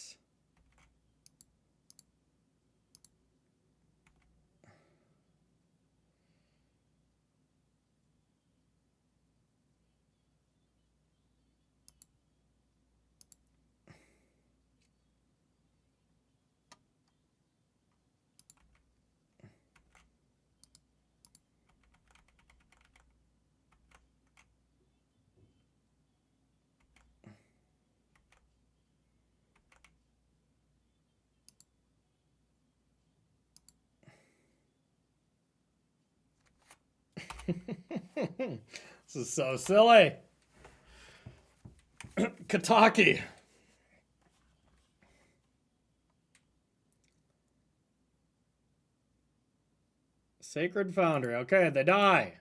This is so silly. Kataki. Sacred Foundry. Okay, they die.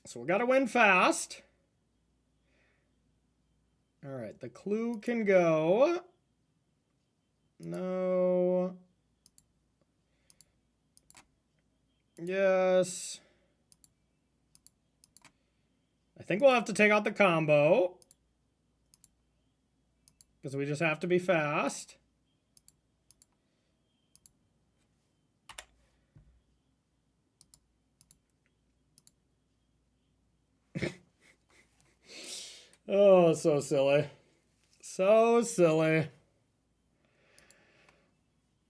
So we gotta win fast. All right, the clue can go. No. Yes. I think we'll have to take out the combo. Because we just have to be fast. Oh, so silly. So silly.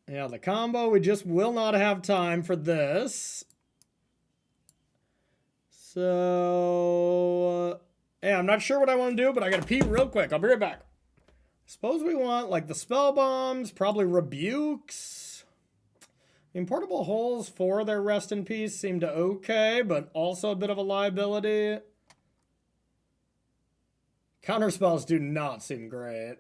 Yeah, the combo, we just will not have time for this. So, yeah, I'm not sure what I want to do, but I gotta pee real quick. I'll be right back. Suppose we want, like, the spell bombs, probably rebukes. I mean, portable holes for their rest in peace seem to okay, but also a bit of a liability. Counter spells do not seem great.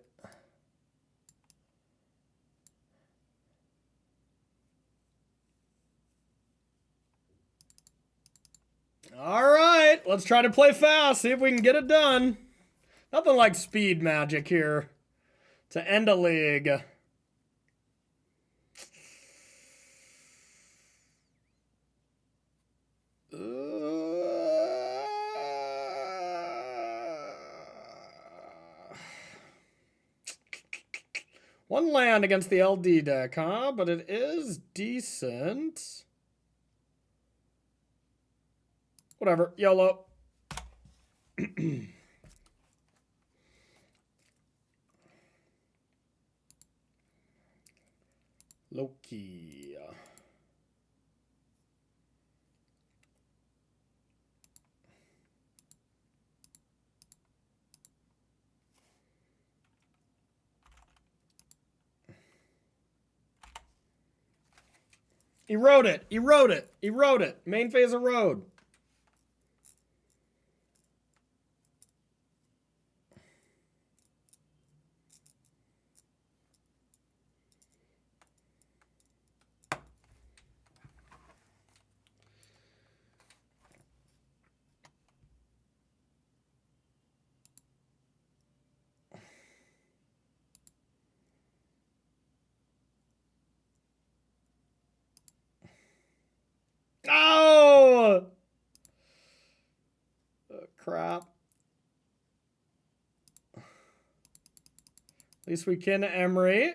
All right, let's try to play fast, see if we can get it done. Nothing like speed magic here to end a league. One land against the LD deck, huh? But it is decent. Whatever, YOLO. Loki. Erode it. Erode it. Erode it. Main phase erode. Oh! Oh, crap. At least we can Emery.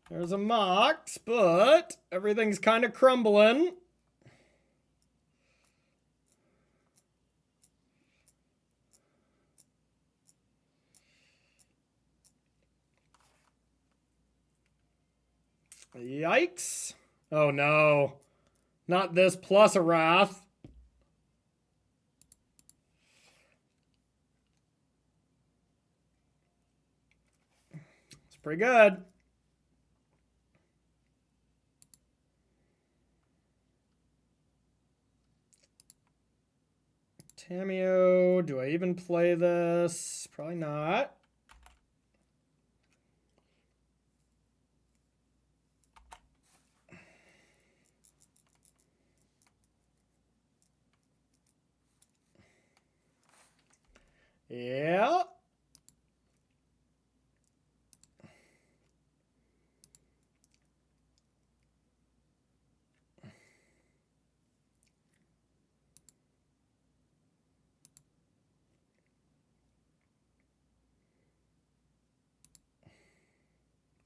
There's a Mox, but everything's kind of crumbling. Yikes. Oh no. Not this plus a Wrath. It's pretty good. Tamiyo, do I even play this? Probably not. Yeah.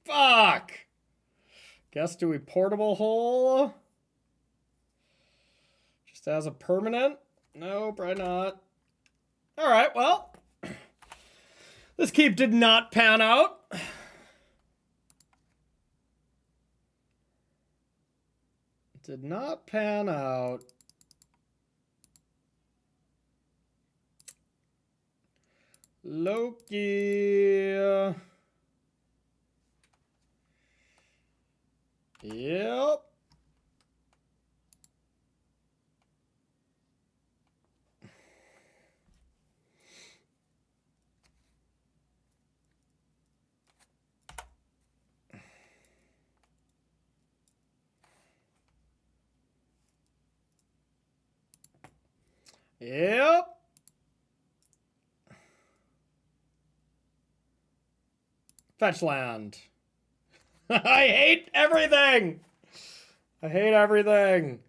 Fuck. Guess do we portable hole? Just as a permanent? No, probably not. All right, well. This keep did not pan out. Did not pan out. Loki. Yep. Yep. Fetch land. I hate everything. I hate everything.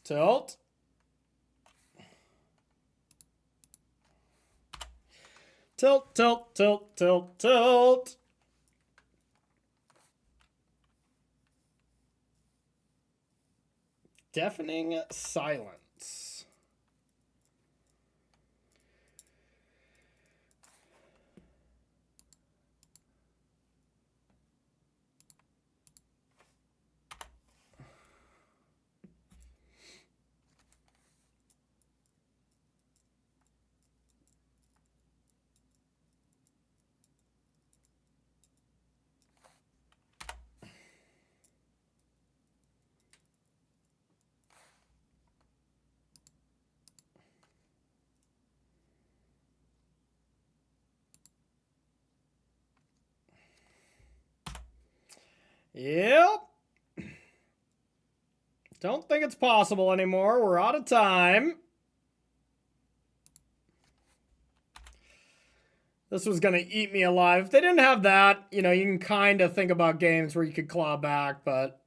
Tilt. Tilt, tilt, tilt, tilt, tilt. Deafening silence. Yep. Don't think it's possible anymore. We're out of time. This was going to eat me alive. If they didn't have that, you know, you can kind of think about games where you could claw back, but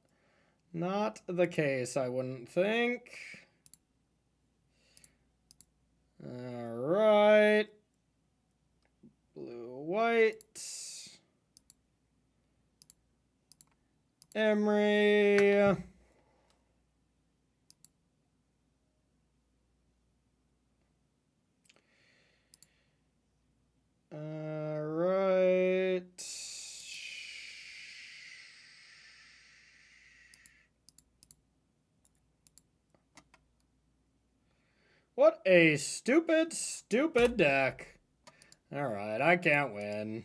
not the case, I wouldn't think. All right. Blue, white. Emery. All right. What a stupid, stupid deck. All right, I can't win.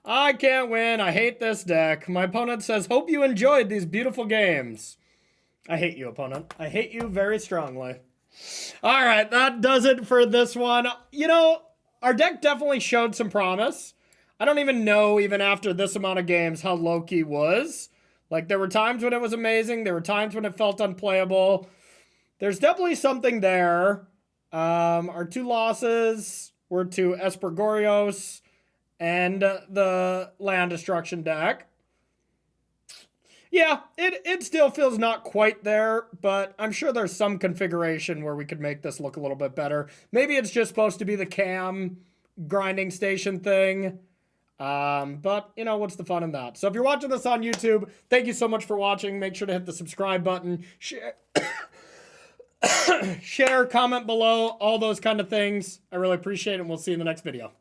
I can't win. I hate this deck. My opponent says, hope you enjoyed these beautiful games. I hate you, opponent. I hate you very strongly. All right, that does it for this one. You know, our deck definitely showed some promise. I don't even know, even after this amount of games, how Loki was. Like, there were times when it was amazing. There were times when it felt unplayable. There's definitely something there. Our 2 losses were to Espergorios and the land destruction deck. Yeah, it still feels not quite there, but I'm sure there's some configuration where we could make this look a little bit better. Maybe it's just supposed to be the cam grinding station thing. But, you know, what's the fun in that? So if you're watching this on YouTube, thank you so much for watching. Make sure to hit the subscribe button. Share, comment below, all those kind of things. I really appreciate it, and we'll see you in the next video.